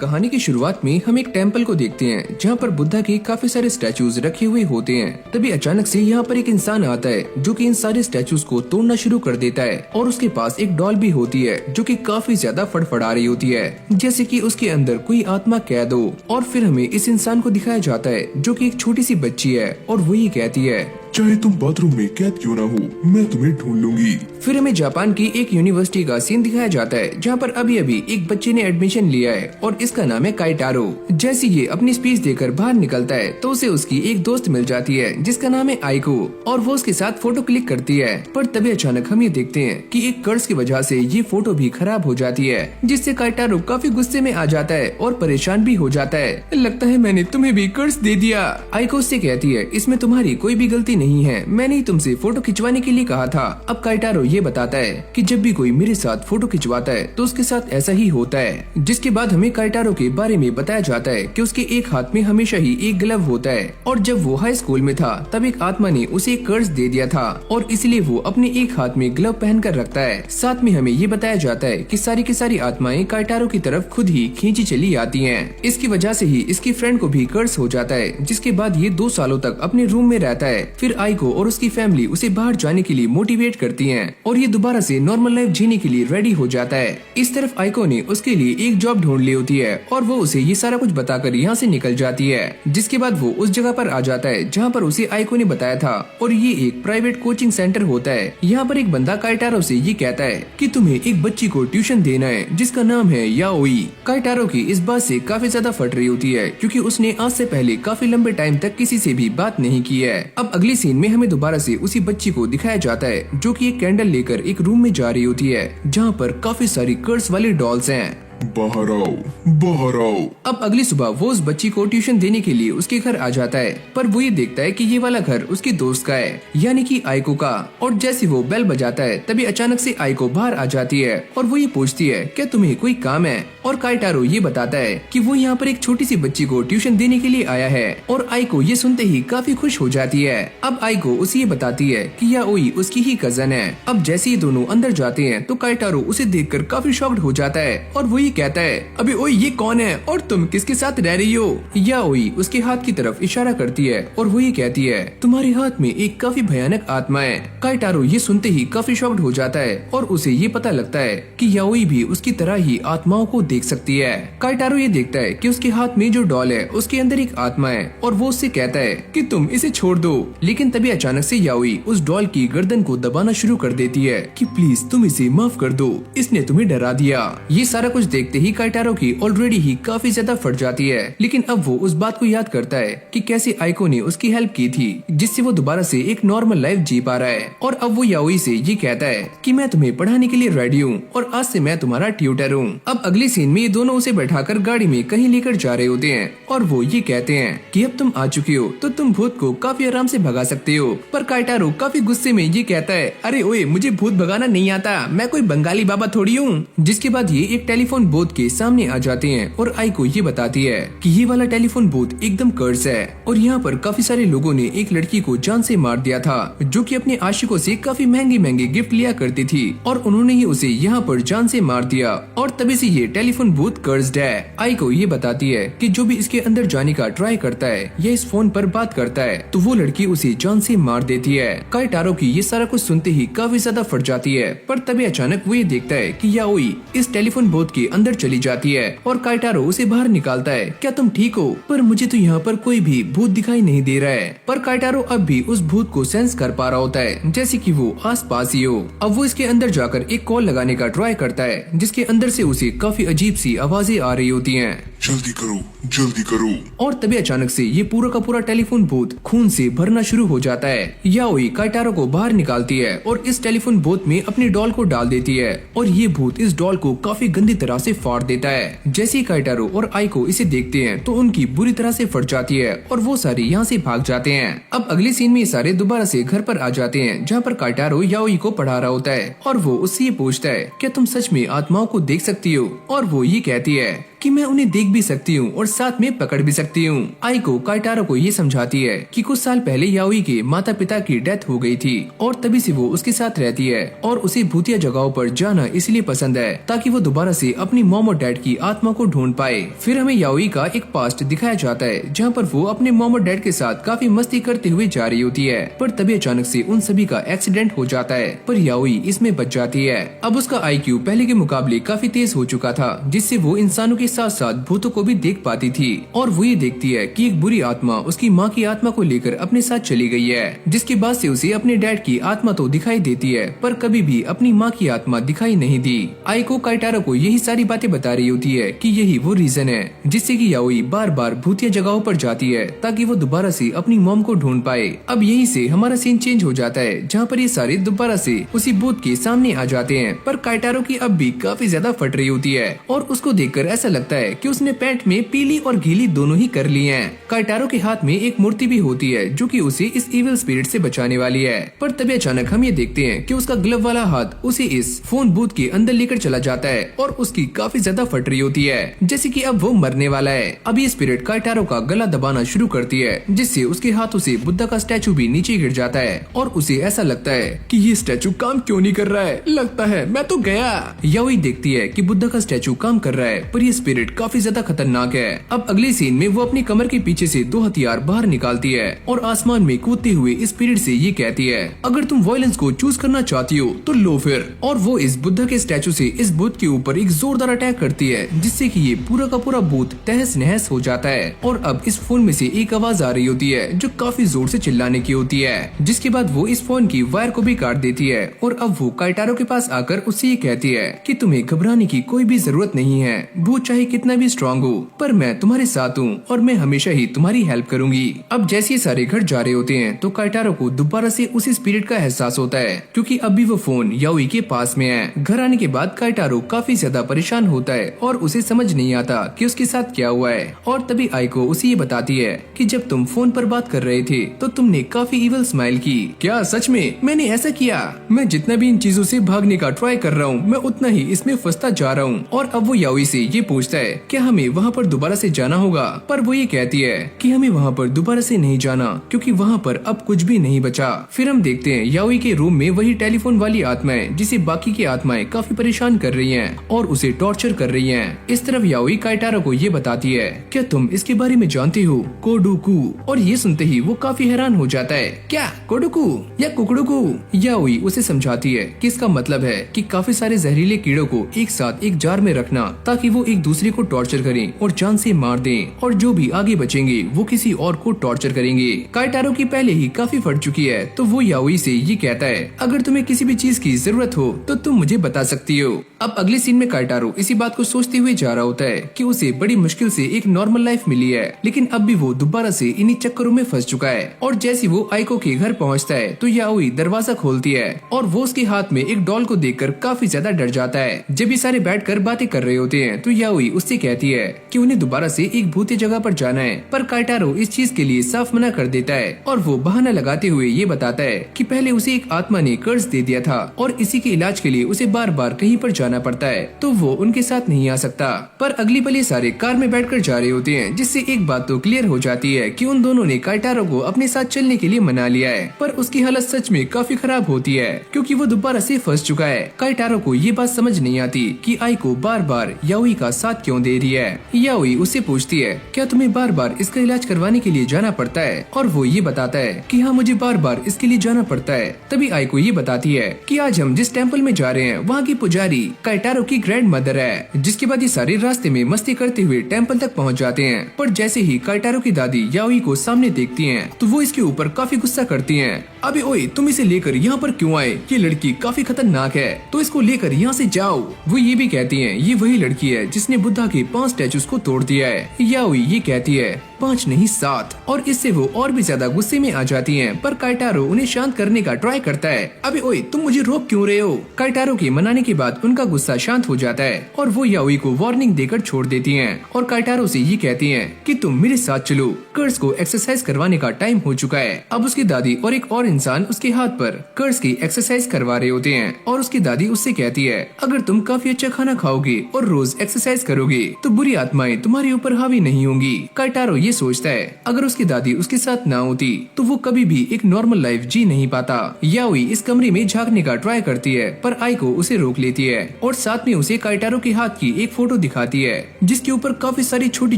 कहानी की शुरुआत में हम एक टेम्पल को देखते हैं जहाँ पर बुद्धा के काफी सारे स्टैचूज रखे हुए होते हैं। तभी अचानक से यहाँ पर एक इंसान आता है जो कि इन सारे स्टैचूज को तोड़ना शुरू कर देता है और उसके पास एक डॉल भी होती है जो कि काफी ज्यादा फड़फड़ा रही होती है, जैसे कि उसके अंदर कोई आत्मा कैद हो। और फिर हमें इस इंसान को दिखाया जाता है जो कि एक छोटी सी बच्ची है और वही कहती है, चाहे तुम बाथरूम में कैद क्यों ना हो, मैं तुम्हें ढूंढ लूंगी। फिर हमें जापान की एक यूनिवर्सिटी का सीन दिखाया जाता है जहाँ पर अभी अभी एक बच्चे ने एडमिशन लिया है और इसका नाम है काइटारो। जैसे ये अपनी स्पीच देकर बाहर निकलता है तो उसे उसकी एक दोस्त मिल जाती है जिसका नाम है आइको और वो उसके साथ फोटो क्लिक करती है। पर तभी अचानक हम ये देखते हैं कि एक कर्ज की वजह से ये फोटो भी खराब हो जाती है, जिससे काइटारो काफी गुस्से में आ जाता है और परेशान भी हो जाता है। लगता है मैंने तुम्हें भी कर्ज दे दिया। आइको उससे कहती है, इसमें तुम्हारी कोई भी गलती नहीं है, मैंने ही तुमसे फोटो खिंचवाने के लिए कहा था। अब काइटारो ये बताता है कि जब भी कोई मेरे साथ फोटो खिंचवाता है तो उसके साथ ऐसा ही होता है। जिसके बाद हमें काइटारो के बारे में बताया जाता है कि उसके एक हाथ में हमेशा ही एक ग्लव होता है और जब वो हाई स्कूल में था तब एक आत्मा ने उसे एक कर्ज दे दिया था और इसलिए वो अपने एक हाथ में ग्लव पहन कर रखता है। साथ में हमें ये बताया जाता है कि सारी की सारी आत्माएं काइटारो की तरफ खुद ही खींची चली आती हैं। इसकी वजह से ही इसकी फ्रेंड को भी कर्ज हो जाता है, जिसके बाद ये 2 सालों तक अपने रूम में रहता है। फिर आइको और उसकी फैमिली उसे बाहर जाने के लिए मोटिवेट करती हैं और ये दोबारा से नॉर्मल लाइफ जीने के लिए रेडी हो जाता है। इस तरफ आइको ने उसके लिए एक जॉब ढूंढ ली होती है और वो उसे ये सारा कुछ बताकर यहाँ से निकल जाती है। जिसके बाद वो उस जगह पर आ जाता है जहाँ पर उसे आइको ने बताया था और ये एक प्राइवेट कोचिंग सेंटर होता है। यहाँ पर एक बंदा काइटारो से ये कहता है कि तुम्हें एक बच्ची को ट्यूशन देना है जिसका नाम है याओई। काइटारो की इस बात से काफी ज्यादा फट रही होती है क्योंकि उसने आज से पहले काफी लंबे टाइम तक किसी से भी बात नहीं की है। अब अगली सीन में हमें दोबारा से उसी बच्ची को दिखाया जाता है जो कि एक कैंडल लेकर एक रूम में जा रही होती है जहाँ पर काफी सारी कर्स वाली डॉल्स हैं। बाहर आओ, बाहर आओ। अब अगली सुबह वो उस बच्ची को ट्यूशन देने के लिए उसके घर आ जाता है, पर वो ये देखता है कि ये वाला घर उसकी दोस्त का है, यानी कि आइको का। और जैसे वो बेल बजाता है तभी अचानक से आइको बाहर आ जाती है और वो ये पूछती है, क्या तुम्हें कोई काम है? और काइटारो ये बताता है कि वो यहाँ पर एक छोटी सी बच्ची को ट्यूशन देने के लिए आया है और आइको ये सुनते ही काफी खुश हो जाती है। अब आइको उसे ये बताती है कि याओई उसकी ही कजन है। अब जैसे ये दोनों अंदर जाते हैं तो काइटारो उसे देखकर काफी शॉक्ड हो जाता है और वो कहता है, अबे ओए ये कौन है और तुम किसके साथ रह रही हो? याओई उसके हाथ की तरफ इशारा करती है और वो ये कहती है, तुम्हारे हाथ में एक काफी भयानक आत्मा है। काइटारो ये सुनते ही काफी शॉक्ड हो जाता है और उसे ये पता लगता है कि याओई भी उसकी तरह ही आत्माओं को देख सकती है। काइटारो ये देखता है कि उसके हाथ में जो डॉल है उसके अंदर एक आत्मा है और वो उससे कहता है कि तुम इसे छोड़ दो। लेकिन तभी अचानक से याओई उस डॉल की गर्दन को दबाना शुरू कर देती है कि प्लीज तुम इसे माफ कर दो, इसने तुम्हें डरा दिया। ये सारा कुछ देखते ही काइटारो की ऑलरेडी ही काफी ज्यादा फट जाती है, लेकिन अब वो उस बात को याद करता है कि कैसे आइको ने उसकी हेल्प की थी जिससे वो दोबारा से एक नॉर्मल लाइफ जी पा रहा है। और अब वो याओई से ये कहता है कि मैं तुम्हें पढ़ाने के लिए रेडी हूँ और आज से मैं तुम्हारा ट्यूटर हूँ। अब अगली सीन में ये दोनों उसे बैठाकर गाड़ी में कहीं लेकर जा रहे होते हैं और वो ये कहते हैं कि अब तुम आ चुके हो तो तुम भूत को काफी आराम से भगा सकते हो। पर काइटारो काफी गुस्से में ये कहता है, अरे ओए मुझे भूत भगाना नहीं आता, मैं कोई बंगाली बाबा थोड़ी हूँ। जिसके बाद ये एक टेलीफोन बूथ के सामने आ जाते हैं और आइको ये बताती है कि ये वाला टेलीफोन बूथ एकदम कर्स है और यहाँ पर काफी सारे लोगों ने एक लड़की को जान से मार दिया था जो कि अपने आशिकों से काफी महंगे महंगे गिफ्ट लिया करती थी और उन्होंने ही उसे यहाँ पर जान से मार दिया और तभी से ये टेलीफोन बूथ कर्स्ड है। आइको ये बताती है कि जो भी इसके अंदर जाने का ट्राई करता है या इस फोन पर बात करता है तो वो लड़की उसे जान से मार देती है। काइटारो की ये सारा कुछ सुनते ही काफी ज्यादा फट जाती है, पर तभी अचानक वो ये देखता है कि याओई इस टेलीफोन बूथ के अंदर चली जाती है और काइटारो उसे बाहर निकालता है, क्या तुम ठीक हो? पर मुझे तो यहाँ पर कोई भी भूत दिखाई नहीं दे रहा है। पर काइटारो अब भी उस भूत को सेंस कर पा रहा होता है जैसे कि वो आस पास ही हो। अब वो इसके अंदर जाकर एक कॉल लगाने का ट्राई करता है जिसके अंदर से उसे काफी अजीब सी आवाजें आ रही होती हैं। जल्दी करो, जल्दी करो। और तभी अचानक से ये पूरा का पूरा टेलीफोन बूथ खून से भरना शुरू हो जाता है। याओई काइटारो को बाहर निकालती है और इस टेलीफोन बूथ में अपनी डॉल को डाल देती है और ये भूत इस डॉल को काफी गंदी तरह से फाड़ देता है। जैसे ही काइटारो और आइको इसे देखते हैं तो उनकी बुरी तरह से फट जाती है और वो सारे यहाँ से भाग जाते हैं। अब अगले सीन में ये सारे दोबारा से घर पर आ जाते हैं जहाँ पर काइटारो याओई को पढ़ा रहा होता है और वो उससे ये पूछता है, क्या तुम सच में आत्माओं को देख सकती हो? और वो ये कहती है कि मैं उन्हें देख भी सकती हूँ और साथ में पकड़ भी सकती हूँ। आइको काइटारो को ये समझाती है कि कुछ साल पहले याओई के माता पिता की डेथ हो गई थी और तभी से वो उसके साथ रहती है और उसे भूतिया जगहों पर जाना इसलिए पसंद है ताकि वो दोबारा से अपनी मॉम और डैड की आत्मा को ढूंढ पाए। फिर हमें याओई का एक पास्ट दिखाया जाता है जहाँ पर वो अपने मॉम और डैड के साथ काफी मस्ती करते हुए जा रही होती है, पर तभी अचानक से उन सभी का एक्सीडेंट हो जाता है, पर याओई इसमें बच जाती है। अब उसका IQ पहले के मुकाबले काफी तेज हो चुका था, जिससे वो इंसानों के साथ साथ भूतों को भी देख पाती थी और वो ये देखती है कि एक बुरी आत्मा उसकी माँ की आत्मा को लेकर अपने साथ चली गई है, जिसके बाद से उसे अपने डैड की आत्मा तो दिखाई देती है पर कभी भी अपनी माँ की आत्मा दिखाई नहीं दी। आइको काइटारो को यही सारी बातें बता रही होती है कि यही वो रीजन है जिससे कि याओई बार बार भूतिया जगहों पर जाती है ताकि वो दोबारा से अपनी मॉम को ढूंढ पाए। अब यही से हमारा सीन चेंज हो जाता है जहाँ पर ये सारे दोबारा से उसी भूत के सामने आ जाते हैं, पर काइटारो की अब भी काफी ज्यादा फट रही होती है और उसको देखकर ऐसा लगता है कि उसने पैंट में पीली और गीली दोनों ही कर ली है। काइटारो के हाथ में एक मूर्ति भी होती है जो कि उसे इस इविल स्पिरिट से बचाने वाली है, पर तभी अचानक हम ये देखते हैं कि उसका ग्लव वाला हाथ उसे इस फोन बूथ के अंदर लेकर चला जाता है और उसकी काफी ज्यादा फट रही होती है जैसे कि अब वो मरने वाला है। अब ये स्पिरिट काइटारो का गला दबाना शुरू करती है जिससे उसके हाथों से बुद्धा का स्टैचू भी नीचे गिर जाता है और उसे ऐसा लगता है कि ये स्टैचू काम क्यों नहीं कर रहा है, लगता है मैं तो गया। याओई देखती है कि बुद्धा का स्टैचू काम कर रहा है पर ये स्पिरिट काफी ज्यादा खतरनाक है। अब अगले सीन में वो अपनी कमर के पीछे से 2 हथियार बाहर निकालती है और आसमान में कूदते हुए स्पिरिट से ये कहती है अगर तुम वायलेंस को चूज करना चाहती हो तो लो फिर। और वो इस बुद्धा के स्टैचू से इस भूत के ऊपर एक जोरदार अटैक करती है जिससे कि ये पूरा का पूरा भूत तहस नहस हो जाता है। और अब इस फोन में से एक आवाज आ रही होती है जो काफी जोर से चिल्लाने की होती है, जिसके बाद वो इस फोन की वायर को भी काट देती है और अब वो काइटारो के पास आकर उससे ये कहती है कि तुम्हें घबराने की कोई भी जरूरत नहीं है, भूत चाहे कितना भी स्ट्रांग हो पर मैं तुम्हारे साथ हूँ और मैं हमेशा ही तुम्हारी हेल्प करूंगी। अब जैसे ये सारे घर जा रहे होते हैं तो काइटारो को दोबारा से उसी स्पिरिट का एहसास होता है क्योंकि अभी वो फोन याओई के पास में है। घर आने के बाद काइटारो काफी ज्यादा परेशान होता है और उसे समझ नहीं आता कि उसके साथ क्या हुआ है और तभी आइको उसे ये बताती है कि जब तुम फोन पर बात कर रहे थे तो तुमने काफी इविल स्माइल की। क्या सच में मैंने ऐसा किया? मैं जितना भी इन चीजों से भागने का ट्राई कर रहा हूँ मैं उतना ही इसमें फंसता जा रहा हूँ। और अब वो याओई से ये पूछता है क्या हमें वहाँ पर दोबारा से जाना होगा, पर वो ये कहती है कि हमें वहाँ पर दोबारा से नहीं जाना क्योंकि वहाँ पर अब कुछ भी नहीं बचा। फिर हम देखते हैं याओई के रूम में वही टेलीफोन वाली आत्माएं जिसे बाकी की आत्माएं काफी परेशान कर रही हैं और उसे टॉर्चर कर रही हैं। इस तरफ याओई काइटारो को ये बताती है क्या तुम इसके बारे में जानते हो, कोडोकू। और ये सुनते ही वो काफी हैरान हो जाता है, क्या कोडोकू या कुकड़ोकू। याओई उसे समझाती है कि इसका मतलब है कि काफी सारे जहरीले कीड़ों को एक साथ एक जार में रखना ताकि वो एक दूसरे को टॉर्चर करें और जान से मार दें और जो भी आगे बचेंगे वो किसी और को टॉर्चर करेंगे। काइटारो की पहले ही काफी फट चुकी है तो वो याओई से ये कहता है अगर तुम्हें किसी भी चीज की जरूरत हो तो तुम मुझे बता सकती हो। अब अगले सीन में काइटारो इसी बात को सोचते हुए जा रहा होता है कि उसे बड़ी मुश्किल से एक नॉर्मल लाइफ मिली है लेकिन अब भी वो दोबारा से इन्हीं चक्करों में फंस चुका है। और जैसे वो आइको के घर पहुंचता है तो याओई दरवाजा खोलती है और वो उसके हाथ में एक डॉल को देखकर काफी ज्यादा डर जाता है। जब ये सारे बैठकर बातें कर रहे होते हैं तो याओई उससे कहती है कि उन्हें दोबारा से एक भूतिया जगह पर जाना है, पर काइटारो इस चीज के लिए साफ मना कर देता है और वो बहाना लगाते हुए ये बताता है कि पहले उसे एक आत्मा ने कर्ज दे दिया था और इसी के इलाज के लिए उसे बार बार कहीं पर जाना पड़ता है तो वो उनके साथ नहीं आ सकता। पर अगली पल ये सारे कार में बैठकर जा रहे होते हैं जिससे एक बात तो क्लियर हो जाती है कि उन दोनों ने काइटारो को अपने साथ चलने के लिए मना लिया है, पर उसकी हालत सच में काफी खराब होती है क्योंकि वो दोबारा से फंस चुका है। काइटारो को ये बात समझ नहीं आती कि आइको बार बार याओई का साथ क्यों दे रही है। याओई उससे पूछती है क्या तुम्हें बार बार इसका इलाज करवाने के लिए जाना पड़ता है, और वो ये बताता है कि हाँ मुझे बार बार इसके लिए जाना पड़ता है। तभी आइको ये बताती है कि आज हम जिस टेम्पल में जा रहे हैं वहाँ की पुजारी काइटारो की ग्रैंड मदर है। जिसके बाद ये सारे रास्ते में मस्ती करते हुए टेम्पल तक पहुँच जाते हैं, पर जैसे ही काइटारो की दादी याओई को सामने देखती हैं तो वो इसके ऊपर काफी गुस्सा करती हैं। अबे ओए तुम इसे लेकर यहाँ पर क्यों आए, ये लड़की काफी खतरनाक है तो इसको लेकर यहाँ से जाओ। वो ये भी कहती हैं ये वही लड़की है जिसने बुद्धा के 5 स्टैचूज को तोड़ दिया है। याओई ये कहती है 5 नहीं 7। और इससे वो और भी ज्यादा गुस्से में आ जाती हैं, पर काइटारो उन्हें शांत करने का ट्राई करता है। अबे ओए, तुम मुझे रोक क्यों रहे हो? काइटारो के मनाने के बाद उनका गुस्सा शांत हो जाता है और वो याओई को वार्निंग देकर छोड़ देती हैं और काइटारो से ये कहती हैं कि तुम मेरे साथ चलो, कर्ज को एक्सरसाइज करवाने का टाइम हो चुका है। अब उसकी दादी और एक और इंसान उसके हाथ पर कर्ज की एक्सरसाइज करवा रहे होते हैं और उसकी दादी उससे कहती है, अगर तुम काफी अच्छा खाना खाओगे और रोज एक्सरसाइज करोगे तो बुरी आत्माएं तुम्हारे ऊपर हावी नहीं होंगी। काइटारो ये सोचता है अगर उसकी दादी उसके साथ ना होती तो वो कभी भी एक नॉर्मल लाइफ जी नहीं पाता। याओई इस कमरे में झांकने का ट्राई करती है पर आइको उसे रोक लेती है और साथ में उसे काइटारो के हाथ की एक फोटो दिखाती है जिसके ऊपर काफी सारी छोटी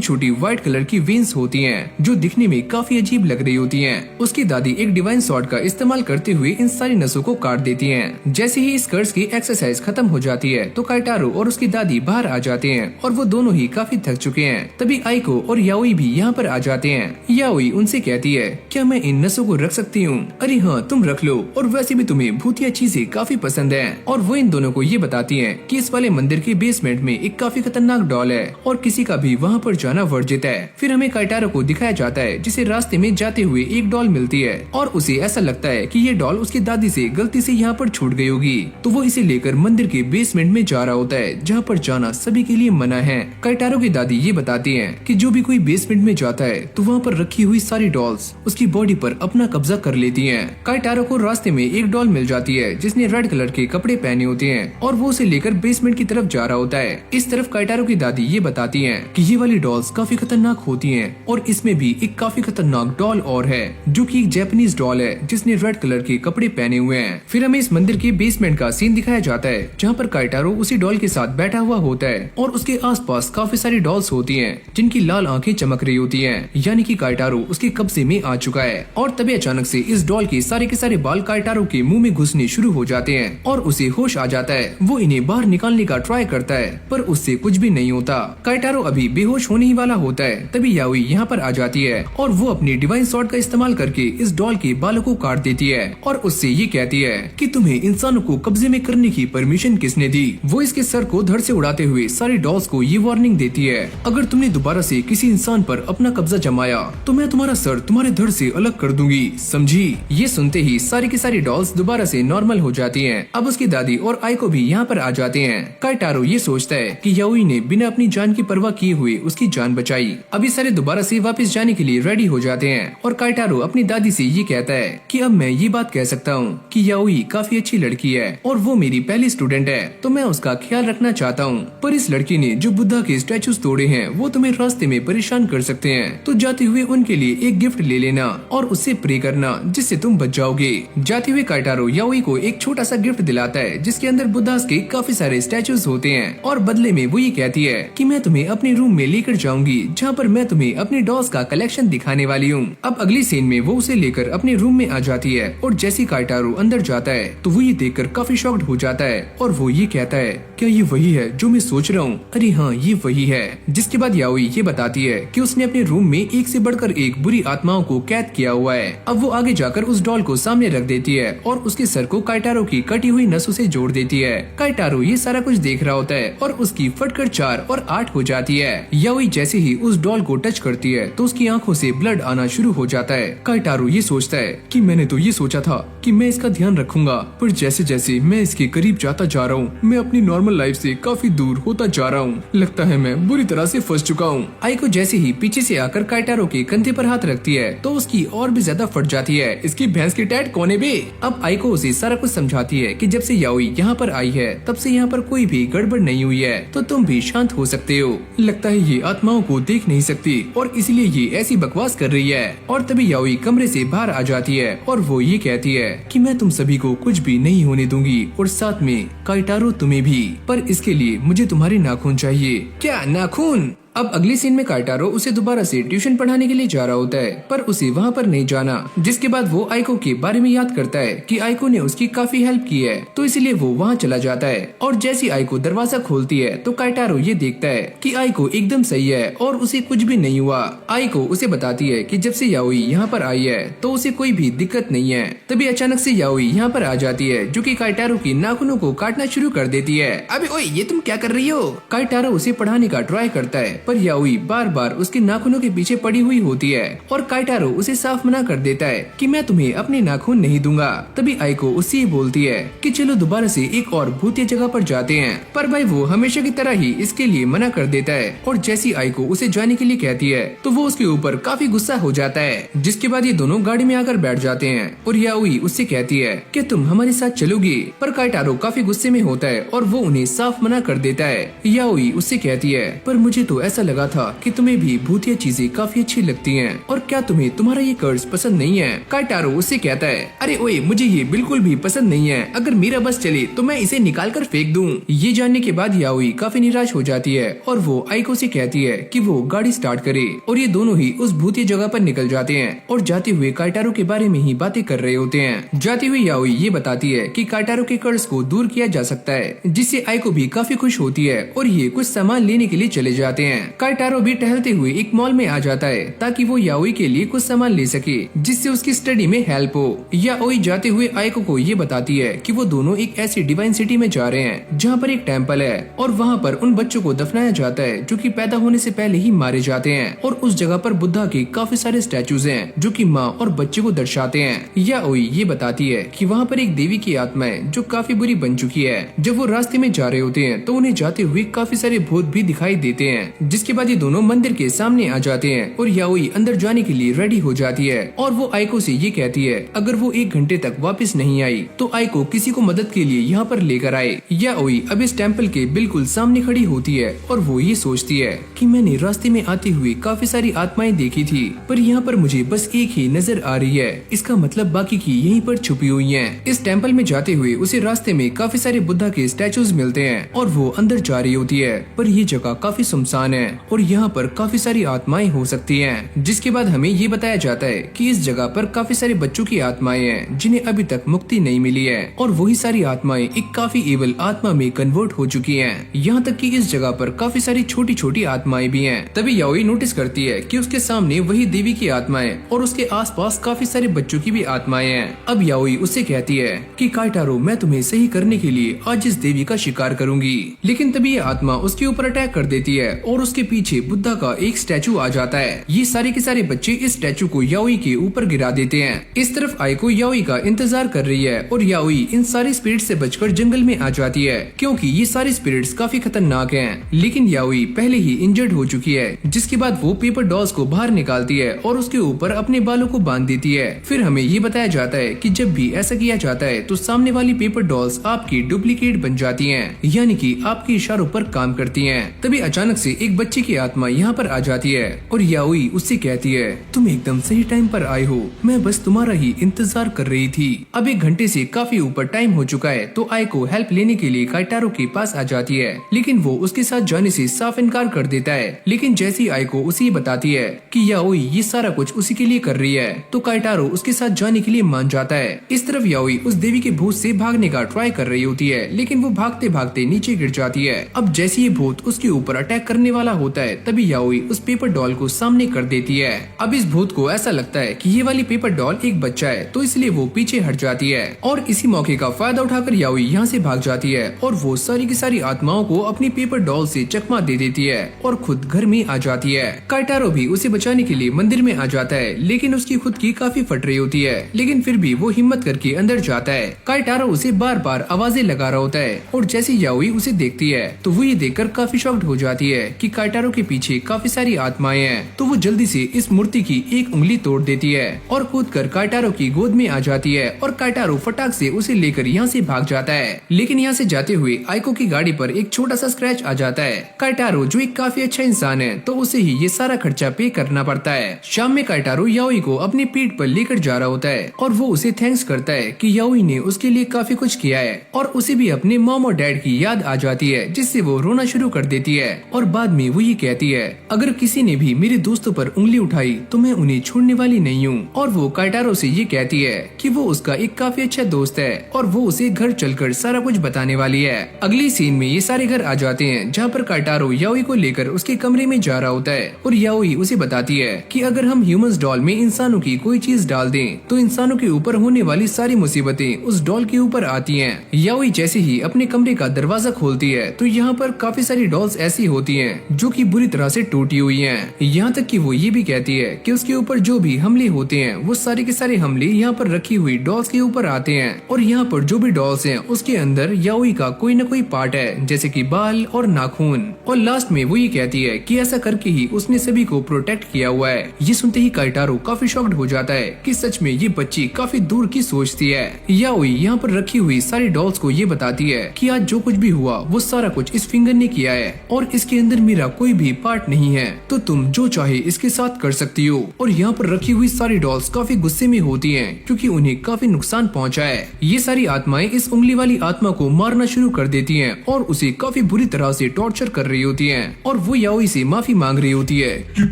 छोटी व्हाइट कलर की वेन्स होती हैं जो दिखने में काफी अजीब लग रही होती हैं। उसकी दादी एक डिवाइन सॉर्ड का इस्तेमाल करते हुए इन सारी नसों को काट देती हैं। जैसे ही इस कर्ज की एक्सरसाइज खत्म हो जाती है तो काइटारो और उसकी दादी बाहर आ जाते हैं और वो दोनों ही काफी थक चुके हैं। तभी आइको और याओई भी यहाँ पर आ जाते हैं। याओई उनसे कहती है, क्या मैं इन नसों को रख सकती हूँ? अरे हाँ, तुम रख लो, और वैसे भी तुम्हें भूतिया चीजें काफी पसंद है। और वो इन दोनों को ये बताती है कि इस वाले मंदिर के बेसमेंट में एक काफी खतरनाक डॉल है और किसी का भी वहाँ पर जाना वर्जित है। फिर हमें काइटारो को दिखाया जाता है जिसे रास्ते में जाते हुए एक डॉल मिलती है और उसे ऐसा लगता है कि ये डॉल उसकी दादी से गलती से यहाँ पर छूट गई होगी, तो वो इसे लेकर मंदिर के बेसमेंट में जा रहा होता है जहाँ पर जाना सभी के लिए मना है। काइटारो की दादी ये बताती है कि जो भी कोई बेसमेंट में जाता है तो वहाँ पर रखी हुई सारी डॉल्स उसकी बॉडी पर अपना कब्जा कर लेती हैं। काइटारो को रास्ते में एक डॉल मिल जाती है जिसने रेड कलर के कपड़े पहने होते हैं और वो उसे लेकर बेसमेंट की तरफ जा रहा होता है। इस तरफ काइटारो की दादी ये बताती है कि ये वाली डॉल्स काफी खतरनाक होती हैं और इसमें भी एक काफी खतरनाक डॉल और है जो कि एक जैपनीज डॉल है जिसने रेड कलर के कपड़े पहने हुए हैं। फिर हमें इस मंदिर के बेसमेंट का सीन दिखाया जाता है जहाँ पर काइटारो उसी डॉल के साथ बैठा हुआ होता है और उसके आसपास काफी सारी डॉल्स होती हैं जिनकी लाल आंखें चमक रही होती हैं, यानी कि काइटारो उसके कब्जे में आ चुका है। और तभी अचानक से इस डॉल के सारे बाल काइटारो के मुंह में घुसने शुरू हो जाते हैं और उसे होश आ जाता है। वो इन्हें बाहर निकालने का ट्राई करता है पर उससे कुछ भी नहीं होता। काइटारो अभी बेहोश होने ही वाला होता है तभी याओई यहाँ पर आ जाती है और वो अपनी डिवाइन सॉर्ड का इस्तेमाल करके इस डॉल के बालों को काट देती है और उससे ये कहती है कि तुम्हें इंसानों को कब्जे में करने की परमिशन किसने दी। वो इसके सर को धड़ से उड़ाते हुए सारी डॉल्स को ये वार्निंग देती है, अगर तुमने दोबारा से किसी इंसान पर अपना कब्जा जमाया तो मैं तुम्हारा सर तुम्हारे धड़ से अलग कर दूंगी, समझी? ये सुनते ही सारी की सारी डॉल्स दोबारा से नॉर्मल हो जाती हैं। अब उसकी दादी और आइको भी यहाँ पर आ जाते हैं। काइटारो ये सोचता है कि याओई ने बिना अपनी जान की परवाह किए हुए उसकी जान बचाई। अभी सारे दोबारा से वापस जाने के लिए रेडी हो जाते हैं और काइटारो अपनी दादी से ये कहता है कि अब मैं ये बात कह सकता हूँ कि याओई काफी अच्छी लड़की है और वो मेरी पहली स्टूडेंट है, तो मैं उसका ख्याल रखना चाहता हूँ। पर इस लड़की ने जो बुद्धा के स्टैचूज तोड़े हैं वो तुम्हें रास्ते में परेशान कर सकते हैं, तो जाते हुए उनके लिए एक गिफ्ट ले लेना और उससे प्रे करना जिससे तुम बच जाओगे। जाते हुए काइटारो याओई को एक छोटा सा गिफ्ट दिलाता है जिसके अंदर बुद्धास के काफी सारे स्टैचूज होते हैं और बदले में वो ये कहती है कि मैं तुम्हें अपने रूम में लेकर जाऊंगी जहाँ पर मैं तुम्हें अपनी डॉल्स का कलेक्शन दिखाने वाली हूँ। अब अगली सीन में वो उसे लेकर अपने रूम में आ जाती है और जैसे काइटारो अंदर जाता है तो वो ये देखकर काफी शॉक्ड हो जाता है और वो ये कहता है, क्या ये वही है जो मैं सोच रहा हूँ? अरे हाँ, ये वही है। जिसके बाद याओई ये बताती है कि उसने अपने रूम में एक से बढ़कर एक बुरी आत्माओं को कैद किया हुआ है। अब वो आगे जाकर उस डॉल को सामने रख देती है और उसके सर को काइटारो की कटी हुई नसों से जोड़ देती है। काइटारो ये सारा कुछ देख रहा होता है और उसकी फटकर 4 और 8 हो जाती है। याओई जैसे ही उस डॉल को टच करती है तो उसकी आंखों से ब्लड आना शुरू हो जाता है। काइटारो ये सोचता है कि मैंने तो ये सोचा था कि मैं इसका ध्यान रखूंगा, पर जैसे जैसे मैं इसके करीब जाता जा रहा हूँ मैं अपनी नॉर्मल लाइफ से काफी दूर होता जा रहा हूँ। लगता है मैं बुरी तरह से फंस चुका हूँ। आइको जैसे ही पीछे से आकर काइटारो के कंधे पर हाथ रखती है तो उसकी और भी ज्यादा फट जाती है। इसकी भैंस की टैट कौन है बे? अब आइको उसे सारा कुछ समझाती है कि जब से याओई यहाँ पर आई है तब से यहाँ पर कोई भी गड़बड़ नहीं हुई है, तो तुम भी शांत हो सकते हो। लगता है ये आत्माओं को देख नहीं सकती और इसलिए ये ऐसी बकवास कर रही है। और तभी याओई कमरे से बाहर आ जाती है और वो ये कहती है कि मैं तुम सभी को कुछ भी नहीं होने दूंगी और साथ में काइटारो तुम्हें भी, पर इसके लिए मुझे तुम्हारे नाखून चाहिए। क्या नाखून? अब अगली सीन में काइटारो उसे दोबारा से ट्यूशन पढ़ाने के लिए जा रहा होता है पर उसे वहाँ पर नहीं जाना। जिसके बाद वो आइको के बारे में याद करता है कि आइको ने उसकी काफी हेल्प की है, तो इसलिए वो वहाँ चला जाता है। और जैसी आइको दरवाजा खोलती है तो काइटारो ये देखता है कि आइको एकदम सही है और उसे कुछ भी नहीं हुआ। आइको उसे बताती है कि जब से याओई यहाँ पर आई है तो उसे कोई भी दिक्कत नहीं है। तभी अचानक से याओई यहाँ पर आ जाती है जो कि काइटारो की नाखूनों को काटना शुरू कर देती है। अबे ओए, ये तुम क्या कर रही हो? काइटारो उसे पढ़ाने का ट्राई करता है पर याओई बार बार उसके नाखूनों के पीछे पड़ी हुई होती है और काइटारो उसे साफ मना कर देता है कि मैं तुम्हें अपने नाखून नहीं दूंगा। तभी आइको उससे बोलती है कि चलो दोबारा से एक और भूतिया जगह पर जाते हैं, पर भाई वो हमेशा की तरह ही इसके लिए मना कर देता है। और जैसी आइको उसे जाने के लिए कहती है तो वो उसके ऊपर काफी गुस्सा हो जाता है, जिसके बाद ये दोनों गाड़ी में आकर बैठ जाते हैं और याओई उससे कहती है कि तुम हमारे साथ चलोगी, पर काइटारो काफी गुस्से में होता है और वो उन्हें साफ मना कर देता है। याओई उससे कहती है पर मुझे तो ऐसा लगा था कि तुम्हें भी भूतिया चीजें काफी अच्छी लगती हैं, और क्या तुम्हें तुम्हारा ये कर्ज पसंद नहीं है? काइटारो उससे कहता है अरे ओए मुझे ये बिल्कुल भी पसंद नहीं है, अगर मेरा बस चले तो मैं इसे निकाल कर फेंक दूं। ये जानने के बाद याओई काफी निराश हो जाती है और वो आइको से कहती है कि वो गाड़ी स्टार्ट करे, और ये दोनों ही उस भूतिया जगह पर निकल जाते हैं और जाते हुए काइटारो के बारे में ही बातें कर रहे होते हैं। जाते हुए याओई ये बताती है कि काइटारो के कर्ज को दूर किया जा सकता है, जिससे आइको भी काफी खुश होती है और ये कुछ सामान लेने के लिए चले जाते हैं। काइटारो भी टहलते हुए एक मॉल में आ जाता है ताकि वो याओई के लिए कुछ सामान ले सके जिससे उसकी स्टडी में हेल्प हो। याओई जाते हुए आइको को ये बताती है कि वो दोनों एक ऐसी डिवाइन सिटी में जा रहे हैं जहाँ पर एक टेम्पल है और वहाँ पर उन बच्चों को दफनाया जाता है जो कि पैदा होने से पहले ही मारे जाते हैं, और उस जगह पर बुद्धा के काफी सारे स्टैचूज हैं जो कि माँ और बच्चे को दर्शाते हैं। याओई ये बताती है कि वहाँ पर एक देवी की आत्मा है जो काफी बुरी बन चुकी है। जब वो रास्ते में जा रहे होते हैं तो उन्हें जाते हुए काफी सारे भूत भी दिखाई देते हैं, जिसके बाद ये दोनों मंदिर के सामने आ जाते हैं और याओई अंदर जाने के लिए रेडी हो जाती है और वो आइको से ये कहती है अगर वो 1 घंटे तक वापस नहीं आई तो आइको किसी को मदद के लिए यहाँ पर लेकर आए। याओई अब इस टेम्पल के बिल्कुल सामने खड़ी होती है और वो ये सोचती है कि मैंने रास्ते में आते हुए काफी सारी आत्माएं देखी थी, पर यहाँ पर मुझे बस एक ही नजर आ रही है, इसका मतलब बाकी की यहीं पर छुपी हुई हैं। इस टेम्पल में जाते हुए उसे रास्ते में काफी सारे बुद्धा के स्टैचूज मिलते हैं और वो अंदर जा रही होती है, पर ये जगह काफी सुनसान है और यहाँ पर काफी सारी आत्माएं हो सकती हैं। जिसके बाद हमें ये बताया जाता है कि इस जगह पर काफी सारे बच्चों की आत्माएं हैं जिन्हें अभी तक मुक्ति नहीं मिली है, और वही सारी आत्माएं एक काफी एवल आत्मा में कन्वर्ट हो चुकी हैं। यहाँ तक कि इस जगह पर काफी सारी छोटी छोटी आत्माएं भी हैं। तभी याओई नोटिस करती है कि उसके सामने वही देवी की आत्माएं और उसके आसपास काफी सारे बच्चों की भी आत्माएं हैं। अब याओई उससे कहती है कि काइटारो मैं तुम्हें सही करने के लिए आज इस देवी का शिकार करूंगी, लेकिन तभी ये आत्मा उसके ऊपर अटैक कर देती है और उसके पीछे बुद्धा का एक स्टैचू आ जाता है। ये सारे के सारे बच्चे इस स्टैचू को याओई के ऊपर गिरा देते हैं। इस तरफ आइको याओई का इंतजार कर रही है और याओई इन सारी स्पिरिट से बचकर जंगल में आ जाती है क्योंकि ये सारी स्पिरिट्स काफी खतरनाक हैं। लेकिन याओई पहले ही इंजर्ड हो चुकी है, जिसके बाद वो पेपर डॉल्स को बाहर निकालती है और उसके ऊपर अपने बालों को बांध देती है। फिर हमें ये बताया जाता है कि जब भी ऐसा किया जाता है तो सामने वाली पेपर डॉल्स आपकी डुप्लीकेट बन जाती हैं, यानी कि आपके इशारों पर काम करती हैं। तभी अचानक से एक बच्चे की आत्मा यहाँ पर आ जाती है और याओई उससे कहती है तुम एकदम सही टाइम पर आए हो, मैं बस तुम्हारा ही इंतजार कर रही थी। अब 1 घंटे से काफी ऊपर टाइम हो चुका है तो आइको हेल्प लेने के लिए काइटारो के पास आ जाती है, लेकिन वो उसके साथ जाने से साफ इनकार कर देता है। लेकिन जैसी आइको उसे बताती है कि याओई ये सारा कुछ उसी के लिए कर रही है तो काइटारो उसके साथ जाने के लिए मान जाता है। इस तरफ याओई उस देवी के भूत से भागने का ट्राई कर रही होती है, लेकिन वो भागते भागते नीचे गिर जाती है। अब जैसे ये भूत उसके ऊपर अटैक करने वाला होता है तभी याओई उस पेपर डॉल को सामने कर देती है। अब इस भूत को ऐसा लगता है कि ये वाली पेपर डॉल एक बच्चा है तो इसलिए वो पीछे हट जाती है और इसी मौके का फायदा उठाकर याओई यहाँ से भाग जाती है और वो सारी की सारी आत्माओं को अपनी पेपर डॉल से चकमा दे देती है और खुद घर में आ जाती है। काइटारो भी उसे बचाने के लिए मंदिर में आ जाता है, लेकिन उसकी खुद की काफी फट रही होती है, लेकिन फिर भी वो हिम्मत करके अंदर जाता है। काइटारो उसे बार बार आवाजें लगा रहा होता है और जैसे याओई उसे देखती है तो वो ये देखकर काफी शॉक्ड हो जाती है कि काइटारो के पीछे काफी सारी आत्माएं हैं। तो वो जल्दी से इस मूर्ति की एक उंगली तोड़ देती है और कूदकर काइटारो की गोद में आ जाती है और काइटारो फटाक से उसे लेकर यहाँ से भाग जाता है। लेकिन यहाँ से जाते हुए आइको की गाड़ी पर एक छोटा सा स्क्रैच आ जाता है। काइटारो जो एक काफी अच्छा इंसान है तो उसे ही ये सारा खर्चा पे करना पड़ता है। शाम में काइटारो याओई को अपनी पीठ पर लेकर जा रहा होता है और वो उसे थैंक्स करता है कि याओई ने उसके लिए काफी कुछ किया है, और उसे भी अपने मॉम और डैड की याद आ जाती है जिससे वो रोना शुरू कर देती है। और बाद में वो ये कहती है अगर किसी ने भी मेरे दोस्तों पर उंगली उठाई तो मैं उन्हें छोड़ने वाली नहीं हूँ। और वो काइटारो से ये कहती है कि वो उसका एक काफी अच्छा दोस्त है और वो उसे घर चलकर सारा कुछ बताने वाली है। अगली सीन में ये सारे घर आ जाते हैं जहाँ पर काइटारो याओई को लेकर उसके कमरे में जा रहा होता है और याओई उसे बताती है कि अगर हम ह्यूमंस डॉल में इंसानों की कोई चीज डाल दें तो इंसानों के ऊपर होने वाली सारी मुसीबतें उस डॉल के ऊपर आती हैं। याओई जैसे ही अपने कमरे का दरवाजा खोलती है तो यहाँ पर काफी सारी डॉल्स ऐसी होती हैं जो कि बुरी तरह से टूटी हुई हैं। यहाँ तक कि वो ये भी कहती है कि उसके ऊपर जो भी हमले होते हैं वो सारे के सारे हमले यहाँ पर रखी हुई डॉल्स के ऊपर आते हैं और यहाँ पर जो भी डॉल्स हैं उसके अंदर याओई का कोई न कोई पार्ट है, जैसे कि बाल और नाखून। और लास्ट में वो ये कहती है कि ऐसा करके ही उसने सभी को प्रोटेक्ट किया हुआ है। ये सुनते ही काइटारो काफी शॉक्ड हो जाता है कि सच में ये बच्ची काफी दूर की सोचती है। याओई यहाँ पर रखी हुई सारी डॉल्स को ये बताती है कि आज जो कुछ भी हुआ वो सारा कुछ इस फिंगर ने किया है और इसके अंदर मेरा कोई भी पार्ट नहीं है, तो तुम जो चाहे इसके साथ कर सकती हो। और यहाँ पर रखी हुई सारी डॉल्स काफी गुस्से में होती हैं क्योंकि उन्हें काफी नुकसान पहुँचा है। ये सारी आत्माएं इस उंगली वाली आत्मा को मारना शुरू कर देती हैं और उसे काफी बुरी तरह से टॉर्चर कर रही होती हैं और वो याओई से माफी मांग रही होती है कि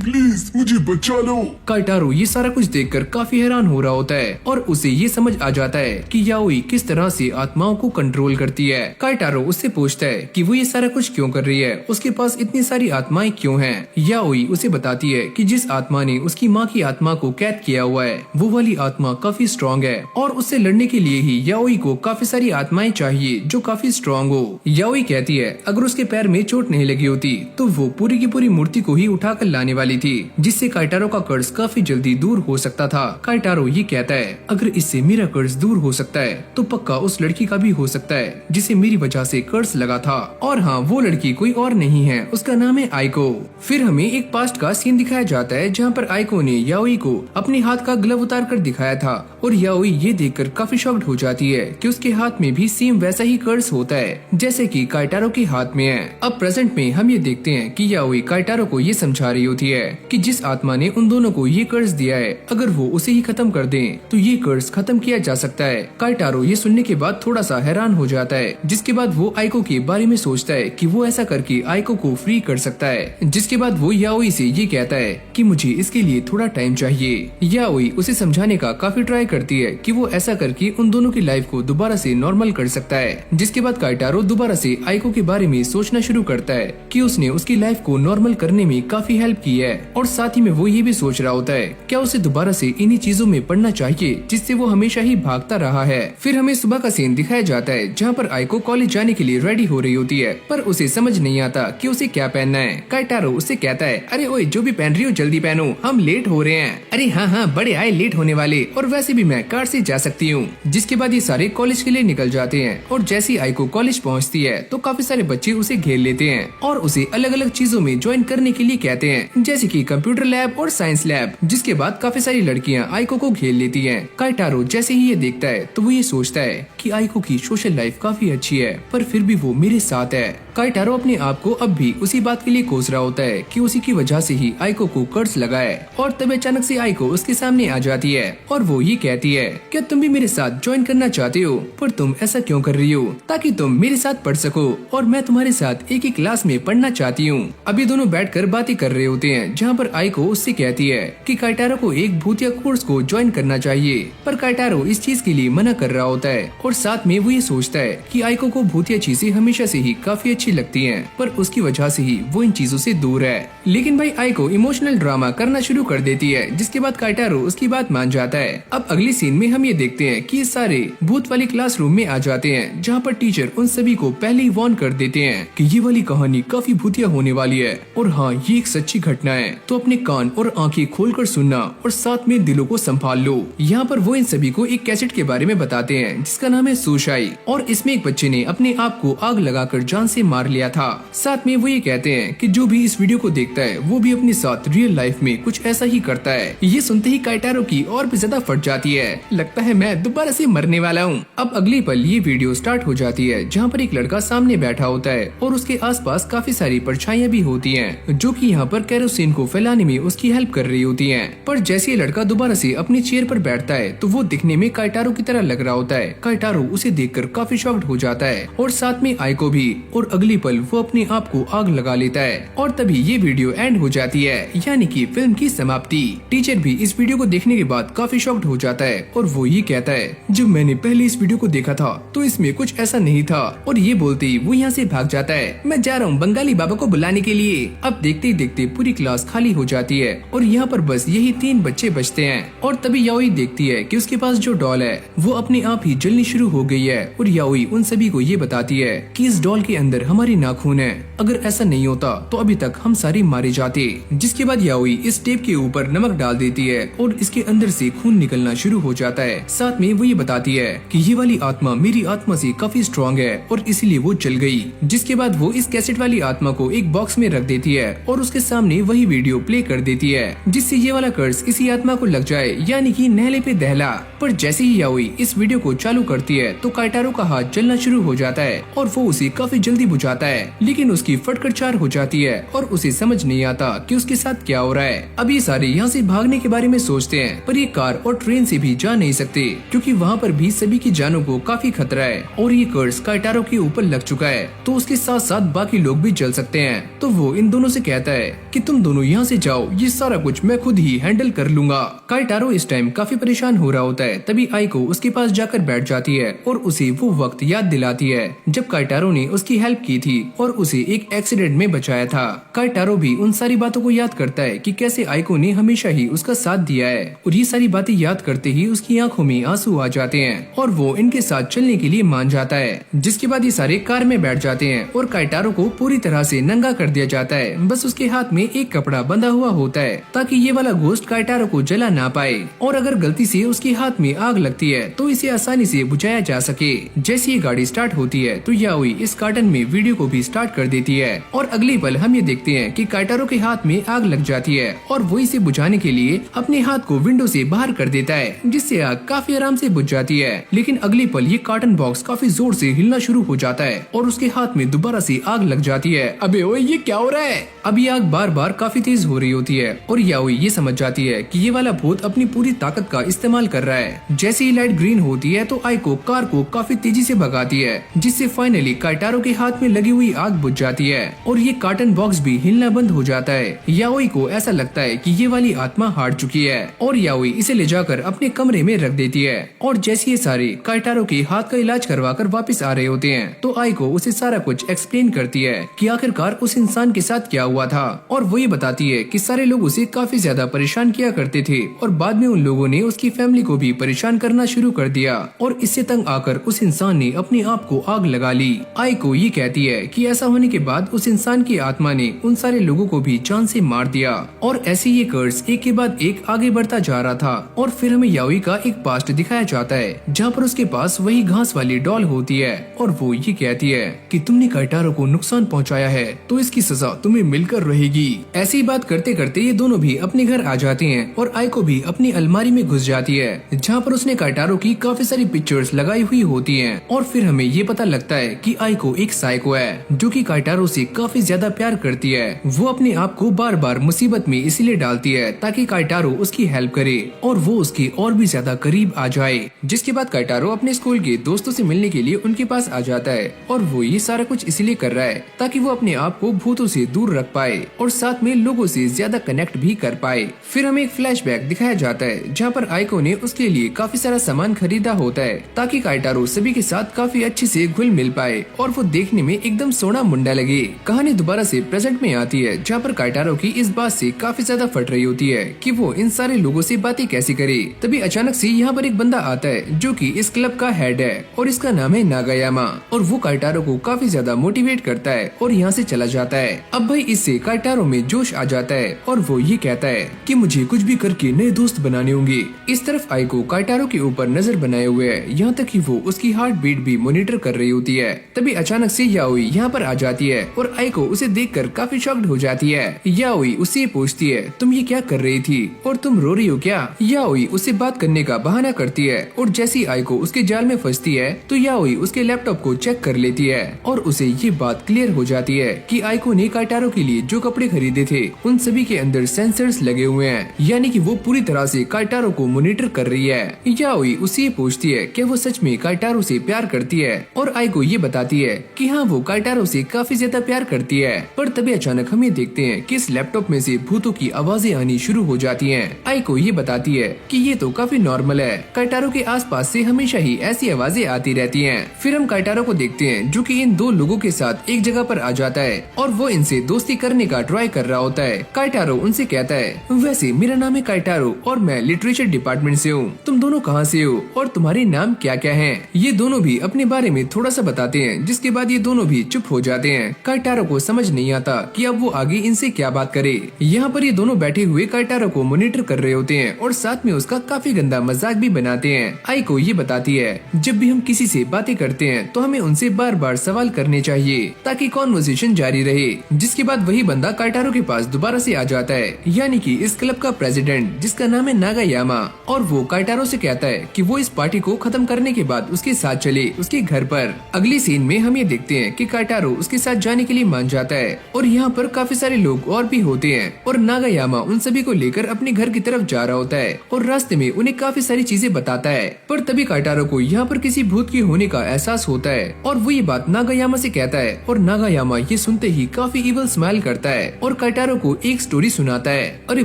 प्लीज मुझे बचा लो। काइटारो ये सारा कुछ देखकर काफी हैरान हो रहा होता है और उसे ये समझ आ जाता है कि याओई किस तरह से आत्माओं को कंट्रोल करती है। काइटारो उससे पूछता है कि वो ये सारा कुछ क्यों कर रही है, उसके पास इतनी सारी आत्माएं क्यों हैं। याओई उसे बताती है कि जिस आत्मा ने उसकी माँ की आत्मा को कैद किया हुआ है वो वाली आत्मा काफी स्ट्रॉन्ग है और उससे लड़ने के लिए ही याओई को काफी सारी आत्माएं चाहिए जो काफी स्ट्रॉन्ग हो। याओई कहती है अगर उसके पैर में चोट नहीं लगी होती तो वो पूरी की पूरी मूर्ति को ही उठाकर लाने वाली थी, जिससे काइटारो का कर्ज काफी जल्दी दूर हो सकता था। काइटारो ये कहता है अगर इससे मेरा कर्ज दूर हो सकता है तो पक्का उस लड़की का भी हो सकता है जिसे मेरी वजह से कर्ज लगा था। और हाँ, वो लड़की कोई और नहीं है, उसका नाम है आइको। फिर हमें एक पास्ट का सीन दिखाया जाता है जहाँ पर आइको ने याओई को अपने हाथ का ग्लव उतार कर दिखाया था और याओई ये देखकर काफी शॉक्ड हो जाती है कि उसके हाथ में भी सेम वैसा ही कर्ज होता है जैसे कि काइटारो के हाथ में है। अब प्रेजेंट में हम ये देखते हैं कि याओई काइटारो को ये समझा रही होती है कि जिस आत्मा ने उन दोनों को ये कर्ज दिया है अगर वो उसे ही खत्म कर दें तो ये कर्ज खत्म किया जा सकता है। काइटारो ये सुनने के बाद थोड़ा सा हैरान हो जाता है, जिसके बाद वो आइको के बारे में सोचता है कि वो ऐसा करके आइको को फ्री कर सकता है। जिसके बाद वो याओई से ये कहता है कि मुझे इसके लिए थोड़ा टाइम चाहिए। याओई उसे समझाने का काफी ट्राई करती है कि वो ऐसा करके उन दोनों की लाइफ को दोबारा से नॉर्मल कर सकता है। जिसके बाद काइटारो दोबारा से आइको के बारे में सोचना शुरू करता है कि उसने उसकी लाइफ को नॉर्मल करने में काफी हेल्प की है और साथ ही में वो ये भी सोच रहा होता है क्या उसे दोबारा से इन्हीं चीजों में पढ़ना चाहिए जिससे वो हमेशा ही भागता रहा है। फिर हमें सुबह का सीन दिखाया जाता है जहाँ पर आइको कॉलेज जाने के लिए रेडी हो रही होती है पर उसे समझ नहीं आता कि उसे क्या पहनना है। काइटारो उससे कहता है अरे ओए जो भी पहन रही हो जल्दी पहनो, हम लेट हो रहे हैं। अरे हाँ हाँ बड़े आए लेट होने वाले, और वैसे भी मैं कार से जा सकती हूँ। जिसके बाद ये सारे कॉलेज के लिए निकल जाते हैं और जैसी आइको कॉलेज पहुँचती है तो काफी सारे बच्चे उसे घेर लेते हैं और उसे अलग अलग चीजों में ज्वाइन करने के लिए कहते हैं जैसे कि कंप्यूटर लैब और साइंस लैब। जिसके बाद काफी सारी लड़कियां आइको को घेर लेती हैं। काइटारो जैसे ही ये देखता है तो वो ये सोचता है कि आइको की सोशल लाइफ काफी अच्छी है पर फिर भी वो मेरे साथ है। काइटारो अपने आप को अब भी उसी बात के लिए कोस रहा होता है कि उसी की वजह से ही आइको को कर्ज लगा है और तब अचानक से आइको उसके सामने आ जाती है और वो ये कहती है क्या तुम भी मेरे साथ ज्वाइन करना चाहते हो, पर तुम ऐसा क्यों कर रही हो, ताकि तुम मेरे साथ पढ़ सको और मैं तुम्हारे साथ एक ही क्लास में पढ़ना चाहती हूँ। अभी दोनों बैठकर बातें कर रहे होते हैं जहाँ पर आइको उससे कहती है कि काइटारो को एक भूतिया कोर्स को ज्वाइन करना चाहिए, पर काइटारो इस चीज के लिए मना कर रहा होता है और साथ में वो ये सोचता है कि आइको को भूतिया चीजें हमेशा से ही काफी अच्छी लगती हैं, पर उसकी वजह से ही वो इन चीजों से दूर है। लेकिन भाई आइको इमोशनल ड्रामा करना शुरू कर देती है, जिसके बाद काइटारो उसकी बात मान जाता है। अब अगली सीन में हम ये देखते हैं कि ये सारे भूत वाली क्लासरूम में आ जाते हैं जहाँ पर टीचर उन सभी को पहले ही वार्न कर देते हैं कि ये वाली कहानी काफी भूतिया होने वाली है और हाँ ये एक सच्ची घटना है, तो अपने कान और आंखें खोलकर सुनना और साथ में दिलों को संभाल लो। यहाँ पर वो इन सभी को एक कैसेट के बारे में बताते हैं जिसका नाम है सुशाई और इसमें एक बच्चे ने अपने आप को आग लगाकर जान से मार लिया था। साथ में वो ये कहते हैं कि जो भी इस वीडियो को देखता है वो भी अपने साथ रियल लाइफ में कुछ ऐसा ही करता है। ये सुनते ही काइटारो की और भी ज्यादा फट जाती है, लगता है मैं दोबारा से मरने वाला हूँ। अब अगली पल ये वीडियो स्टार्ट हो जाती है जहाँ पर एक लड़का सामने बैठा होता है और उसके आसपास काफी सारी परछाइयां भी होती हैं जो कि यहाँ पर केरोसिन को फैलाने में उसकी हेल्प कर रही होती हैं। पर जैसे ये लड़का दोबारा से अपनी चेयर पर बैठता है तो वो दिखने में काइटारो की तरह लग रहा होता है। काइटारो उसे देखकर काफी शॉक्ड हो जाता है और साथ में आइको भी, और अगली पल वो अपने आप को आग लगा लेता है और तभी ये वीडियो एंड हो जाती है, यानी कि फिल्म की समाप्ति। टीचर भी इस वीडियो को देखने के बाद काफी शॉक्ड हो जाता है और वो ये कहता है जब मैंने पहले इस वीडियो को देखा था तो इसमें कुछ ऐसा नहीं था, और ये बोलते ही वो यहाँ से भाग जाता है। मैं जा रहा हूँ बंगाली बाबा को बुलाने के लिए। अब देखते ही देखते पूरी क्लास खाली हो जाती है और यहाँ पर बस यही 3 बच्चे बचते हैं और तभी याओई देखती है कि उसके पास जो डॉल है वो अपने आप ही जलनी शुरू हो गई है और याओई उन सभी को ये बताती है कि इस डॉल के अंदर हमारी नाखून है, अगर ऐसा नहीं होता तो अभी तक हम सारे मारे जाते। जिसके बाद याओई इस टेप के ऊपर नमक डाल देती है और इसके अंदर से खून निकलना शुरू हो जाता है। साथ में वो ये बताती है कि ये वाली आत्मा मेरी आत्मा से काफी स्ट्रॉन्ग है और इसीलिए वो जल गई। जिसके बाद वो इस कैसेट वाली आत्मा को एक बॉक्स में रख देती है और उसके सामने वही वीडियो प्ले कर देती है, जिससे ये वाला कर्स इसी आत्मा को लग जाए, यानी कि नहले पे दहला। पर जैसे ही याओई इस वीडियो को चालू करती है तो काइटारो का हाथ जलना शुरू हो जाता है और वो उसे काफी जल्दी बुझाता है, लेकिन उसकी फटकचार हो जाती है और उसे समझ नहीं आता कि उसके साथ क्या हो रहा है। अब ये सारे यहाँ से भागने के बारे में सोचते हैं, पर ये कार और ट्रेन से भी जा नहीं सकते क्योंकि वहाँ पर भी सभी की जानों को काफी खतरा है और ये कर्स काइटारो के ऊपर लग चुका है, तो उसके साथ साथ बाकी लोग भी जल सकते हैं। तो वो इन दोनों से कहता है कि तुम दोनों यहाँ से जाओ, ये सारा कुछ मैं खुद ही हैंडल कर लूंगा। काइटारो इस टाइम काफी परेशान हो रहा होता है, तभी आइको उसके पास जाकर बैठ जाती है और उसे वो वक्त याद दिलाती है जब काइटारो ने उसकी हेल्प की थी और उसे एक एक्सीडेंट में बचाया था। काइटारो भी उन सारी बातों को याद करता है कि कैसे आइको ने हमेशा ही उसका साथ दिया है और ये सारी बातें याद करते ही उसकी आंखों में आंसू आ जाते हैं और वो इनके साथ चलने के लिए मान जाता है। जिसके बाद ये सारे कार में बैठ जाते हैं और काइटारो को पूरी तरह से नंगा कर दिया जाता है, बस उसके हाथ में एक कपड़ा बंधा हुआ होता है ताकि ये वाला घोस्ट काइटारो को जला ना पाए और अगर गलती से उसके हाथ में आग लगती है तो इसे आसानी से बुझाया जा सके। जैसे ये गाड़ी स्टार्ट होती है तो याओई इस कार्टन में वीडियो को भी स्टार्ट कर देती है और अगले पल हम ये देखते हैं कि काइटारो के हाथ में आग लग जाती है और वो इसे बुझाने के लिए अपने हाथ को विंडो से बाहर कर देता है, जिससे आग काफी आराम से बुझ जाती है। लेकिन अगले पल ये कार्टन बॉक्स काफी जोर से हिलना शुरू हो जाता है और उसके हाथ में दोबारा से आग लग जाती है। अबे ओए, ये क्या हो रहा है? अब ये आग बार बार काफी तेज हो रही होती है और याओई ये समझ जाती है कि ये वाला भूत अपनी पूरी ताकत का इस्तेमाल कर रहा है। जैसे ही लाइट ग्रीन होती है तो आइको कार को काफी तेजी से भगाती है, जिससे फाइनली काइटारो के हाथ में लगी हुई आग बुझ जाती है और ये कार्टन बॉक्स भी हिलना बंद हो जाता है। याओई को ऐसा लगता है कि ये वाली आत्मा हार चुकी है और याओई इसे ले जाकर अपने कमरे में रख देती है और जैसे ये सारे काइटारो के हाथ का इलाज करवाकर वापस आ रहे होते हैं तो आइको उसे सारा कुछ एक्सप्लेन करती है कि आखिरकार उस इंसान के साथ क्या हुआ था और वो ये बताती है कि सारे लोग उसे काफी ज्यादा परेशान किया करते थे और बाद में उन लोगों ने उसकी फैमिली को भी परेशान करना शुरू कर दिया और इससे तंग आकर उस इंसान ने अपने आप को आग लगा ली। आइको ये कहती है कि ऐसा होने के बाद उस इंसान की आत्मा ने उन सारे लोगों को भी जान से मार दिया और ऐसे ये कर्स एक के बाद एक आगे बढ़ता जा रहा था और फिर हमें याओई का एक पास्ट दिखाया जाता है जहाँ पर उसके पास वही घास वाली डॉल होती है और वो ये कहती है कि तुमने काइटारो को नुकसान पहुँचाया है तो इसकी सजा तुम्हें मिलकर रहेगी। ऐसी बात करते करते ये दोनों भी अपने घर आ जाते हैं और आइको भी अपनी अलमारी में घुस जाती है जहाँ पर उसने काइटारो की काफी सारी पिक्चर्स लगाई हुई होती हैं और फिर हमें ये पता लगता है कि आइको एक साइको है जो कि काइटारो से काफी ज्यादा प्यार करती है। वो अपने आप को बार बार मुसीबत में इसीलिए डालती है ताकि काइटारो उसकी हेल्प करे और वो उसके और भी ज्यादा करीब आ जाए। जिसके बाद काइटारो अपने स्कूल के दोस्तों से मिलने के लिए उनके पास आ जाता है और वो ये सारा कुछ इसीलिए कर रहा है ताकि वो अपने आप को भूतों से दूर रख पाए और साथ में लोगों से ज्यादा कनेक्ट भी कर पाए। फिर हमें एक फ्लैशबैक दिखाया जाता है जहाँ पर आइको ने उसके लिए काफी सारा सामान खरीदा होता है ताकि काइटारो सभी के साथ काफी अच्छे से घुल मिल पाए और वो देखने में एकदम सोना मुंडा लगे। कहानी दोबारा से प्रेजेंट में आती है जहाँ पर काइटारो की इस बात से काफी ज्यादा फट रही होती है कि वो इन सारे लोगों से बातें कैसे करे। तभी अचानक से यहाँ पर एक बंदा आता है जो कि इस क्लब का हेड है और इसका नाम है नागायामा और वो काइटारो को काफी ज्यादा मोटिवेट करता है और यहाँ से चला जाता है। अब भाई इससे काइटारो में जोश आ जाता है और वो ये कहता है कि मुझे कुछ भी करके नए दोस्त बनाने होंगे। इस तरफ आइको काइटारो के ऊपर नजर बनाए हुए है, यहाँ तक कि वो उसकी हार्ट बीट भी मॉनिटर कर रही होती है। तभी अचानक से याओई यहाँ पर आ जाती है और आइको उसे देखकर काफी शॉक्ड हो जाती है। याओई उससे पूछती है तुम ये क्या कर रही थी और तुम रो रही हो क्या? याओई उससे बात करने का बहाना करती है और जैसी आइको उसके जाल में फंसती है तो याओई उसके लैपटॉप को चेक कर लेती है और उसे ये बात क्लियर हो जाती है कि आइको ने काइटारो के लिए जो कपड़े खरीदे थे उन सभी के अंदर सेंसर्स लगे हुए हैं, यानी कि वो पूरी तरह से काइटारो को मॉनिटर कर रही है। याओई उससे पूछती है कि वो सच में काइटारो से प्यार करती है और आइको ये बताती है कि हाँ वो काइटारो से काफी ज्यादा प्यार करती है। पर तभी अचानक हम ये देखते हैं कि इस लैपटॉप में से भूतों की आवाजें आनी शुरू हो जाती हैं। आइको ये बताती है कि ये तो काफी नॉर्मल है, काइटारो के आसपास से हमेशा ही ऐसी आवाजें आती रहती हैं। फिर हम काइटारो को देखते हैं जो कि इन दो लोगों के साथ एक जगह पर आ जाता है और वो इनसे दोस्ती करने का ट्राई कर रहा होता है। काइटारो उनसे कहता है वैसे मेरा नाम है काइटारो और मैं लिटरेचर डिपार्टमेंट से हूँ, तुम दोनों कहाँ से हो और तुम्हारे नाम क्या क्या हैं? ये दोनों भी अपने बारे में थोड़ा सा बताते हैं, जिसके बाद ये दोनों दोनों भी चुप हो जाते हैं। काइटारो को समझ नहीं आता कि अब वो आगे इनसे क्या बात करे। यहाँ पर ये दोनों बैठे हुए काइटारो को मॉनिटर कर रहे होते हैं और साथ में उसका काफी गंदा मजाक भी बनाते हैं। आइको ये बताती है जब भी हम किसी से बातें करते हैं तो हमें उनसे बार बार सवाल करने चाहिए ताकि कॉन्वर्सेशन जारी रहे। जिसके बाद वही बंदा काइटारो के पास दोबारा से आ जाता है, यानी कि इस क्लब का प्रेसिडेंट जिसका नाम है नागायामा, और वो काइटारो से कहता है कि वो इस पार्टी को खत्म करने के बाद उसके साथ चले उसके घर पर। अगली सीन में हम ये देखते हैं कि काइटारो उसके साथ जाने के लिए मान जाता है और यहाँ पर काफी सारे लोग और भी होते हैं और नागायामा उन सभी को लेकर अपने घर की तरफ जा रहा होता है और रास्ते में उन्हें काफी सारी चीजें बताता है। पर तभी काइटारो को यहाँ पर किसी भूत के होने का एहसास होता है और वो ये बात नागायामा से कहता है और नागायामा ये सुनते ही काफी इवल स्माइल करता है और काइटारो को एक स्टोरी सुनाता है। अरे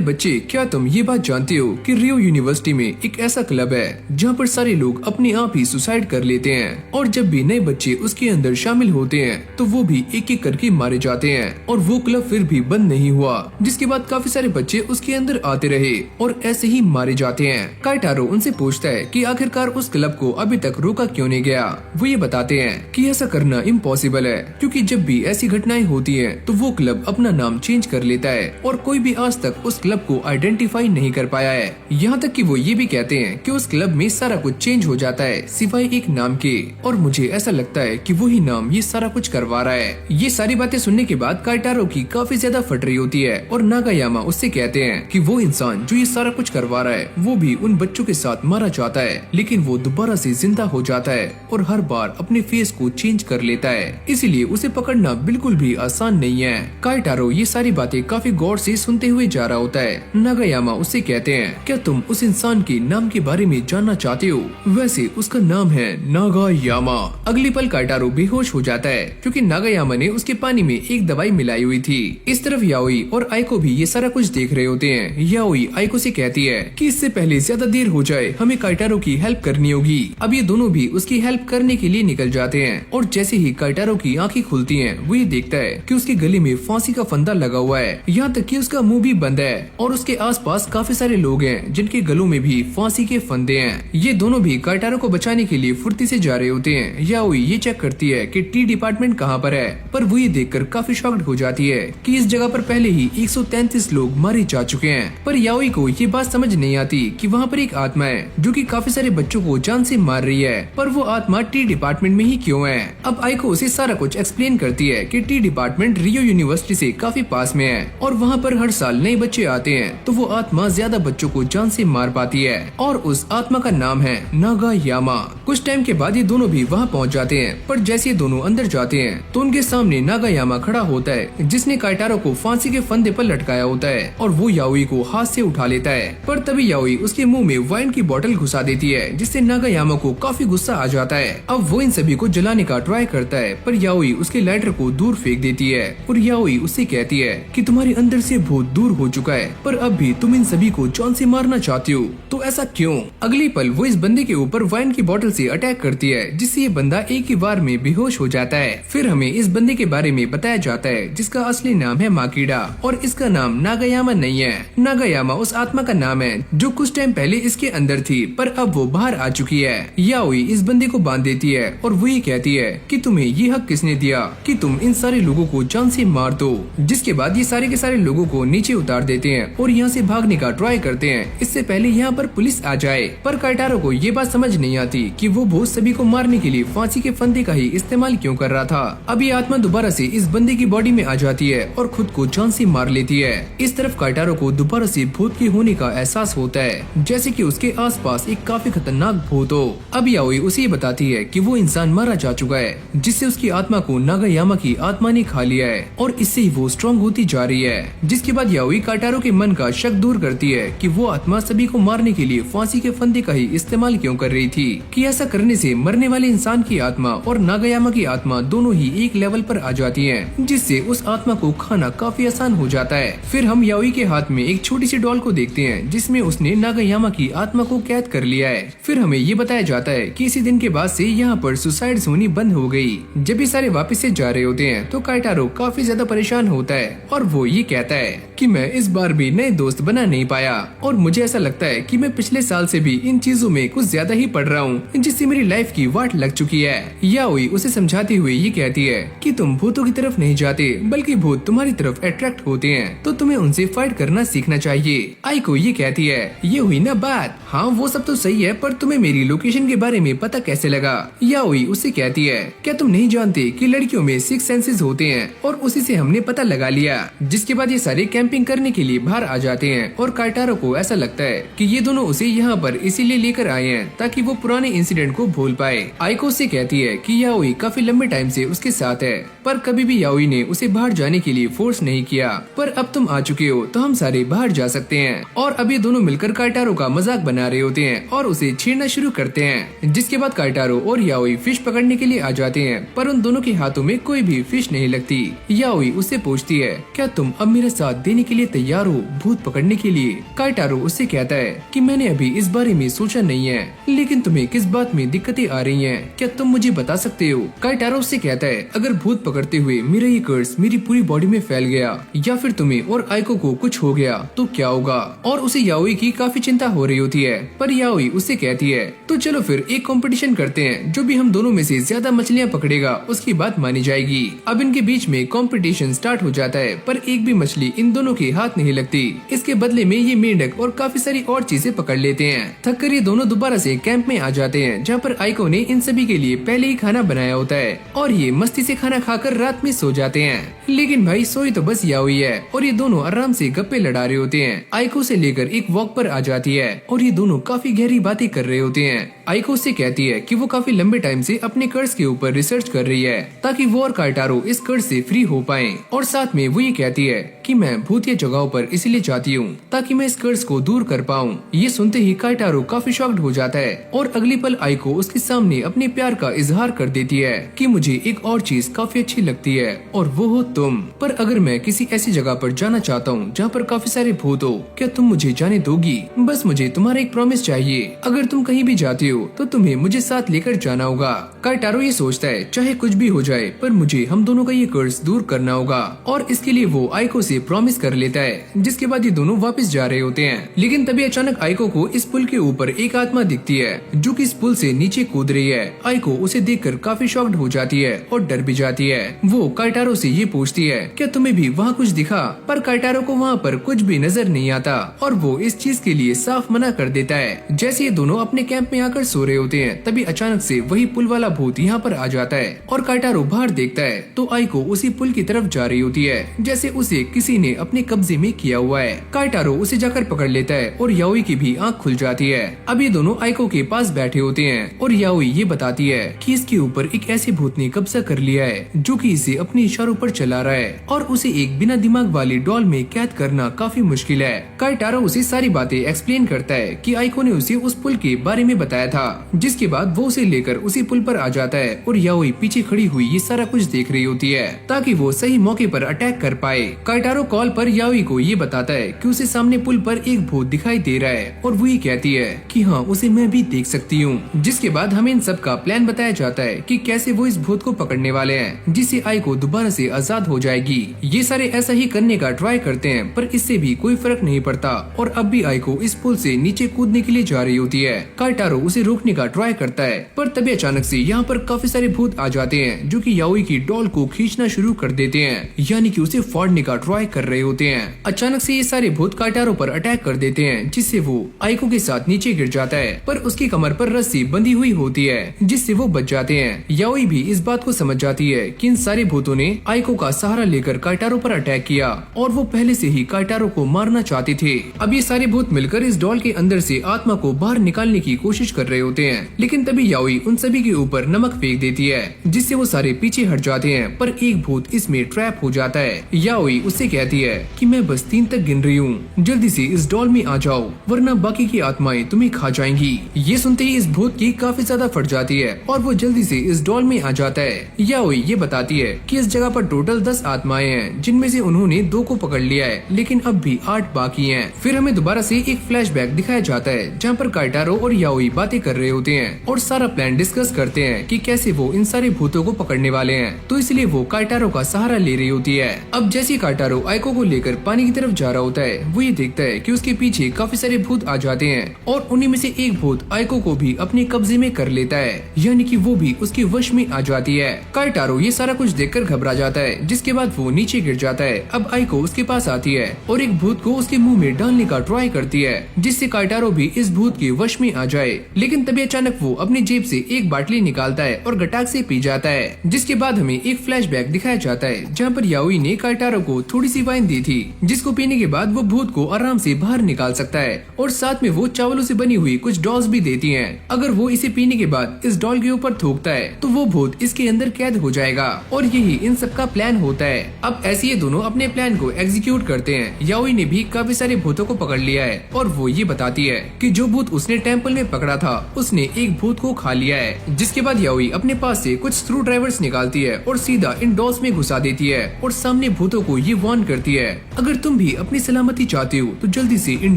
बच्चे, क्या तुम ये बात जानते हो कि रियो यूनिवर्सिटी में एक ऐसा क्लब है जहाँ पर सारे लोग अपने आप ही सुसाइड कर लेते हैं और जब भी नए बच्चे उसके अंदर शामिल होते हैं तो वो भी एक एक करके मारे जाते हैं और वो क्लब फिर भी बंद नहीं हुआ। जिसके बाद काफी सारे बच्चे उसके अंदर आते रहे और ऐसे ही मारे जाते हैं। काइटारो उनसे पूछता है कि आखिरकार उस क्लब को अभी तक रोका क्यों नहीं गया। वो ये बताते हैं कि ऐसा करना इम्पॉसिबल है क्योंकि जब भी ऐसी घटनाएं होती हैं तो वो क्लब अपना नाम चेंज कर लेता है और कोई भी आज तक उस क्लब को आइडेंटिफाई नहीं कर पाया है। यहाँ तक कि वो ये भी कहते हैं कि उस क्लब में सारा कुछ चेंज हो जाता है सिवाय एक नाम के, और मुझे ऐसा लगता है कि वही नाम ये सारा कुछ करवा रहा है। ये सारी बातें सुनने के बाद काइटारो की काफी ज्यादा फट रही होती है और नागायामा उससे कहते हैं कि वो इंसान जो ये सारा कुछ करवा रहा है वो भी उन बच्चों के साथ मारा जाता है, लेकिन वो दोबारा से जिंदा हो जाता है और हर बार अपने फेस को चेंज कर लेता है, इसीलिए उसे पकड़ना बिल्कुल भी आसान नहीं है। काइटारो ये सारी बातें काफी गौर से सुनते हुए जा रहा होता है। नागायामा उससे कहते हैं, क्या तुम उस इंसान के नाम के बारे में जानना चाहते हो? वैसे उसका नाम है नागायामा। अगली पल काइटारो बेहोश हो जाता है क्योंकि नागायामा ने उसके पानी में एक दवाई मिलाई हुई थी। इस तरफ याओई और आइको भी ये सारा कुछ देख रहे होते हैं। याओई आइको से कहती है कि इससे पहले ज्यादा देर हो जाए हमें काइटारो की हेल्प करनी होगी। अब ये दोनों भी उसकी हेल्प करने के लिए निकल जाते हैं और जैसे ही काइटारो की आंखें खुलती हैं वो ये देखता है कि उसके गले में फांसी का फंदा लगा हुआ है, यहाँ तक कि उसका मुंह भी बंद है और उसके आसपास काफी सारे लोग हैं जिनके गलों में भी फांसी के फंदे हैं। ये दोनों भी काइटारो को बचाने के लिए फुर्ती से जा रहे होते हैं। याओई ये चेक करती है कि टी डिपार्टमेंट कहाँ पर है, पर वो ये देखकर काफी शॉक्ड हो जाती है कि इस जगह पर पहले ही 133 लोग मारे जा चुके हैं। पर याओई को ये बात समझ नहीं आती कि वहाँ पर एक आत्मा है जो कि काफी सारे बच्चों को जान से मार रही है, पर वो आत्मा टी डिपार्टमेंट में ही क्यों है। अब आइको उसे सारा कुछ एक्सप्लेन करती है कि टी डिपार्टमेंट रियो यूनिवर्सिटी से काफी पास में है और वहाँ पर हर साल नए बच्चे आते हैं तो वो आत्मा ज्यादा बच्चों को जान से मार पाती है और उस आत्मा का नाम है नागायामा। कुछ टाइम के बाद ये दोनों भी वहाँ पहुँच जाते हैं, पर जैसे ये दोनों अंदर जाते हैं तो उनके सामने नागायामा खड़ा होता है जिसने काइटारो को फांसी के फंदे पर लटकाया होता है और वो याओई को हाथ से उठा लेता है। पर तभी याओई उसके मुंह में वाइन की बोतल घुसा देती है जिससे नागायामा को काफी गुस्सा आ जाता है। अब वो इन सभी को जलाने का ट्राई करता है पर याओई उसके लाइटर को दूर फेंक देती है और याओई उससे कहती है कि तुम्हारे अंदर से भूत दूर हो चुका है पर अब भी तुम इन सभी को जान से मारना चाहती हो, तो ऐसा क्यों? अगली पल वो इस बंदे के ऊपर वाइन की बोतल से अटैक करती है जिससे ये बंदा एक ही बार में बेहोश हो जाता है। फिर हमें इस बंदे के बारे में बताया जाता है जिसका असली नाम है माकीडा और इसका नाम नागायामा नहीं है। नागायामा उस आत्मा का नाम है जो कुछ टाइम पहले इसके अंदर थी पर अब वो बाहर आ चुकी है। याओई इस बंदे को बांध देती है और वो ये कहती है कि तुम्हें ये हक किसने दिया कि तुम इन सारे लोगों को जान से मार दो। जिसके बाद ये सारे के सारे लोगों को नीचे उतार देते हैं और यहाँ से भागने का ट्राई करते हैं इससे पहले यहाँ पर पुलिस आ जाए। पर काइटारो को ये बात समझ नहीं आती कि वो भूत सभी को मारने के लिए फांसी के फंदे का ही इस्तेमाल क्यों कर रहा था। अब ये आत्मा दोबारा से इस बंदे की बॉडी में आ जाती है और खुद को जान से मार लेती है। इस तरफ काइटारो को दोबारा से भूत के होने का एहसास होता है जैसे कि उसके आसपास एक काफी खतरनाक भूत हो। अब याओई उसे बताती है कि वो इंसान मारा जा चुका है जिससे उसकी आत्मा को नागायामा की आत्मा ने खा लिया है और इससे ही वो स्ट्रॉन्ग होती जा रही है। जिसके बाद याओई काइटारो के मन का शक दूर करती है कि वो आत्मा सभी को मारने के लिए फांसी के फंदे का ही इस्तेमाल क्यों कर रही थी, कि ऐसा करने से मरने वाले इंसान की आत्मा और नागायामा की आत्मा दोनों ही एक लेवल पर आ जाती हैं, जिससे उस आत्मा को खाना काफी आसान हो जाता है। फिर हम याओई के हाथ में एक छोटी सी डॉल को देखते हैं जिसमें उसने नागायामा की आत्मा को कैद कर लिया है। फिर हमें ये बताया जाता है कि इसी दिन के बाद से यहाँ पर सुसाइड्स होनी बंद हो गई। जब ये सारे वापस से जा रहे होते हैं तो काइटारो काफी ज्यादा परेशान होता है और वो ये कहता है कि मैं इस बार भी नए दोस्त बना नहीं पाया और मुझे ऐसा लगता है कि मैं पिछले साल से भी इन चीजों में कुछ ज्यादा ही पढ़ रहा हूँ, जिससे मेरी लाइफ की वाट लग चुकी है। याओई उसे समझाते हुए ये कहती है कि तुम भूतों की तरफ नहीं जाते बल्कि भूत तुम्हारी तरफ अट्रैक्ट होते हैं, तो तुम्हें उनसे फाइट करना सीखना चाहिए। आइको ये कहती है ये हुई ना बात, हाँ वो सब तो सही है पर तुम्हें मेरी लोकेशन के बारे में पता कैसे लगा। याओई उससे कहती है क्या तुम नहीं जानते कि लड़कियों में 6 सेंसेस होते हैं और उसी से हमने पता लगा लिया। जिसके बाद ये सारे कैंपिंग करने के लिए बाहर आ जाते हैं और काइटारो को ऐसा लगता है कि ये दोनों उसे यहाँ पर इसीलिए लेकर आए हैं ताकि वो पुराने इंसिडेंट को भूल पाए। आइको से कहती है कि याओई काफी लंबे टाइम से उसके साथ है पर कभी भी याओई ने उसे बाहर जाने के लिए फोर्स नहीं किया, पर अब तुम आ चुके हो तो हम सारे बाहर जा सकते हैं। और अब ये दोनों मिलकर काइटारो का मजाक बना रहे होते हैं और उसे छेड़ना शुरू करते हैं। जिसके बाद काइटारो और याओई फिश पकड़ने के लिए आ जाते हैं पर उन दोनों के हाथों में कोई भी फिश नहीं लगती। याओई उससे पूछती है क्या तुम अब मेरे साथ देने के लिए तैयार हो भूत पकड़ने के लिए। काइटारो उससे कहता है कि मैंने अभी इस बारे में सोचा नहीं है, लेकिन तुम्हें किस बात में दिक्कतें आ रही हैं, क्या तुम मुझे बता सकते हो। काइटारो उससे कहता है अगर भूत पकड़ते हुए मेरा ये कर्स मेरी पूरी बॉडी में फैल गया या फिर तुम्हें और आइको को कुछ हो गया तो क्या होगा। और उसे याओई की काफी चिंता हो रही होती है, पर याओई उससे कहती है तो चलो फिर एक कंपटीशन करते हैं, जो भी हम दोनों में से ज्यादा मछलियाँ पकड़ेगा उसकी बात मानी जाएगी। अब इनके बीच में कंपटीशन स्टार्ट हो जाता है पर एक भी मछली इन दोनों के हाथ नहीं लगती। इसके बदले में ये मेंढक और काफी सारी और चीजें पकड़ लेते हैं। थक कर ये दोनों दोबारा से कैंप में आ जाते हैं जहाँ पर आइको ने इन सभी के लिए पहले ही खाना बनाया होता है और ये मस्ती से खाना खाकर रात में सो जाते हैं। लेकिन भाई सोई तो बस याओई है और ये दोनों आराम से गप्पे लड़ा रहे होते हैं। आइको से लेकर एक वॉक पर आ जाती है और ये दोनों काफी गहरी बातें कर रहे होते हैं। आइको से कहती है कि वो काफी लंबे टाइम से अपने कर्ज के ऊपर रिसर्च कर रही है ताकि वो और काइटारो इस कर्ज से फ्री हो पाएं। और साथ में वो ये कहती है कि मैं भूतिया जगहों पर इसलिए जाती हूँ ताकि मैं इस कर्ज को दूर कर पाऊँ। ये सुनते ही काइटारो काफी शॉक्ड हो जाता है और अगली पल आइको उसके सामने अपने प्यार का इजहार कर देती है कि मुझे एक और चीज काफी अच्छी लगती है और वो हो तुम। पर अगर मैं किसी ऐसी जगह पर जाना चाहता हूँ जहाँ पर काफी सारे भूत हो, क्या तुम मुझे जाने दोगी। बस मुझे तुम्हारा एक प्रॉमिस चाहिए, अगर तुम कहीं भी जाती हो तो तुम्हें मुझे साथ लेकर जाना होगा। काइटारो ये सोचता है चाहे कुछ भी हो जाए पर मुझे हम दोनों का ये कर्ज दूर करना होगा और इसके लिए वो आइको से प्रॉमिस कर लेता है। जिसके बाद ये दोनों वापस जा रहे होते हैं, लेकिन तभी अचानक आइको को इस पुल के ऊपर एक आत्मा दिखती है जो कि इस पुल से नीचे कूद रही है। आइको उसे देखकर काफी शॉक्ड हो जाती है और डर भी जाती है। वो काइटारो से ये पूछती है क्या तुम्हें भी वहाँ कुछ दिखा, पर काइटारो को वहाँ पर कुछ भी नजर नहीं आता और वो इस चीज के लिए साफ मना कर देता है। जैसे ये दोनों अपने कैंप में आकर सो रहे होते हैं तभी अचानक से वही पुल वाला भूत यहाँ पर आ जाता है और काइटारो बाहर देखता है तो आइको उसी पुल की तरफ जा रही होती है जैसे उसे किसी ने अपने कब्जे में किया हुआ है। काइटारो उसे जाकर पकड़ लेता है और याओई की भी आंख खुल जाती है। अब ये दोनों आइको के पास बैठे होते हैं और याओई ये बताती है कि इसके ऊपर एक ऐसे भूत ने कब्जा कर लिया है जो कि इसे अपने इशारों पर चला रहा है और उसे एक बिना दिमाग वाली डॉल में कैद करना काफी मुश्किल है। काइटारो उसे सारी बातें एक्सप्लेन करता है कि आइको ने उसे उस पुल के बारे में बताया था। जिसके बाद वो उसे लेकर उसी पुल पर आ जाता है और याओई पीछे खड़ी हुई ये सारा कुछ देख रही होती है ताकि वो सही मौके पर अटैक कर पाए। काइटारो कॉल पर याओई को ये बताता है कि उसे सामने पुल पर एक भूत दिखाई दे रहा है और वो ये कहती है कि हाँ उसे मैं भी देख सकती हूँ। जिसके बाद हमें इन सब का प्लान बताया जाता है कि कैसे वो इस भूत को पकड़ने वाले हैं जिससे आइको दोबारा से आजाद हो जाएगी। ये सारे ऐसा ही करने का ट्राई करते हैं पर इससे भी कोई फर्क नहीं पड़ता और अब भी आइको इस पुल से नीचे कूदने के लिए जा रही होती है। काइटारो उसे रोकने का ट्राई करता है पर तभी अचानक से यहाँ पर काफी सारे भूत आ जाते हैं जो कि याओई की डॉल को खींचना शुरू कर देते हैं, यानी कि उसे फाड़ने का ट्राई कर रहे होते हैं। अचानक से ये सारे भूत काइटारो पर अटैक कर देते हैं जिससे वो आइको के साथ नीचे गिर जाता है पर उसकी कमर पर रस्सी बंधी हुई होती है जिससे वो बच जाते हैं। याओई भी इस बात को समझ जाती है कि इन सारे भूतों ने आइको का सहारा लेकर काइटारो पर अटैक किया और वो पहले से ही काइटारो को मारना चाहते थे। अब ये सारे भूत मिलकर इस डॉल के अंदर से आत्मा को बाहर निकालने की कोशिश कर रहे होते हैं, लेकिन तभी याओई उन सभी के ऊपर नमक फेंक देती है जिससे वो सारे पीछे हट जाते हैं पर एक भूत इसमें ट्रैप हो जाता है। याओई उससे कहती है कि मैं बस 3 तक गिन रही हूँ, जल्दी से इस डॉल में आ जाओ वरना बाकी की आत्माएं तुम्हें खा जाएंगी। ये सुनते ही इस भूत की काफी ज्यादा फट जाती है और वो जल्दी से इस डॉल में आ जाता है। याओई ये बताती है कि इस जगह पर टोटल 10 आत्माएं हैं जिनमें से उन्होंने 2 को पकड़ लिया है लेकिन अब भी 8 बाकी हैं। फिर हमें दोबारा से एक फ्लैशबैक दिखाया जाता है जहाँ पर काइटारो और याओई बातें कर रहे होते हैं और सारा प्लान डिस्कस करते हैं कि कैसे वो इन सारे भूतों को पकड़ने वाले हैं। तो इसलिए वो काइटारो का सहारा ले रही होती है। अब जैसे काइटारो आइको को लेकर पानी की तरफ जा रहा होता है, वो ये देखता है कि उसके पीछे काफी सारे भूत आ जाते हैं और उन्हीं में से एक भूत आइको को भी अपने कब्जे में कर लेता है, यानी कि वो भी उसके वश में आ जाती है। काइटारो ये सारा कुछ देखकर घबरा जाता है, जिसके बाद वो नीचे गिर जाता है। अब आइको उसके पास आती है और एक भूत को उसके मुंह में डालने का ट्राई करती है, जिससे काइटारो भी इस भूत के वश में आ जाए। लेकिन तभी अचानक वो अपनी जेब से एक बाटली निकालता है और गटाक से पी जाता है। जिसके बाद हमें एक फ्लैशबैक दिखाया जाता है जहाँ पर याओई ने काइटारो को थोड़ी सी वाइन दी थी, जिसको पीने के बाद वो भूत को आराम से बाहर निकाल सकता है और साथ में वो चावलों से बनी हुई कुछ डॉल्स भी देती हैं। अगर वो इसे पीने के बाद इस डॉल के ऊपर थूकता है तो वो भूत इसके अंदर कैद हो जाएगा और यही इन सब का प्लान होता है। अब ऐसे ये दोनों अपने प्लान को एग्जीक्यूट करते हैं। याओई ने भी काफी सारे भूतों को पकड़ लिया है और वो ये बताती है कि जो भूत उसने टेम्पल में पकड़ा था उसने एक भूत को खा लिया है। जिसके बाद याओई अपने पास से कुछ स्क्रू ड्राइवर्स निकालती है और सीधा इन डॉल्स में घुसा देती है और सामने भूतों को ये वार्न करती है, अगर तुम भी अपनी सलामती चाहते हो तो जल्दी से इन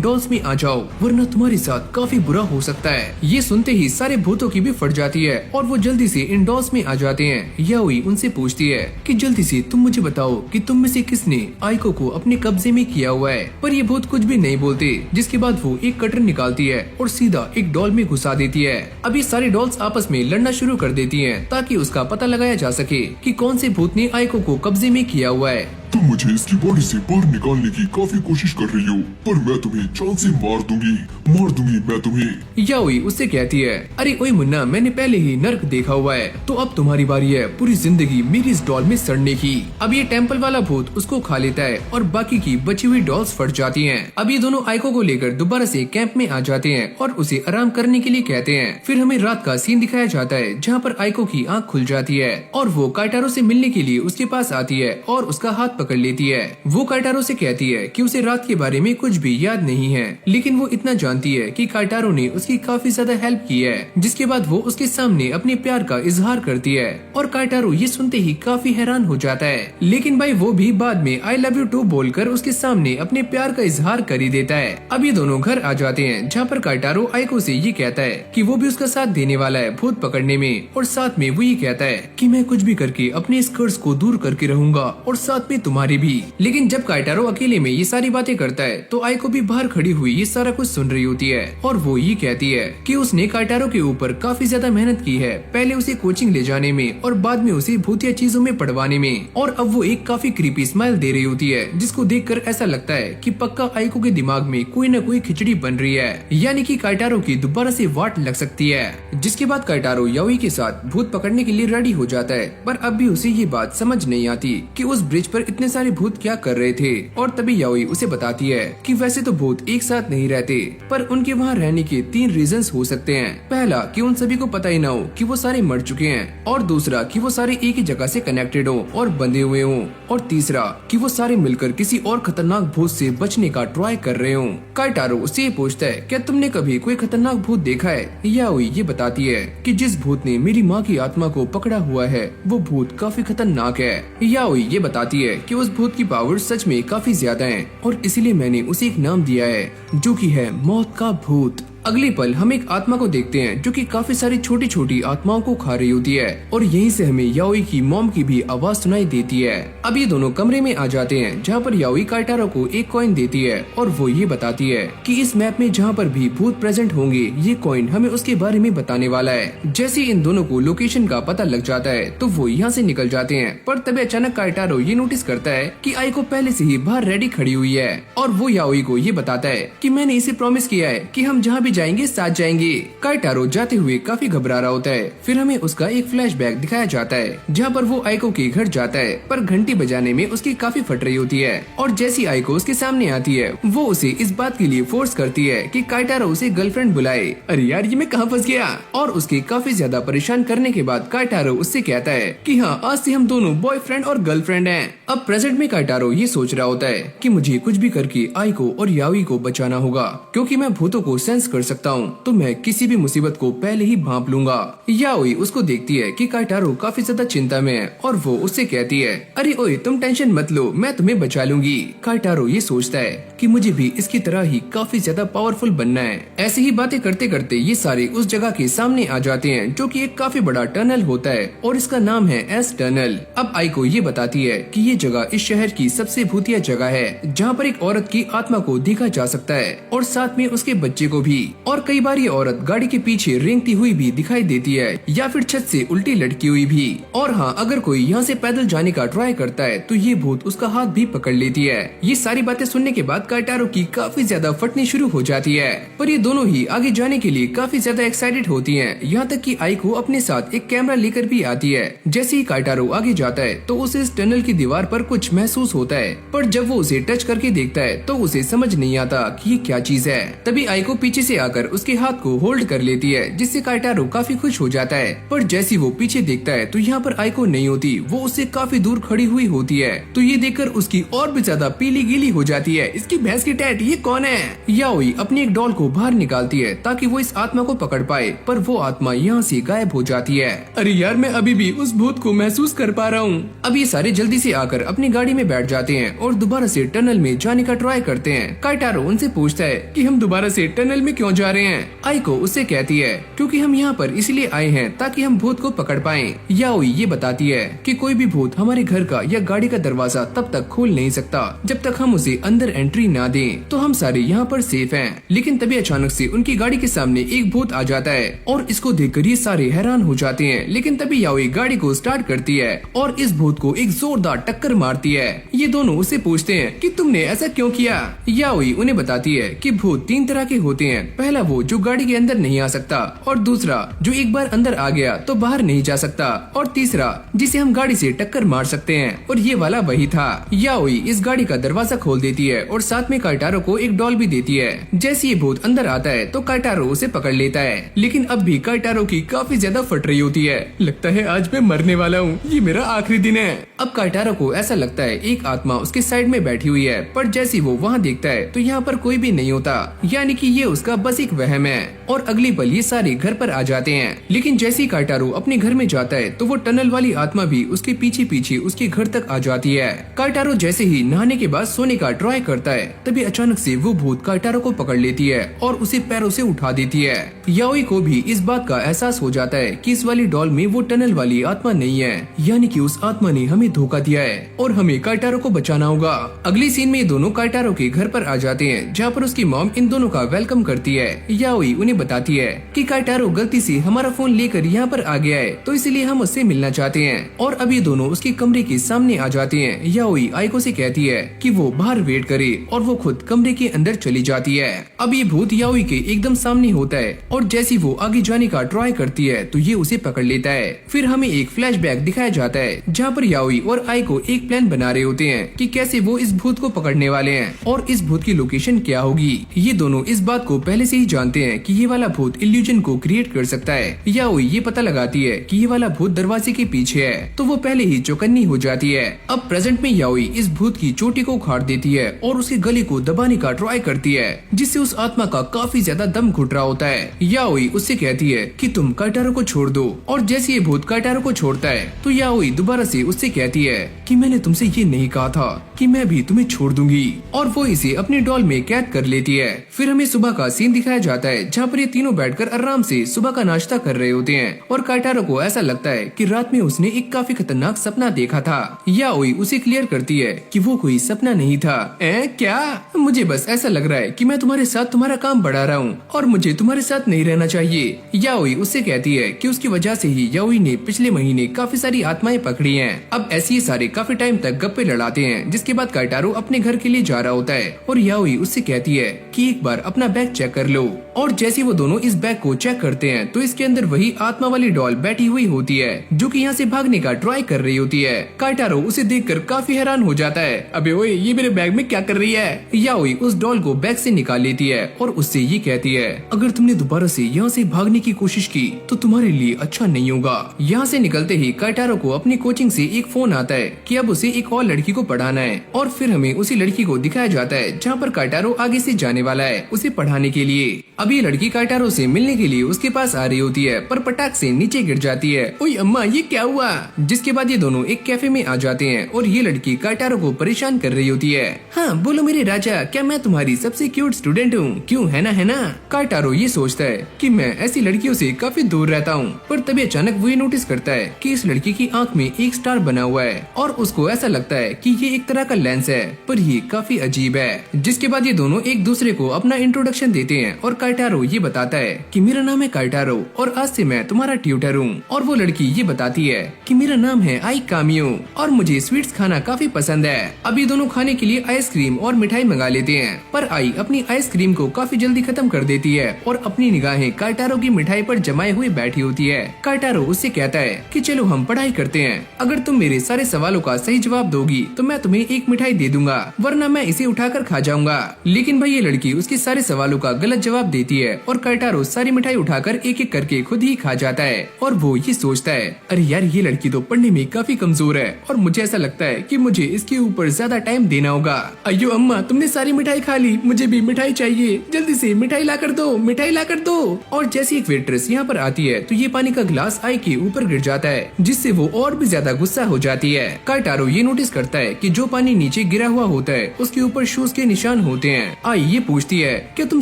डॉल्स में आ जाओ, वरना तुम्हारे साथ काफी बुरा हो सकता है। ये सुनते ही सारे भूतों की भी फट जाती है और वो जल्दी से इन डॉल्स में आ जाते हैं। याओई उनसे पूछती है कि जल्दी से तुम मुझे बताओ कि तुम में से किसने आइको को अपने कब्जे में किया हुआ है। पर ये भूत कुछ भी नहीं बोलते। जिसके बाद वो एक कटर निकालती है और सीधा एक डॉल में घुसा देती है। अब ये सारे डॉल्स आपस में लड़ना शुरू कर देती हैं ताकि उसका पता लगाया जा सके कि कौन से भूत ने आइको को कब्जे में किया हुआ है। तुम मुझे इसकी बॉडी से बाहर निकालने की काफी कोशिश कर रही हो, पर मैं तुम्हें जान से मार दूंगी मैं तुम्हें। याओई उससे कहती है, अरे ओए मुन्ना, मैंने पहले ही नर्क देखा हुआ है, तो अब तुम्हारी बारी है पूरी जिंदगी मेरी इस डॉल में सड़ने की। अब ये टेम्पल वाला भूत उसको खा लेता है और बाकी की बची हुई डॉल्स फट जाती हैं। अब ये दोनों आइको को लेकर दोबारा से कैंप में आ जाते हैं और उसे आराम करने के लिए कहते हैं। फिर हमें रात का सीन दिखाया जाता है जहाँ पर आइको की आँख खुल जाती है और वो काइटारो से मिलने के लिए उसके पास आती है और उसका हाथ पकड़ लेती है। वो काइटारो से कहती है कि उसे रात के बारे में कुछ भी याद नहीं है, लेकिन वो इतना जानती है कि काइटारो ने उसकी काफी ज्यादा हेल्प की है। जिसके बाद वो उसके सामने अपने प्यार का इजहार करती है और काइटारो ये सुनते ही काफी हैरान हो जाता है। लेकिन भाई वो भी बाद में आई लव यू टू बोलकर उसके सामने अपने प्यार का इजहार कर ही देता है। अब ये दोनों घर आ जाते हैं जहाँ पर काइटारो आइको से ये कहता है कि वो भी उसका साथ देने वाला है भूत पकड़ने में, और साथ में वो ये कहता है कि मैं कुछ भी करके अपने इस कर्ज को दूर करके रहूंगा और साथ में तुम्हारी भी। लेकिन जब काइटारो अकेले में ये सारी बातें करता है तो आइको भी बाहर खड़ी हुई ये सारा कुछ सुन रही होती है और वो ये कहती है कि उसने काइटारो के ऊपर काफी ज्यादा मेहनत की है, पहले उसे कोचिंग ले जाने में और बाद में उसे भूतिया चीजों में पढ़वाने में, और अब वो एक काफी क्रीपी स्माइल दे रही होती है जिसको देखकर ऐसा लगता है कि पक्का आइको के दिमाग में कोई न कोई खिचड़ी बन रही है, यानी कि काइटारो की दोबारा से वाट लग सकती है। जिसके बाद काइटारो याओई के साथ भूत पकड़ने के लिए रेडी हो जाता है, पर अब भी उसे ये बात समझ नहीं आती कि उस ब्रिज पर इतने सारे भूत क्या कर रहे थे। और तभी याओई उसे बताती है कि वैसे तो भूत एक साथ नहीं रहते, पर उनके वहाँ रहने के 3 रीजंस हो सकते हैं। पहला कि उन सभी को पता ही ना हो कि वो सारे मर चुके हैं, और दूसरा कि वो सारे एक ही जगह से कनेक्टेड हो और बंधे हुए हो, और तीसरा कि वो सारे मिलकर किसी और खतरनाक भूत से बचने का ट्राई कर रहे हो। काइटारो उससे पूछता है, क्या तुमने कभी कोई खतरनाक भूत देखा है? याओई ये बताती है कि जिस भूत ने मेरी माँ की आत्मा को पकड़ा हुआ है वो भूत काफी खतरनाक है। याओई ये बताती है कि उस भूत की पावर सच में काफी ज्यादा है और इसीलिए मैंने उसे एक नाम दिया है जो कि है मौत का भूत। अगले पल हम एक आत्मा को देखते हैं जो कि काफी सारी छोटी छोटी आत्माओं को खा रही होती है, और यहीं से हमें याओई की मॉम की भी आवाज सुनाई देती है। अब ये दोनों कमरे में आ जाते हैं जहाँ पर याओई काइटारो को एक कॉइन देती है और वो ये बताती है कि इस मैप में जहाँ पर भी भूत प्रेजेंट होंगे ये कॉइन हमें उसके बारे में बताने वाला है। जैसे इन दोनों को लोकेशन का पता लग जाता है तो वो यहाँ से निकल जाते हैं, पर तभी अचानक काइटारो ये नोटिस करता है कि आइको पहले से ही बाहर रेडी खड़ी हुई है, और वो याओई को ये बताता है कि मैंने इसे प्रॉमिस किया है कि हम जहाँ भी जाएंगे साथ जाएंगे। काइटारो जाते हुए काफी घबरा रहा होता है। फिर हमें उसका एक फ्लैशबैक दिखाया जाता है जहाँ पर वो आइको के घर जाता है, पर घंटी बजाने में उसकी काफी फट रही होती है, और जैसी आइको उसके सामने आती है वो उसे इस बात के लिए फोर्स करती है कि काइटारो उसे गर्लफ्रेंड बुलाए। अरे यार ये मैं कहाँ फंस गया। और उसके काफी ज्यादा परेशान करने के बाद काइटारो उससे कहता है कि हाँ आज से हम दोनों बॉयफ्रेंड और गर्लफ्रेंड हैं। अब प्रेजेंट में काइटारो ये सोच रहा होता है कि मुझे कुछ भी करके आइको और याओई को बचाना होगा, क्योंकि मैं भूतों को सेंस कर सकता हूँ, तो मैं किसी भी मुसीबत को पहले ही भांप लूंगा। याओई उसको देखती है कि काइटारो काफी ज्यादा चिंता में है और वो उससे कहती है, अरे ओए तुम टेंशन मत लो, मैं तुम्हें बचा लूंगी। काइटारो ये सोचता है कि मुझे भी इसकी तरह ही काफी ज्यादा पावरफुल बनना है। ऐसे ही बातें करते करते ये सारे उस जगह के सामने आ जाते हैं जो कि एक काफी बड़ा टनल होता है और इसका नाम है एस टनल। अब आइको ये बताती है कि ये जगह इस शहर की सबसे भूतिया जगह है जहाँ पर एक औरत की आत्मा को देखा जा सकता है और साथ में उसके बच्चे को भी। और कई बार ये औरत गाड़ी के पीछे रेंगती हुई भी दिखाई देती है या फिर छत से उल्टी लटकी हुई भी। और हाँ, अगर कोई यहाँ से पैदल जाने का ट्राई करता है तो ये भूत उसका हाथ भी पकड़ लेती है। ये सारी बातें सुनने के बाद काइटारो की काफी ज्यादा फटनी शुरू हो जाती है, पर ये दोनों ही आगे जाने के लिए काफी ज्यादा एक्साइटेड होती हैं। यहाँ तक कि आइको अपने साथ एक कैमरा लेकर भी आती है। जैसे ही काइटारो आगे जाता है तो उसे इस टनल की दीवार पर कुछ महसूस होता है, पर जब वो उसे टच करके देखता है तो उसे समझ नहीं आता कि ये क्या चीज है। तभी आइको पीछे से आकर उसके हाथ को होल्ड कर लेती है, जिससे काइटारो काफी खुश हो जाता है। पर जैसे वो पीछे देखता है तो यहाँ पर आइको नहीं होती, वो उससे काफी दूर खड़ी हुई होती है। तो ये देखकर उसकी और भी ज्यादा पीली गीली हो जाती है। इसकी भैंस की टैट, ये कौन है? याओई अपनी एक डॉल को बाहर निकालती है ताकि वो इस आत्मा को पकड़ पाए, पर वो आत्मा यहाँ से गायब हो जाती है। अरे यार, मैं अभी भी उस भूत को महसूस कर पा रहा हूँ। अब ये सारे जल्दी से आकर अपनी गाड़ी में बैठ जाते हैं और दोबारा से टनल में जाने का ट्राई करते हैं। काइटारो उनसे पूछता है कि हम दोबारा से टनल में क्यों जा रहे हैं? आइको उससे कहती है क्योंकि हम यहाँ पर इसलिए आए हैं ताकि हम भूत को पकड़ पाएं। याओई ये बताती है कि कोई भी भूत हमारे घर का या गाड़ी का दरवाजा तब तक खोल नहीं सकता जब तक हम उसे अंदर एंट्री ना दें, तो हम सारे यहाँ पर सेफ हैं। लेकिन तभी अचानक से उनकी गाड़ी के सामने एक भूत आ जाता है और इसको देखकर ये सारे हैरान हो जाते हैं। लेकिन तभी याओई गाड़ी को स्टार्ट करती है और इस भूत को एक जोरदार टक्कर मारती है। ये दोनों उससे पूछते हैं कि तुमने ऐसा क्यों किया? याओई उन्हें बताती है कि भूत 3 तरह के होते हैं। पहला वो जो गाड़ी के अंदर नहीं आ सकता, और दूसरा जो एक बार अंदर आ गया तो बाहर नहीं जा सकता, और तीसरा जिसे हम गाड़ी से टक्कर मार सकते हैं। और ये वाला वही था। याओई इस गाड़ी का दरवाजा खोल देती है और साथ में काइटारो को एक डॉल भी देती है। जैसे ये भूत अंदर आता है तो काइटारो उसे पकड़ लेता है, लेकिन अब भी काइटारो की काफी ज्यादा फट रही होती है। लगता है आज मैं मरने वाला हूँ, ये मेरा आखिरी दिन है। अब काइटारो को ऐसा लगता है एक आत्मा उसके साइड में बैठी हुई है, पर जैसे वो वहाँ देखता है तो यहाँ पर कोई भी नहीं होता, यानी कि ये उसका बस एक वहम है। और अगली पल ये सारे घर पर आ जाते हैं। लेकिन जैसे ही काइटारो अपने घर में जाता है तो वो टनल वाली आत्मा भी उसके पीछे पीछे उसके घर तक आ जाती है। काइटारो जैसे ही नहाने के बाद सोने का ट्राई करता है तभी अचानक से वो भूत काइटारो को पकड़ लेती है और उसे पैरों से उठा देती है। याओई को भी इस बात का एहसास हो जाता है कि इस वाली डॉल में वो टनल वाली आत्मा नहीं है, यानी कि उस आत्मा ने हमें धोखा दिया है और हमें काइटारो को बचाना होगा। अगली सीन में ये दोनों काइटारो के घर पर आ जाते हैं, जहाँ पर उसकी मॉम इन दोनों का वेलकम करती है। याओई उन्हें बताती है कि काइटारो गलती से हमारा फोन लेकर यहाँ पर आ गया है, तो इसलिए हम उससे मिलना चाहते हैं। और अब ये दोनों उसके कमरे के सामने आ जाते हैं। याओई आइको से कहती है कि वो बाहर वेट करे और वो खुद कमरे के अंदर चली जाती है। अब ये भूत याओई के एकदम सामने होता है और जैसे वो आगे जाने का ट्राई करती है तो ये उसे पकड़ लेता है। फिर हमें एक फ्लैशबैक दिखाया जाता है जहाँ पर याओई और आइको एक प्लान बना रहे होते हैं कि कैसे वो इस भूत को पकड़ने वाले हैं और इस भूत की लोकेशन क्या होगी। ये दोनों इस बात को पहले से ही जानते हैं कि ये वाला भूत इल्यूजन को क्रिएट कर सकता है। याओई ये पता लगाती है कि ये वाला भूत दरवाजे के पीछे है, तो वो पहले ही चौकन्नी हो जाती है। अब प्रेजेंट में याओई इस भूत की चोटी को उखाड़ देती है और उसके गले को दबाने का ट्राई करती है, जिससे उस आत्मा का काफी ज्यादा दम घुट रहा होता है। याओई उससे कहती है कि तुम काइटारो को छोड़ दो, और जैसे ये भूत काइटारो को छोड़ता है तो याओई दोबारा से उससे कहती है कि मैंने तुमसे ये नहीं कहा था कि मैं भी तुम्हें छोड़ दूंगी, और वो इसे अपनी डॉल में कैद कर लेती है। फिर हमें सुबह का सीन दिखाया जाता है जहाँ पर ये तीनों बैठकर आराम से सुबह का नाश्ता कर रहे होते हैं और काइटारो को ऐसा लगता है कि रात में उसने एक काफी खतरनाक सपना देखा था। याओई उसे क्लियर करती है कि वो कोई सपना नहीं था। क्या? मुझे बस ऐसा लग रहा है कि मैं तुम्हारे साथ तुम्हारा काम बढ़ा रहा हूँ और मुझे तुम्हारे साथ नहीं रहना चाहिए। याओई उससे कहती है कि उसकी वजह से ही याओई ने पिछले महीने काफी सारी आत्माएं पकड़ी हैं। अब ऐसे ही सारे काफी टाइम तक गप्पे लड़ाते हैं, जिसके बाद काइटारो अपने घर के लिए जा रहा होता है और याओई उससे कहती है कि एक बार अपना बैग चेक कर लो। और जैसे वो दोनों इस बैग को चेक करते हैं तो इसके अंदर वही आत्मा वाली डॉल बैठी हुई होती है जो कि यहाँ से भागने का ट्राई कर रही होती है। काइटारो उसे देखकर काफी हैरान हो जाता है। अबे ओए, ये मेरे बैग में क्या कर रही है? याओई उस डॉल को बैग से निकाल लेती है और उससे ये कहती है अगर तुमने दोबारा से यहाँ से भागने की कोशिश की तो तुम्हारे लिए अच्छा नहीं होगा। यहाँ से निकलते ही काइटारो को अपनी कोचिंग से एक फोन आता है कि अब उसे एक और लड़की को पढ़ाना है, और फिर हमें उसी लड़की को दिखाया जाता है जहाँ पर काइटारो आगे से जाने वाला है उसे पढ़ाने के लिए। लिए। अब ये लड़की काइटारो से मिलने के लिए उसके पास आ रही होती है, पर पटाख से नीचे गिर जाती है। ओए अम्मा, ये क्या हुआ? जिसके बाद ये दोनों एक कैफे में आ जाते हैं और ये लड़की काइटारो को परेशान कर रही होती है। हाँ बोलो मेरे राजा, क्या मैं तुम्हारी सबसे क्यूट स्टूडेंट हूँ? क्यों, है ना? काइटारो ये सोचता है कि मैं ऐसी लड़कियों से काफी दूर रहता हूँ, पर तभी अचानक वो ये नोटिस करता है कि इस लड़की की आंख में एक स्टार बना हुआ है और उसको ऐसा लगता है कि ये एक तरह का लेंस है, पर ये काफी अजीब है। जिसके बाद ये दोनों एक दूसरे को अपना इंट्रोडक्शन देते हैं और काइटारो ये बताता है कि मेरा नाम है काइटारो और आज से मैं तुम्हारा ट्यूटर हूँ। और वो लड़की ये बताती है कि मेरा नाम है आई कामियो और मुझे स्वीट्स खाना काफी पसंद है। अब ये दोनों खाने के लिए आइसक्रीम और मिठाई मंगा लेते हैं, पर आई अपनी आइसक्रीम को काफी जल्दी खत्म कर देती है और अपनी निगाहें काइटारो की मिठाई पर जमाए हुए बैठी होती है। काइटारो उससे कहता है कि चलो हम पढ़ाई करते हैं, अगर तुम मेरे सारे सवालों का सही जवाब दोगी तो मैं तुम्हें एक मिठाई दे दूंगा, वरना मैं इसे उठाकर खा जाऊंगा। लेकिन भाई ये लड़की उसके सारे सवालों का गलत जवाब देती है और काइटारो सारी मिठाई उठाकर एक एक करके खुद ही खा जाता है। और वो ये सोचता है, अरे यार ये लड़की तो पढ़ने में काफी कमजोर है और मुझे ऐसा लगता है कि मुझे इसके ऊपर ज्यादा टाइम देना होगा। अयो अम्मा, तुमने सारी मिठाई खा ली, मुझे भी मिठाई चाहिए, जल्दी से मिठाई ला कर दो, मिठाई ला कर दो। और जैसी एक वेट्रेस यहाँ पर आती है तो ये पानी का ग्लास आई के ऊपर गिर जाता है, जिससे वो और भी ज्यादा गुस्सा हो जाती है। काइटारो ये नोटिस करता है कि जो पानी नीचे गिरा हुआ होता है उसके ऊपर शूज के निशान होते हैं। आई ये पूछती है, क्या तुम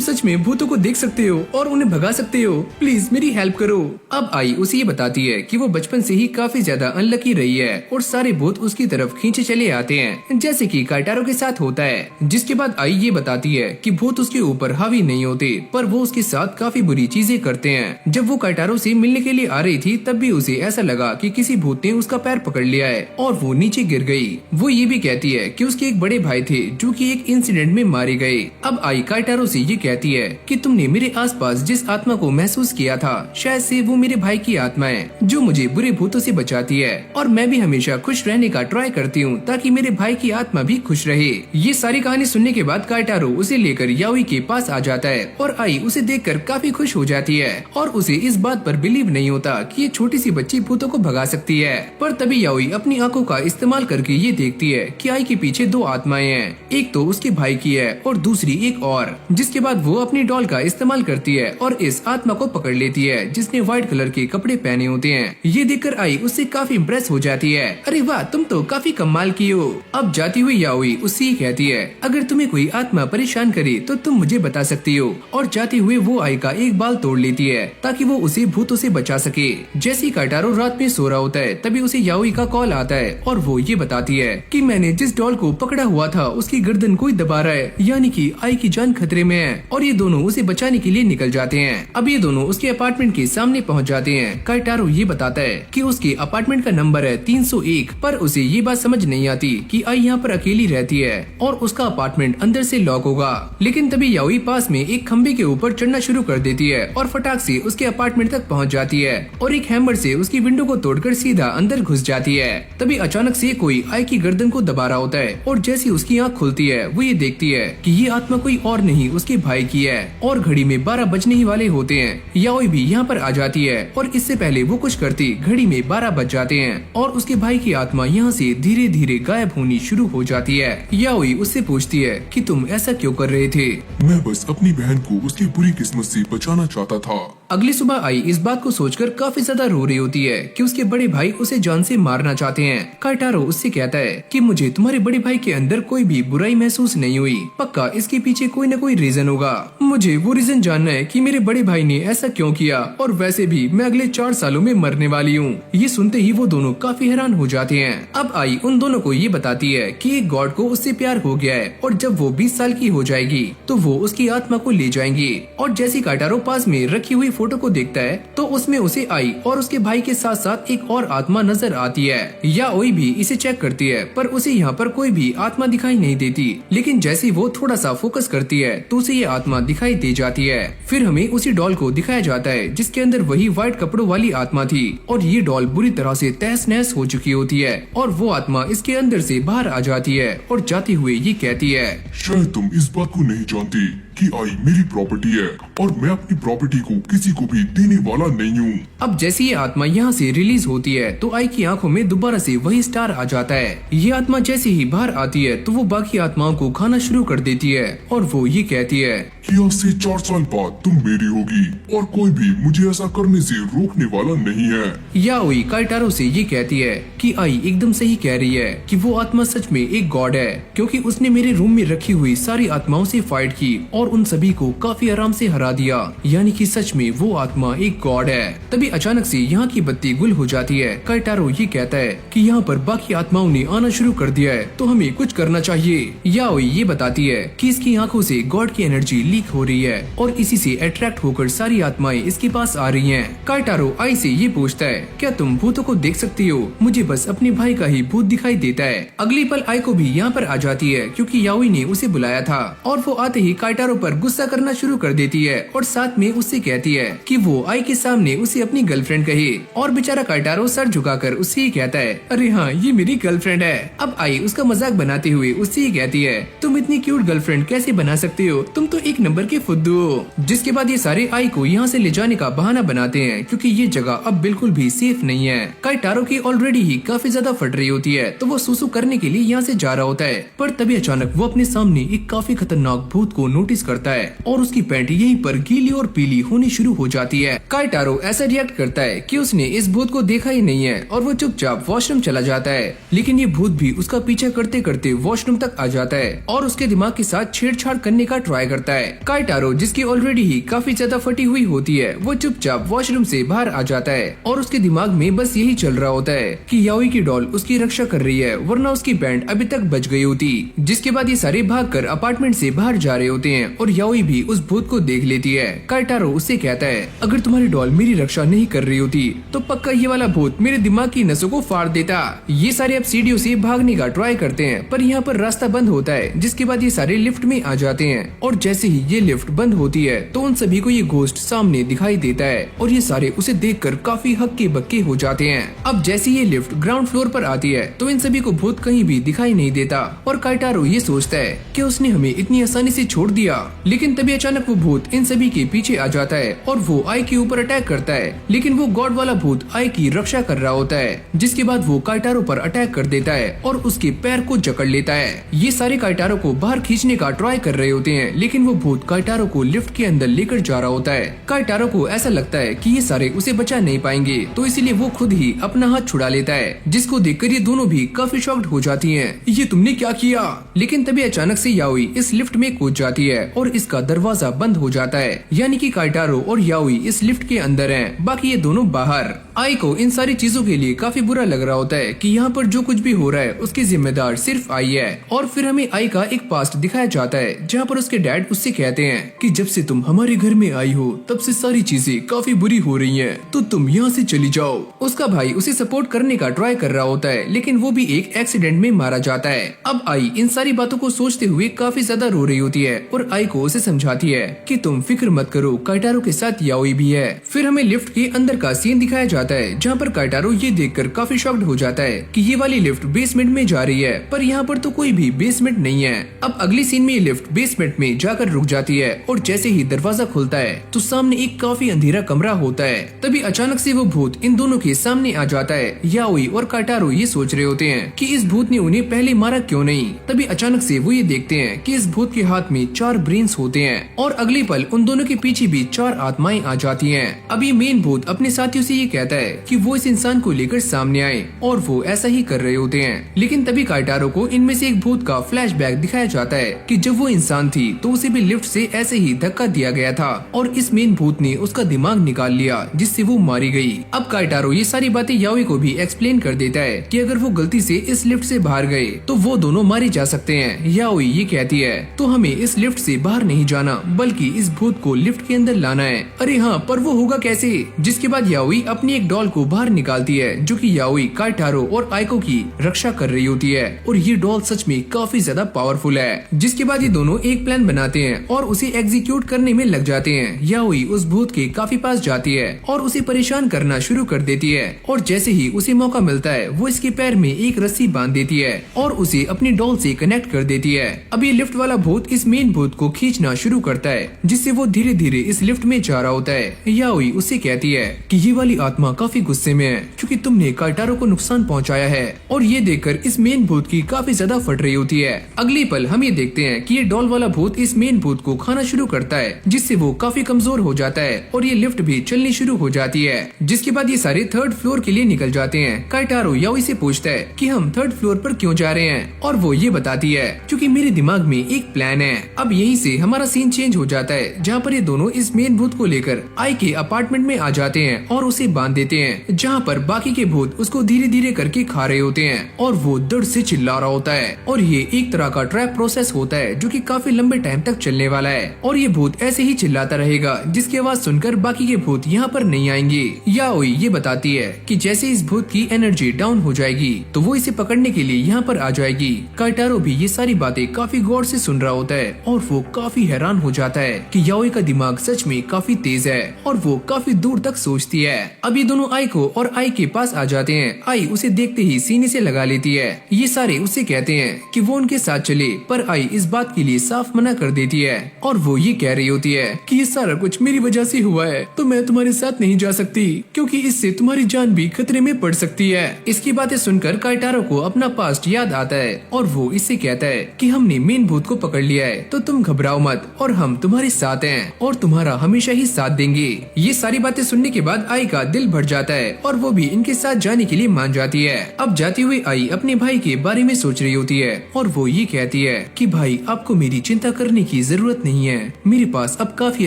सच में भूतों को देख सकते हो और उन्हें भगा सकते हो? प्लीज मेरी हेल्प करो। अब आई उसे ये बताती है कि वो बचपन से ही काफी ज्यादा अनलकी रही है और सारे भूत उसकी तरफ खींचे चले आते हैं, जैसे कि काइटारो के साथ होता है। जिसके बाद आई ये बताती है कि भूत उसके ऊपर हावी नहीं होते, पर वो उसके साथ काफी बुरी चीजें करते हैं। जब वो काइटारो से मिलने के लिए आ रही थी तब भी उसे ऐसा लगा कि किसी भूत ने उसका पैर पकड़ लिया है और वो नीचे गिर गई। वो ये भी कहती है कि उसके एक बड़े भाई थे जो कि एक इंसिडेंट में मारे गए। अब आई काइटारो से ये कहती है कि तुमने मेरे आसपास जिस आत्मा को महसूस किया था, शायद से वो मेरे भाई की आत्मा है जो मुझे बुरे भूतों से बचाती है, और मैं भी हमेशा खुश रहने का ट्राई करती हूँ ताकि मेरे भाई की आत्मा भी खुश रहे। ये सारी कहानी सुनने के बाद काइटारो उसे लेकर याओई के पास आ जाता है और आई उसे देखकर काफी खुश हो जाती है और उसे इस बात पर बिलीव नहीं होता कि ये छोटी सी बच्ची भूतों को भगा सकती है। पर तभी याओई अपनी आंखों का इस्तेमाल करके ये देखती है कि आई के पीछे दो आत्माएं हैं, एक तो उसके भाई की है और दूसरी एक और। जिसके बाद वो अपनी डॉल का इस्तेमाल करती है और इस आत्मा को पकड़ लेती है जिसने व्हाइट कलर के कपड़े पहने होते हैं। ये देखकर आई उससे काफी इम्प्रेस हो जाती है। अरे वाह, तुम तो काफी कमाल की हो। अब जाती हुई याओई उससे कहती है, अगर तुम्हें कोई आत्मा परेशान करे तो तुम मुझे बता सकती हो। और जाते हुए वो आई का एक बाल तोड़ लेती है ताकि वो उसे भूतों से बचा सके। जैसे काइटारो रात में सो रहा होता है तभी उसे याओई का कॉल आता है और वो ये बताती है कि मैंने जिस डॉल को पकड़ा हुआ था उसकी गर्दन कोई दबा रहा है, यानी कि आई की जान खतरे में है। और ये दोनों उसे बचाने के लिए निकल जाते हैं। अब ये दोनों उसके अपार्टमेंट के सामने पहुंच जाते हैं। काइटारो ये बताता है कि उसके अपार्टमेंट का नंबर है 301, पर उसे ये बात समझ नहीं आती कि आई यहाँ पर अकेली रहती है और उसका अपार्टमेंट अंदर से लॉक होगा। लेकिन तभी याओई पास में एक खंबे के ऊपर चढ़ना शुरू कर देती है और फटाक से उसके अपार्टमेंट तक पहुँच जाती है और एक हैमर से उसकी विंडो को तोड़कर सीधा अंदर घुस जाती है। तभी अचानक से कोई आई की गर्दन को दबा रहा होता है और जैसी उसकी आंख खुलती है वो ये देखती है कि ये आत्मा कोई और नहीं उसके भाई की है और घड़ी में 12 बजने ही वाले होते हैं। याओई भी यहाँ पर आ जाती है और इससे पहले वो कुछ करती घड़ी में 12 बज जाते हैं और उसके भाई की आत्मा यहाँ से धीरे धीरे गायब होनी शुरू हो जाती है। याओई उससे पूछती है कि तुम ऐसा क्यों कर रहे थे? मैं बस अपनी बहन को उसकी बुरी किस्मत से बचाना चाहता था। अगली सुबह आई इस बात को सोचकर काफी ज्यादा रो रही होती है कि उसके बड़े भाई उसे जान से मारना चाहते हैं। काइटारो उससे कहता है कि मुझे तुम्हारे बड़े भाई के अंदर कोई भी बुराई महसूस नहीं हुई, पक्का इसके पीछे कोई न कोई रीजन होगा। मुझे वो रीजन जानना है कि मेरे बड़े भाई ने ऐसा क्यों किया, और वैसे भी मैं अगले 4 सालों में मरने वाली हूँ। ये सुनते ही वो दोनों काफी हैरान हो जाते हैं। अब आई उन दोनों को ये बताती है कि एक गॉड को उससे प्यार हो गया है और जब वो 20 साल की हो जाएगी तो वो उसकी आत्मा को ले जाएंगी। और जैसी काइटारो पास में रखी हुई फोटो को देखता है तो उसमें उसे आई और उसके भाई के साथ साथ एक और आत्मा नजर आती है। याओई भी इसे चेक करती है पर उसे यहाँ पर कोई भी आत्मा दिखाई नहीं देती, लेकिन जैसे वो थोड़ा सा फोकस करती है तो उसे ये आत्मा दिखाई दे जाती है। फिर हमें उसी डॉल को दिखाया जाता है जिसके अंदर वही व्हाइट कपड़ों वाली आत्मा थी और ये डॉल बुरी तरह से तहस नहस हो चुकी होती है और वो आत्मा इसके अंदर से बाहर आ जाती है और जाते हुए ये कहती है, शायद तुम इस बात को नहीं जानती कि आई मेरी प्रॉपर्टी है और मैं अपनी प्रॉपर्टी को किसी को भी देने वाला नहीं हूँ। अब जैसे ये आत्मा यहाँ से रिलीज होती है तो आई की आंखों में दोबारा से वही स्टार आ जाता है। ये आत्मा जैसे ही बाहर आती है तो वो बाकी आत्माओं को खाना शुरू कर देती है और वो ये कहती है कि आज से 4 साल बाद तुम मेरी होगी और कोई भी मुझे ऐसा करने से रोकने वाला नहीं है। याओई काइटारो से ये कहती है कि आई एकदम सही कह रही है कि वो आत्मा सच में एक गॉड है, क्योंकि उसने मेरे रूम में रखी हुई सारी आत्माओं से फाइट की और उन सभी को काफी आराम से हरा दिया, यानी कि सच में वो आत्मा एक गॉड है। तभी अचानक से यहाँ की बत्ती गुल हो जाती है। काइटारो ये कहता है कि यहाँ पर बाकी आत्माओं ने आना शुरू कर दिया है तो हमें कुछ करना चाहिए। याओई ये बताती है कि इसकी आंखों से गॉड की एनर्जी लीक हो रही है और इसी से अट्रैक्ट होकर सारी आत्माएं इसके पास आ रही हैं। काइटारो आई से ये पूछता है क्या तुम भूतों को देख सकती हो? मुझे बस अपने भाई का ही भूत दिखाई देता है। अगली पल आई को भी यहाँ पर आ जाती है क्योंकि याओई ने उसे बुलाया था और वो आते ही काइटारो पर गुस्सा करना शुरू कर देती है और साथ में उससे कहती है कि वो आई के सामने उसे अपनी गर्लफ्रेंड कहे और बेचारा काइटारो सर झुकाकर उससे ही कहता है अरे हाँ ये मेरी गर्लफ्रेंड है। अब आई उसका मजाक बनाते हुए उससे ही कहती है तुम इतनी क्यूट गर्लफ्रेंड कैसे बना सकते हो, तुम तो एक नंबर के फुद्दू हो। जिसके बाद ये सारे आई को यहाँ से ले जाने का बहाना बनाते हैं क्योंकि ये जगह अब बिल्कुल भी सेफ नहीं है। काइटारो की ऑलरेडी ही काफी ज्यादा फट रही होती है तो वो सुसु करने के लिए यहाँ से जा रहा होता है, पर तभी अचानक वो अपने सामने एक काफी खतरनाक भूत को नोटिस करता है और उसकी पैंट यहीं पर गीली और पीली होनी शुरू हो जाती है। काइटारो ऐसा रिएक्ट करता है कि उसने इस भूत को देखा ही नहीं है और वो चुपचाप वॉशरूम चला जाता है, लेकिन ये भूत भी उसका पीछा करते करते वॉशरूम तक आ जाता है और उसके दिमाग के साथ छेड़छाड़ करने का ट्राई करता है। काइटारो जिसकी ऑलरेडी ही काफी ज्यादा फटी हुई होती है वो चुपचाप वॉशरूम से बाहर आ जाता है और उसके दिमाग में बस यही चल रहा होता है कि याओई की डॉल उसकी रक्षा कर रही है वरना उसकी बैंड अभी तक बच गई होती। जिसके बाद ये सारे भागकर अपार्टमेंट से बाहर जा रहे होते हैं और याओई भी उस भूत को देख लेती है। काइटारो उससे कहता है अगर तुम्हारी डॉल मेरी रक्षा नहीं कर रही होती तो पक्का ये वाला भूत मेरे दिमाग की नसों को फाड़ देता। ये सारे अब सीढ़ियों से भागने का ट्राई करते हैं पर यहाँ पर रास्ता बंद होता है, जिसके बाद ये सारे लिफ्ट में आ जाते हैं और जैसे ही ये लिफ्ट बंद होती है तो उन सभी को ये घोस्ट सामने दिखाई देता है और ये सारे उसे देखकर काफी हक्के बक्के हो जाते हैं। अब जैसे ये लिफ्ट ग्राउंड फ्लोर पर आती है तो इन सभी को भूत कहीं भी दिखाई नहीं देता और काइटारो ये सोचता है कि उसने हमें इतनी आसानी से छोड़ दिया, लेकिन तभी अचानक वो भूत इन सभी के पीछे आ जाता है और वो आई के ऊपर अटैक करता है, लेकिन वो गॉड वाला भूत आई की रक्षा कर रहा होता है। जिसके बाद वो काइटारो पर अटैक कर देता है और उसके पैर को जकड़ लेता है। ये सारे काइटारो को बाहर खींचने का ट्राई कर रहे होते हैं, लेकिन वो भूत काइटारो को लिफ्ट के अंदर लेकर जा रहा होता है। काइटारो को ऐसा लगता है कि ये सारे उसे बचा नहीं पाएंगे तो इसीलिए वो खुद ही अपना हाथ छुड़ा लेता है, जिसको देखकर ये दोनों भी काफी शॉक्ड हो जाती हैं। ये तुमने क्या किया? लेकिन तभी अचानक से याओई इस लिफ्ट में कूद जाती है और इसका दरवाजा बंद हो जाता है, यानी कि काइटारो और याओई इस लिफ्ट के अंदर हैं, बाकी ये दोनों बाहर। आई को इन सारी चीजों के लिए काफी बुरा लग रहा होता है कि यहाँ पर जो कुछ भी हो रहा है उसकी जिम्मेदार सिर्फ आई है। और फिर हमें आई का एक पास्ट दिखाया जाता है जहाँ पर उसके डैड उससे कहते हैं कि जब से तुम हमारे घर में आई हो तब से सारी चीजें काफी बुरी हो रही हैं, तो तुम यहाँ से चली जाओ। उसका भाई उसे सपोर्ट करने का ट्राई कर रहा होता है, लेकिन वो भी एक एक्सीडेंट में मारा जाता है। अब आई इन सारी बातों को सोचते हुए काफी ज्यादा रो रही होती है और आई को उसे समझाती है कि तुम फिक्र मत करो, काइटारो के साथ याओई भी है। फिर हमें लिफ्ट के अंदर का सीन दिखाया जाता है जहाँ पर काइटारो ये देखकर काफी शॉक्ड हो जाता है कि ये वाली लिफ्ट बेसमेंट में जा रही है, पर यहाँ पर तो कोई भी बेसमेंट नहीं है। अब अगली सीन में ये लिफ्ट बेसमेंट में जाकर रुक जाती है और जैसे ही दरवाजा खुलता है तो सामने एक काफी अंधेरा कमरा होता है। तभी अचानक से वो भूत इन दोनों के सामने आ जाता है। याओई और काइटारो ये सोच रहे होते हैं कि इस भूत ने उन्हें पहले मारा क्यों नहीं। तभी अचानक से वो ये देखते हैं कि इस भूत के हाथ में 4 ब्रेन्स होते हैं और अगले पल उन दोनों के पीछे भी 4 आत्माएं आ जाती हैं। अब ये मेन भूत अपने साथियों से ये कहता है कि वो इस इंसान को लेकर सामने आए और वो ऐसा ही कर रहे होते हैं। लेकिन तभी काइटारो को इनमें से एक भूत का फ्लैशबैक दिखाया जाता है कि जब वो इंसान थी तो उसे भी लिफ्ट से ऐसे ही धक्का दिया गया था और इस मेन भूत ने उसका दिमाग निकाल लिया जिससे वो मारी गई। अब काइटारो ये सारी बातें याओई को भी एक्सप्लेन कर देता है कि अगर वो गलती से इस लिफ्ट से बाहर गए तो वो दोनों मारे जा सकते हैं। याओई ये कहती है तो हमें इस लिफ्ट से बाहर नहीं जाना बल्कि इस भूत को लिफ्ट के अंदर लाना है। अरे हाँ, पर वो होगा कैसे? जिसके बाद याओई अपनी एक डॉल को बाहर निकालती है जो कि याओई, काइटारो और आइको की रक्षा कर रही होती है और ये डॉल सच में काफी ज्यादा पावरफुल है। जिसके बाद ये दोनों एक प्लान बनाते हैं और उसे एग्जीक्यूट करने में लग जाते हैं। याओई उस भूत के काफी पास जाती है और उसे परेशान करना शुरू कर देती है और जैसे ही उसे मौका मिलता है वो इसके पैर में एक रस्सी बांध देती है और उसे अपनी डॉल से कनेक्ट कर देती है। अब ये लिफ्ट वाला भूत इस मेन भूत को खींचना शुरू करता है, जिससे वो धीरे धीरे इस लिफ्ट में जा रहा होता है। याओई उससे कहती है कि ये वाली आत्मा काफी गुस्से में है क्योंकि तुमने काइटारो को नुकसान पहुंचाया है, और ये देखकर इस मेन भूत की काफी ज्यादा फट रही होती है। अगले पल हम ये देखते हैं कि ये डॉल वाला भूत इस मेन भूत को खाना शुरू करता है, जिससे वो काफी कमजोर हो जाता है और ये लिफ्ट भी चलनी शुरू हो जाती है। जिसके बाद ये सारे थर्ड फ्लोर के लिए निकल जाते हैं। काइटारो याओई से पूछता है कि हम थर्ड फ्लोर पर क्यों जा रहे हैं, और वो ये बताती है क्योंकि मेरे दिमाग में एक प्लान है। अब यहीं से हमारा सीन चेंज हो जाता है, जहाँ पर ये दोनों इस मेन भूत को लेकर आई के अपार्टमेंट में आ जाते हैं और उसे बांध देते हैं, जहाँ पर बाकी के भूत उसको धीरे धीरे करके खा रहे होते हैं और वो दर्द से चिल्ला रहा होता है। और ये एक तरह का ट्रैप प्रोसेस होता है जो कि काफी लंबे टाइम तक चलने वाला है, और ये भूत ऐसे ही चिल्लाता रहेगा जिसकी आवाज सुनकर बाकी के भूत यहाँ पर नहीं आएंगे। याओई ये बताती है कि जैसे इस भूत की एनर्जी डाउन हो जाएगी तो वो इसे पकड़ने के लिए यहाँ पर आ जाएगी। काइटारो भी ये सारी बातें काफी गौर से सुन रहा होता है और वो काफी हैरान हो जाता है कि याओई का दिमाग सच में काफी तेज है और वो काफी दूर तक सोचती है। अब ये दोनों आई को और आई के पास आ जाते हैं। आई उसे देखते ही सीने से लगा लेती है। ये सारे उससे कहते हैं कि वो उनके साथ चले, पर आई इस बात के लिए साफ मना कर देती है और वो ये कह रही होती है कि ये सारा कुछ मेरी वजह से हुआ है, तो मैं तुम्हारे साथ नहीं जा सकती क्योंकि इससे तुम्हारी जान भी खतरे में पड़ सकती है। इसकी बातें सुनकर काइटारो को अपना पास्ट याद आता है और वो इससे कहता है कि हमने मेन भूत को पकड़ लिया है, तो तुम घबराओ मत और हम तुम्हारे साथ हैं और तुम्हारा हमेशा ही साथ देंगे। ये सारी बातें सुनने के बाद आई का दिल भर जाता है और वो भी इनके साथ जाने के लिए मान जाती है। अब जाती हुई आई अपने भाई के बारे में सोच रही होती है और वो ये कहती है कि भाई आपको मेरी चिंता करने की जरूरत नहीं है, मेरे पास अब काफी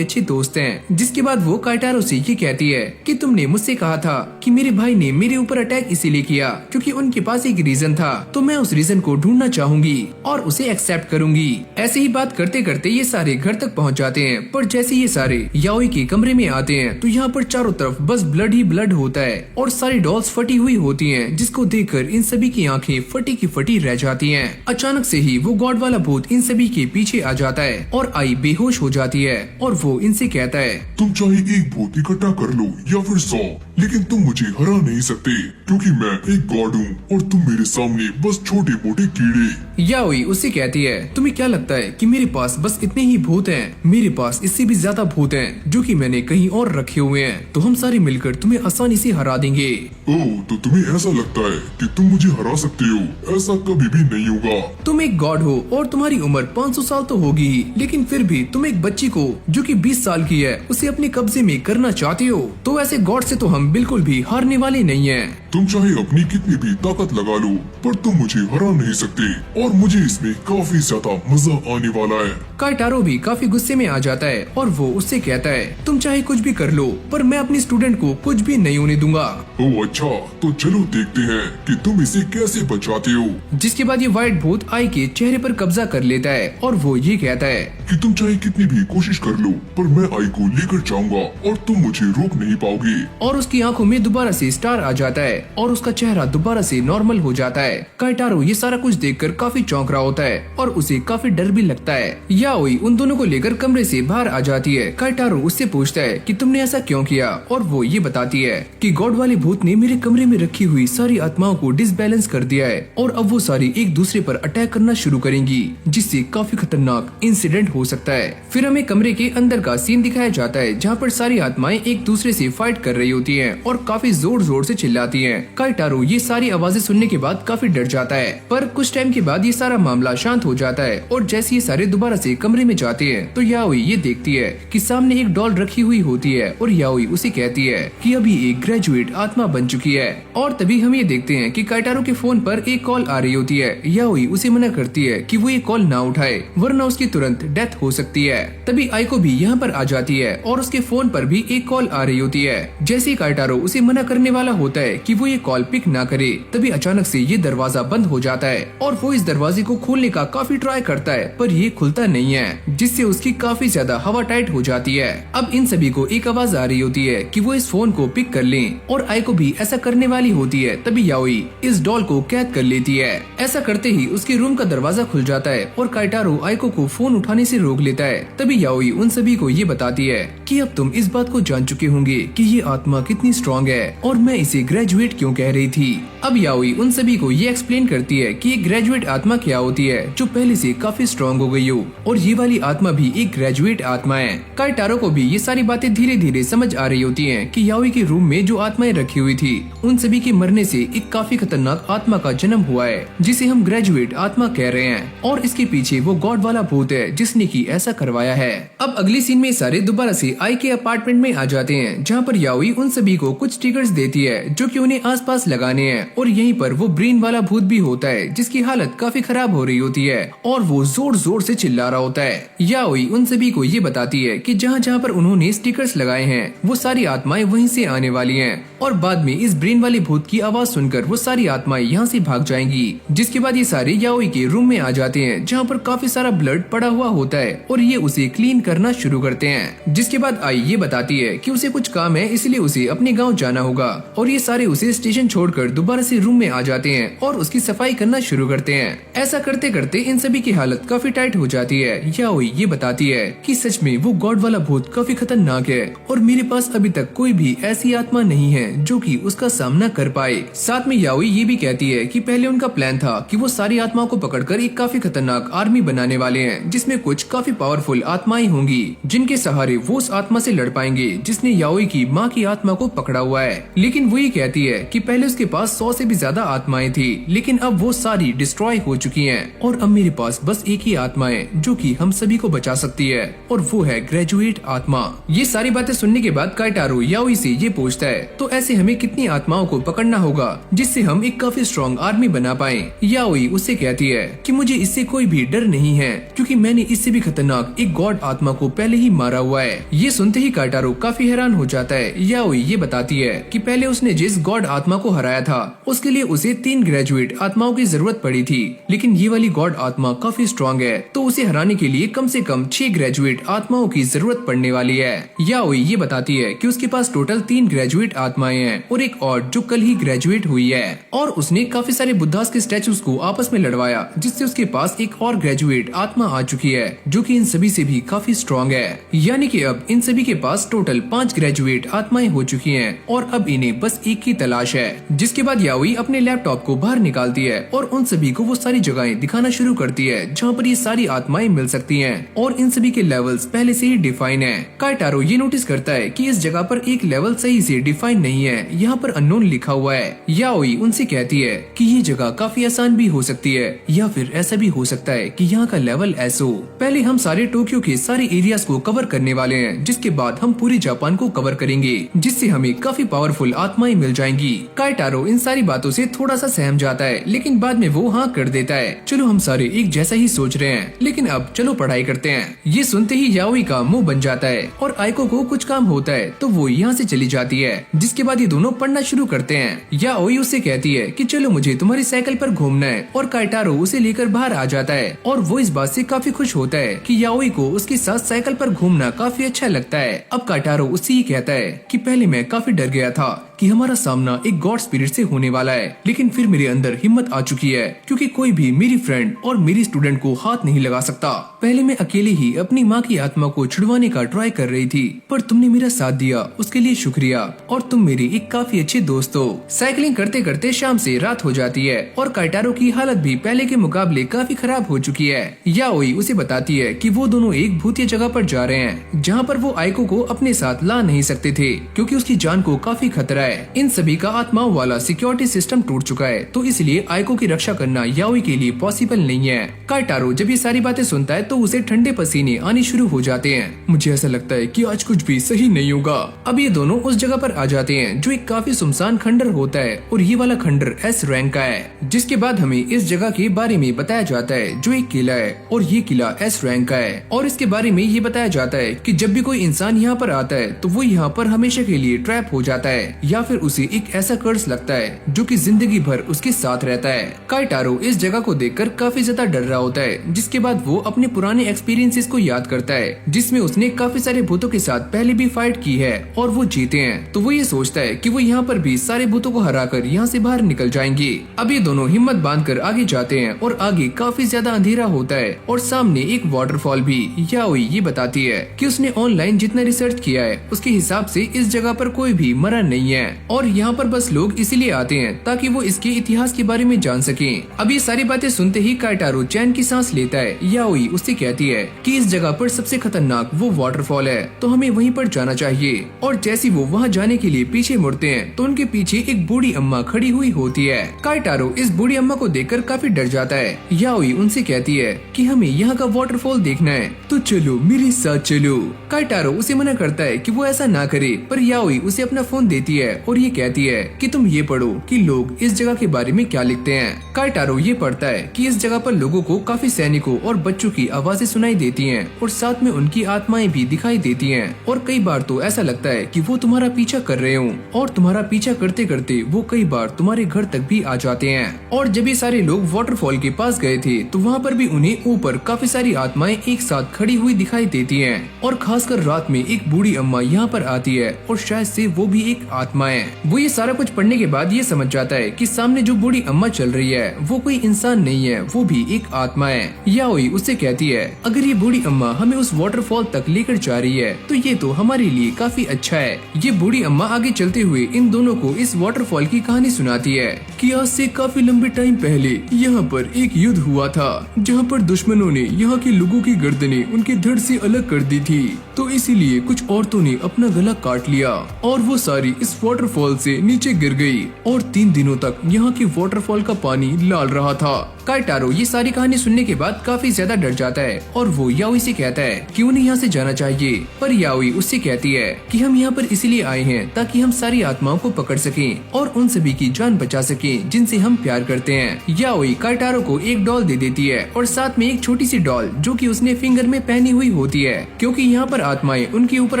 अच्छे दोस्त हैं। जिसके बाद वो काइटारो से ये कहती है कि तुमने मुझसे कहा था कि मेरे भाई ने मेरे ऊपर अटैक इसीलिए किया क्योंकि उनके पास एक रीजन था, तो मैं उस रीजन को ढूंढना चाहूंगी और उसे एक्सेप्ट करूंगी। ऐसे ही बात करते करते ये सारे घर तक पहुंच जाते हैं, पर जैसे ये सारे याओई के कमरे में आते हैं तो यहाँ पर चारों तरफ बस ब्लड ही ब्लड होता है और सारी डॉल्स फटी हुई होती हैं, जिसको देखकर इन सभी की आंखें फटी की फटी रह जाती हैं। अचानक से ही वो गॉड वाला भूत इन सभी के पीछे आ जाता है और आई बेहोश हो जाती है और वो इनसे कहता है तुम चाहे एक भूत इकट्ठा कर लो या फिर 100, लेकिन तुम मुझे हरा नहीं सकते क्योंकि मैं एक गॉड हूँ और तुम मेरे सामने बस छोटे मोटे कीड़े। याओई उससे कहती है तुम्हें क्या लगता है कि मेरे पास बस इतने ही भूत हैं? मेरे पास इससे भी ज्यादा भूत हैं जो कि मैंने कहीं और रखे हुए हैं, तो हम सारे मिलकर तुम्हें आसानी से हरा देंगे। ओह, तो तुम्हें ऐसा लगता है कि तुम मुझे हरा सकते हो? ऐसा कभी भी नहीं होगा। तुम एक गॉड हो और तुम्हारी उम्र 500 साल तो होगी ही, लेकिन फिर भी तुम एक बच्ची को जो कि 20 साल की है उसे अपने कब्जे में करना चाहते हो, तो ऐसे गॉड से तो हम बिल्कुल भी हारने वाले नहीं हैं। तुम चाहे अपनी कितनी भी ताकत लगा लो, पर तुम मुझे हरा नहीं सकते और मुझे इसमें काफी ज्यादा मजा आने वाला है। काइटारो भी काफी गुस्से में आ जाता है और वो उससे कहता है तुम चाहे कुछ भी कर लो, पर मैं अपनी स्टूडेंट को कुछ भी नहीं होने दूंगा। ओह अच्छा, तो चलो देखते हैं कि तुम इसे कैसे बचाते हो। जिसके बाद ये व्हाइट भूत आई के चेहरे पर कब्जा कर लेता है और वो ये कहता है कि तुम चाहे कितनी भी कोशिश कर लो, पर मैं आई को लेकर जाऊंगा और तुम मुझे रोक नहीं पाओगे। और उसकी आंखों में दोबारा से स्टार आ जाता है और उसका चेहरा दोबारा से नॉर्मल हो जाता है। काइटारो ये सारा कुछ देखकर काफी चौंक रहा होता है और उसे काफी डर भी लगता है। याओई उन दोनों को लेकर कमरे से बाहर आ जाती है। काइटारो उससे पूछता है कि तुमने ऐसा क्यों किया, और वो ये बताती है कि गॉड वाले भूत ने मेरे कमरे में रखी हुई सारी आत्माओं को डिसबैलेंस कर दिया है और अब वो सारी एक दूसरे पर अटैक करना शुरू करेंगी, जिससे काफी खतरनाक इंसिडेंट हो सकता है। फिर हमें कमरे के अंदर का सीन दिखाया जाता है जहाँ पर सारी आत्माएं एक दूसरे से फाइट कर रही होती हैं और काफी जोर जोर से चिल्लाती हैं। काइटारो ये सारी आवाजें सुनने के बाद काफी डर जाता है, पर कुछ टाइम के बाद ये सारा मामला शांत हो जाता है और जैसे ये सारे दोबारा से कमरे में जाते हैं तो याओई ये देखती है कि सामने एक डॉल रखी हुई होती है और याओई उसे कहती है कि अभी एक ग्रेजुएट आत्मा बन चुकी है। और तभी हम ये देखते हैं कि काइटारो के फोन पर एक कॉल आ रही होती है। याओई उसे मना करती है कि वो ये कॉल ना उठाए वरना उसकी तुरंत डेथ हो सकती है। तभी आइको भी यहाँ पर आ जाती है और उसके फोन पर भी एक कॉल आ रही होती है। जैसे ही काइटारो उसे मना करने वाला होता है कि वो ये कॉल पिक ना करे, तभी अचानक से ये दरवाजा बंद हो जाता है और वो इस दरवाजे को खोलने का काफी ट्राई करता है, पर ये खुलता नहीं है, जिससे उसकी काफी ज्यादा हवा टाइट हो जाती है। अब इन सभी को एक आवाज आ रही होती है कि वो इस फोन को पिक कर लें और आइको भी ऐसा करने वाली होती है। तभी याओई इस डॉल को कैद कर लेती है। ऐसा करते ही उसके रूम का दरवाजा खुल जाता है और काइटारो आइको को फोन उठाने से उसे रोक लेता है। तभी याओई उन सभी को ये बताती है कि अब तुम इस बात को जान चुके होंगे कि ये आत्मा कितनी स्ट्रॉन्ग है और मैं इसे ग्रेजुएट क्यों कह रही थी। अब याओई उन सभी को ये एक्सप्लेन करती है कि एक ग्रेजुएट आत्मा क्या होती है जो पहले से काफी स्ट्रॉन्ग हो गई हो, और ये वाली आत्मा भी एक ग्रेजुएट आत्मा है। काइटारो को भी ये सारी बातें धीरे धीरे समझ आ रही होती हैं कि याओई के रूम में जो आत्माएं रखी हुई थी उन सभी के मरने से एक काफी खतरनाक आत्मा का जन्म हुआ है जिसे हम ग्रेजुएट आत्मा कह रहे हैं, और इसके पीछे वो गॉड वाला भूत है जिसने की ऐसा करवाया है। अब अगली सीन में सारे दोबारा से आई के अपार्टमेंट में आ जाते हैं जहाँ पर याओई उन सभी को कुछ स्टिकर्स देती है जो कि उन्हें आसपास लगाने हैं, और यहीं पर वो ब्रेन वाला भूत भी होता है जिसकी हालत काफी खराब हो रही होती है और वो जोर जोर से चिल्ला रहा होता है। याओई उन सभी को ये बताती है कि जहाँ जहाँ पर उन्होंने स्टिकर्स लगाए हैं वो सारी आत्माएं वहीं से आने वाली हैं, और बाद में इस ब्रेन वाले भूत की आवाज सुनकर वो सारी आत्माएं यहाँ से भाग जाएंगी। जिसके बाद ये सारे याओई के रूम में आ जाते हैं जहाँ पर काफी सारा ब्लड पड़ा हुआ होता है और ये उसे क्लीन करना शुरू करते हैं। जिसके बाद आई ये बताती है कि उसे कुछ काम है इसलिए उसे अपने गाँव जाना होगा, और ये सारे उसे स्टेशन छोड़कर दोबारा से रूम में आ जाते हैं और उसकी सफाई करना शुरू करते हैं। ऐसा करते करते इन सभी की हालत काफी टाइट हो जाती है। याओई ये बताती है कि सच में वो गॉड वाला भूत काफी खतरनाक है और मेरे पास अभी तक कोई भी ऐसी आत्मा नहीं है जो कि उसका सामना कर पाए। साथ में याओई ये भी कहती है कि पहले उनका प्लान था कि वो सारी आत्माओं को पकड़कर एक काफी खतरनाक आर्मी बनाने वाले हैं जिसमें कुछ काफी पावरफुल आत्माएं होंगी जिनके सहारे वो उस आत्मा से लड़ पाएंगे जिसने याओई की माँ की आत्मा को पकड़ा हुआ है। लेकिन वो ये कहती है कि पहले उसके पास 100 से भी ज्यादा आत्माएं थी, लेकिन अब वो सारी डिस्ट्रॉय हो चुकी हैं और अब मेरे पास बस एक ही आत्मा है जो कि हम सभी को बचा सकती है, और वो है ग्रेजुएट आत्मा। ये सारी बातें सुनने के बाद काइटारो याओई से ये पूछता है तो ऐसे हमें कितनी आत्माओं को पकड़ना होगा जिससे हम एक काफी स्ट्रॉन्ग आर्मी बना पाए। याओई उससे कहती है कि मुझे इससे कोई भी डर नहीं है क्योंकि मैंने इससे भी खतरनाक एक गॉड आत्मा को पहले ही मारा हुआ है। ये सुनते ही काइटारो काफी हैरान हो जाता है। याओई ये बताती है कि पहले उसने जिस गॉड आत्मा को हराया था उसके लिए उसे 3 ग्रेजुएट आत्माओं की जरूरत पड़ी थी, लेकिन ये वाली गॉड आत्मा काफी स्ट्रॉन्ग है तो उसे हराने के लिए कम से कम 6 ग्रेजुएट आत्माओं की जरूरत पड़ने वाली है। याओई ये बताती है कि उसके पास टोटल 3 ग्रेजुएट आत्माएं हैं और एक और जो कल ही ग्रेजुएट हुई है, और उसने काफी सारे बुद्धास के स्टैचूज को आपस में लड़वाया जिससे उसके पास एक और ग्रेजुएट आत्मा आ चुकी है जो कि इन सभी से भी काफी स्ट्रॉन्ग है। यानी कि अब इन सभी के पास टोटल 5 ग्रेजुएट आत्माएं हो चुकी हैं और अब इन्हें बस एक की तलाश है। जिसके बाद याओई अपने लैपटॉप को बाहर निकालती है और उन सभी को वो सारी जगहें दिखाना शुरू करती है जहाँ पर ये सारी आत्माएं मिल सकती हैं, और इन सभी के लेवल्स पहले से ही डिफाइन है। काइटारो ये नोटिस करता है कि इस जगह पर एक लेवल सही से डिफाइन नहीं है, यहाँ पर अननोन लिखा हुआ है। याओई उनसे कहती है कि ये जगह काफी आसान भी हो सकती है या फिर ऐसा भी हो सकता है कि यहाँ का लेवल ऐसा हो। पहले हम सारे टोक्यो के सारे एरियाज को कवर करने वाले हैं जिसके बाद हम पूरे जापान को कवर करेंगे जिससे हमें काफी पावरफुल आत्माएं मिल जाएंगी। काइटारो इन सारी बातों से थोड़ा सा सहम जाता है लेकिन बाद में वो हाँ कर देता है। चलो हम सारे एक जैसा ही सोच रहे हैं, लेकिन अब चलो पढ़ाई करते हैं। ये सुनते ही याओई का मुंह बन जाता है और आइको को कुछ काम होता है तो वो यहाँ से चली जाती है। जिसके बाद ये दोनों पढ़ना शुरू करते हैं। याओई उससे कहती है कि चलो मुझे तुम्हारी साइकिल पर घूमना है, और काइटारो उसे लेकर बाहर आ जाता है और वो इस बात से काफी खुश होता है कि याओई को उसके साथ साइकिल पर घूमना काफी अच्छा लगता है। अब काइटारो उससे ही कहता है कि पहले मैं काफी डर गया था कि हमारा सामना एक गॉड स्पिरिट से होने वाला है, लेकिन फिर मेरे अंदर हिम्मत आ चुकी है क्योंकि कोई भी मेरी फ्रेंड और मेरी स्टूडेंट को हाथ नहीं लगा सकता। पहले मैं अकेले ही अपनी माँ की आत्मा को छुड़वाने का ट्राई कर रही थी, पर तुमने मेरा साथ दिया, उसके लिए शुक्रिया, और तुम मेरी एक काफी अच्छे दोस्त हो। साइकिलिंग करते करते शाम से रात हो जाती है और काइटारो की हालत भी पहले के मुकाबले काफी खराब हो चुकी है। याओई उसे बताती है कि वो दोनों एक भूतिया जगह पर जा रहे हैं जहाँ पर वो आइको को अपने साथ ला नहीं सकते थे क्योंकि उसकी जान को काफी खतरा है। इन सभी का आत्माओं वाला सिक्योरिटी सिस्टम टूट चुका है, तो इसलिए आइको की रक्षा करना याओई के लिए पॉसिबल नहीं है। काइटारो जब ये सारी बातें सुनता है तो उसे ठंडे पसीने आने शुरू हो जाते हैं। मुझे ऐसा लगता है कि आज कुछ भी सही नहीं होगा। अब ये दोनों उस जगह पर आ जाते हैं जो एक काफी सुनसान खंडर होता है और ये वाला खंडर S रैंक का है। जिसके बाद हमें इस जगह के बारे में बताया जाता है जो एक किला है और ये किला S रैंक का है, और इसके बारे में ये बताया जाता है कि जब भी कोई इंसान यहाँ पर आता है तो वो यहाँ पर हमेशा के लिए ट्रैप हो जाता है या फिर उसे एक ऐसा कर्स लगता है जो कि जिंदगी भर उसके साथ रहता है। काइटारो इस जगह को देखकर काफी ज्यादा डर रहा होता है, जिसके बाद वो अपने पुराने एक्सपीरियंसेस को याद करता है जिसमें उसने काफी सारे भूतों के साथ पहले भी फाइट की है और वो जीते हैं। तो वो ये सोचता है कि वो यहाँ पर भी सारे भूतों को हराकर यहाँ से बाहर निकल जाएंगे। अब ये दोनों हिम्मत बांधकर आगे जाते हैं और आगे काफी ज्यादा अंधेरा होता है और सामने एक वाटरफॉल भी। याओई ये बताती है कि उसने ऑनलाइन जितना रिसर्च किया है उसके हिसाब से इस जगह पर कोई भी मरा नहीं है और यहाँ पर बस लोग इसीलिए आते हैं ताकि वो इसके इतिहास के बारे में जान सकें। अब ये सारी बातें सुनते ही काइटारो चैन की सांस लेता है। याओई उससे कहती है कि इस जगह पर सबसे खतरनाक वो वाटरफॉल है तो हमें वहीं पर जाना चाहिए। और जैसे वो वहाँ जाने के लिए पीछे मुड़ते हैं तो उनके पीछे एक बूढ़ी अम्मा खड़ी हुई होती है। काइटारो इस बूढ़ी अम्मा को देखकर काफी डर जाता है। याओई उनसे कहती है कि हमें यहाँ का वाटरफॉल देखना है तो चलो मेरे साथ चलो। काइटारो उसे मना करता है कि वो ऐसा ना करे, पर याओई उसे अपना फोन देती है और ये कहती है कि तुम ये पढ़ो कि लोग इस जगह के बारे में क्या लिखते हैं। काइटारो ये पढ़ता है कि इस जगह पर लोगों को काफी सैनिकों और बच्चों की आवाजें सुनाई देती हैं और साथ में उनकी आत्माएं भी दिखाई देती हैं और कई बार तो ऐसा लगता है कि वो तुम्हारा पीछा कर रहे हो और तुम्हारा पीछा करते करते वो कई बार तुम्हारे घर तक भी आ जाते हैं। और जब ये सारे लोग वाटरफॉल के पास गए थे तो वहाँ पर भी उन्हें ऊपर काफी सारी आत्माएं एक साथ खड़ी हुई दिखाई देती हैं और खासकर रात में एक बूढ़ी अम्मा यहाँ पर आती है और शायद से वो भी एक आत्मा है। वो ये सारा कुछ पढ़ने के बाद ये समझ जाता है कि सामने जो बूढ़ी अम्मा चल रही है वो कोई इंसान नहीं है, वो भी एक आत्मा है। याओई उससे कहती है अगर ये बूढ़ी अम्मा हमें उस वाटरफॉल तक लेकर जा रही है तो ये तो हमारे लिए काफी अच्छा है। ये बूढ़ी अम्मा आगे चलते हुए इन दोनों को इस वाटरफॉल की कहानी सुनाती है कि आज से काफी लंबे टाइम पहले यहाँ पर एक युद्ध हुआ था जहाँ पर दुश्मनों ने यहाँ के लोगों की गर्दनें उनके धड़ से अलग कर दी थी, तो इसीलिए कुछ औरतों ने अपना गला काट लिया और वो सारी इस वाटरफॉल से नीचे गिर गई और 3 दिनों तक यहाँ के वाटरफॉल का पानी लाल रहा था। काइटारो ये सारी कहानी सुनने के बाद काफी ज्यादा डर जाता है और वो याओई से कहता है कि उन्हें यहाँ से जाना चाहिए, पर याओई उससे कहती है कि हम यहाँ पर इसीलिए आए हैं ताकि हम सारी आत्माओं को पकड़ सकें और उन सभी की जान बचा सकें जिनसे हम प्यार करते हैं। याओई काइटारो को एक डॉल दे देती है और साथ में एक छोटी सी डॉल जो कि उसने फिंगर में पहनी हुई होती है क्योंकि यहाँ पर आत्माएं उनके ऊपर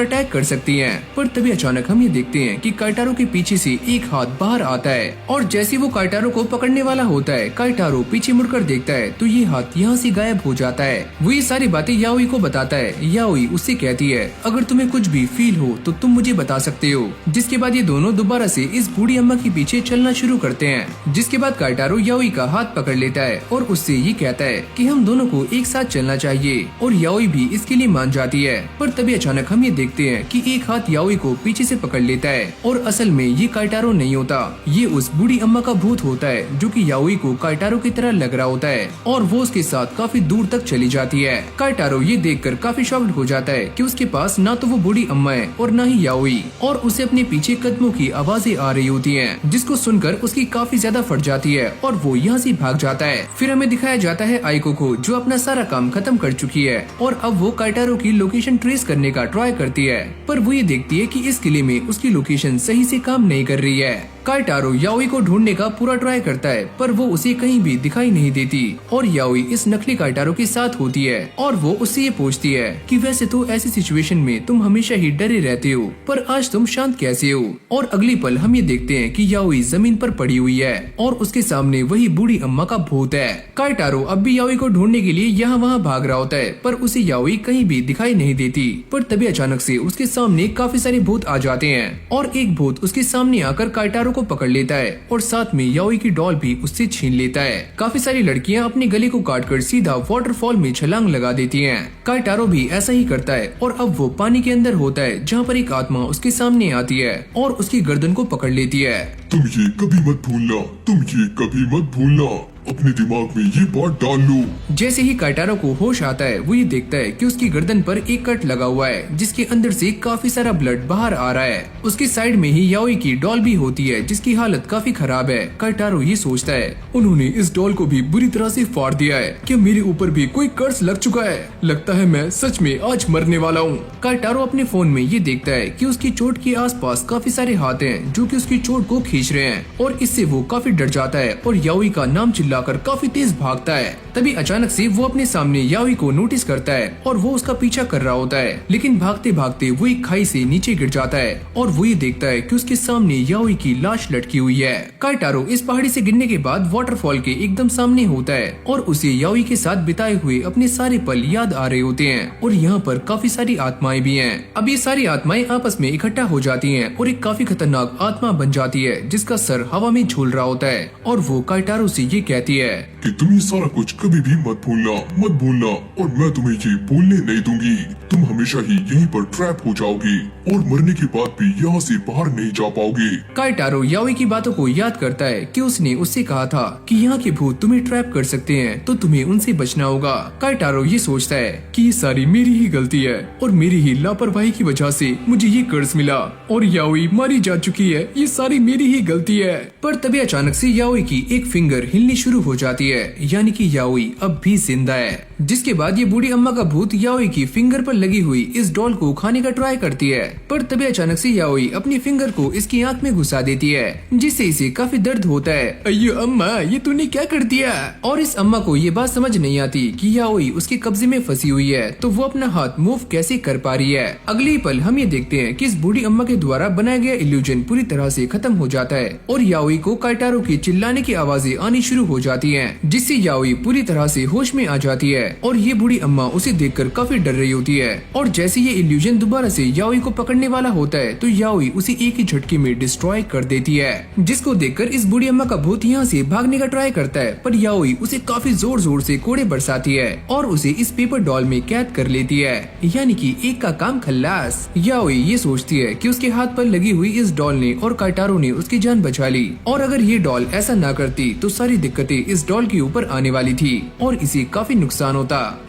अटैक कर सकती हैं। पर तभी अचानक हम ये देखते हैं कि काइटारो के पीछे से एक हाथ बाहर आता है और जैसे वो काइटारो को पकड़ने वाला होता है काइटारो पीछे मुड़कर देखता है तो ये हाथ यहाँ से गायब हो जाता है। वो ये सारी बातें याओई को बताता है। याओई उससे कहती है अगर तुम्हें कुछ भी फील हो तो तुम मुझे बता सकते हो। जिसके बाद ये दोनों दोबारा से इस बूढ़ी अम्मा के पीछे चलना शुरू करते हैं। जिसके बाद काइटारो याओई का हाथ पकड़ लेता है और उससे ये कहता है कि हम दोनों को एक साथ चलना चाहिए और याओई भी इसके लिए मान जाती है। पर तभी अचानक हम ये देखते हैं कि एक हाथ याओई को पीछे से पकड़ लेता है और असल में ये काइटारो नहीं होता, ये उस बूढ़ी अम्मा का भूत होता है जो कि याओई को काइटारो की तरह लग रहा होता है और वो उसके साथ काफी दूर तक चली जाती है। काइटारो ये देखकर काफी शॉक्ड हो जाता है कि उसके पास ना तो वो बूढ़ी अम्मा है और ना ही याओई और उसे अपने पीछे कदमों की आवाजें आ रही होती हैं, जिसको सुनकर उसकी काफी ज्यादा फट जाती है और वो यहाँ से भाग जाता है। फिर हमें दिखाया जाता है आइको को जो अपना सारा काम खत्म कर चुकी है और अब वो काइटारो की लोकेशन ट्रेस करने का ट्राई करती है, पर वो ये देखती है कि इस किले में उसकी लोकेशन सही से काम नहीं कर रही है। काइटारो याओई को ढूंढने का पूरा ट्राई करता है पर वो उसे कहीं भी दिखाई नहीं देती और याओई इस नकली काइटारो के साथ होती है और वो उससे ये पूछती है कि वैसे तो ऐसी सिचुएशन में तुम हमेशा ही डरे रहते हो पर आज तुम शांत कैसे हो। और अगली पल हम ये देखते हैं कि याओई जमीन पर पड़ी हुई है और उसके सामने वही बूढ़ी अम्मा का भूत है। काइटारो अब भी याओई को ढूंढने के लिए यहाँ वहाँ भाग रहा होता है पर उसे याओई कहीं भी दिखाई नहीं देती। पर तभी अचानक से उसके सामने काफी सारे भूत आ जाते हैं और एक भूत उसके सामने आकर काइटारो को पकड़ लेता है और साथ में याओई की डॉल भी उससे छीन लेता है। काफी सारी लड़कियां अपने गले को काटकर सीधा वाटरफॉल में छलांग लगा देती हैं। काइटारो भी ऐसा ही करता है और अब वो पानी के अंदर होता है जहाँ पर एक आत्मा उसके सामने आती है और उसकी गर्दन को पकड़ लेती है। तुम ये कभी मत भूलना, तुम ये कभी मत भूलना, अपने दिमाग में ये बात डाल लो। जैसे ही काइटारो को होश आता है वो ये देखता है कि उसकी गर्दन पर एक कट लगा हुआ है जिसके अंदर से काफी सारा ब्लड बाहर आ रहा है। उसके साइड में ही याओई की डॉल भी होती है जिसकी हालत काफी खराब है। काइटारो ये सोचता है उन्होंने इस डॉल को भी बुरी तरह से फाड़ दिया है, क्या मेरे ऊपर भी कोई कर्ज लग चुका है? लगता है मैं सच में आज मरने वाला हूँ। काइटारो अपने फोन में ये देखता है कि उसकी चोट के आसपास काफी सारे हाथ हैं जो कि उसकी चोट को खींच रहे हैं और इससे वो काफी डर जाता है और याओई का नाम चिल्लाकर काफी तेज भागता है। तभी अचानक से वो अपने सामने याओई को नोटिस करता है और वो उसका पीछा कर रहा होता है, लेकिन भागते भागते वो एक खाई से नीचे गिर जाता है और वो ये देखता है कि उसके सामने याओई की लाश लटकी हुई है। काइटारो इस पहाड़ी से गिरने के बाद वाटरफॉल के एकदम सामने होता है और उसे याओई के साथ बिताए हुए अपने सारे पल याद आ रहे होते हैं और यहाँ पर काफी सारी आत्माएं भी हैं। अब ये सारी आत्माएं आपस में इकट्ठा हो जाती हैं और एक काफी खतरनाक आत्मा बन जाती है जिसका सर हवा में झूल रहा होता है और वो काइटारो से ये कहती कहती है कि तुम ये सारा कुछ कभी भी मत भूलना और मैं तुम्हें ये भूलने नहीं दूंगी। तुम हमेशा ही यहीं पर ट्रैप हो जाओगे और मरने के बाद भी यहाँ से बाहर नहीं जा पाओगे। काइटारो याओई की बातों को याद करता है कि उसने उससे कहा था कि यहाँ के भूत तुम्हें ट्रैप कर सकते हैं, तो तुम्हें उनसे बचना होगा। काइटारो ये सोचता है कि ये सारी मेरी ही गलती है और मेरी ही लापरवाही की वजह से मुझे ये कर्ज मिला और याओई मारी जा चुकी है, ये सारी मेरी ही गलती है। पर तभी अचानक से याओई की एक फिंगर हिलनी शुरू हो जाती है, यानी कि याओई अब भी जिंदा है। जिसके बाद ये बूढ़ी अम्मा का भूत याओई की फिंगर पर लगी हुई इस डॉल को खाने का ट्राई करती है, पर तभी अचानक से याओई अपनी फिंगर को इसकी आंख में घुसा देती है, जिससे इसे काफी दर्द होता है। अयो अम्मा, ये तूने क्या कर दिया? और इस अम्मा को ये बात समझ नहीं आती कि याओई उसके कब्जे में फंसी हुई है, तो वो अपना हाथ मूव कैसे कर पा रही है। अगले ही पल हम ये देखते हैं कि इस बूढ़ी अम्मा के द्वारा बनाया गया इल्यूजन पूरी तरह से खत्म हो जाता है और याओई को काइटारो की चिल्लाने की आवाजें आनी शुरू हो जाती हैं, जिससे याओई पूरी तरह से होश में आ जाती है और ये बूढ़ी अम्मा उसे देखकर काफी डर रही होती है। और जैसे ये इल्यूजन दोबारा से याओई को पकड़ने वाला होता है तो याओई उसे एक ही झटके में डिस्ट्रॉय कर देती है, जिसको देखकर इस बूढ़ी अम्मा का भूत यहाँ से भागने का ट्राई करता है, पर याओई उसे काफी जोर जोर से कोड़े बरसाती है और उसे इस पेपर डॉल में कैद कर लेती है, यानी कि एक का काम खल्लास। याओई ये सोचती है कि उसके हाथ पर लगी हुई इस डॉल ने और काइटारो ने उसकी जान बचा ली, और अगर ये डॉल ऐसा ना करती तो सारी दिक्कतें इस डॉल के ऊपर आने वाली थी और इसे काफी नुकसान होता।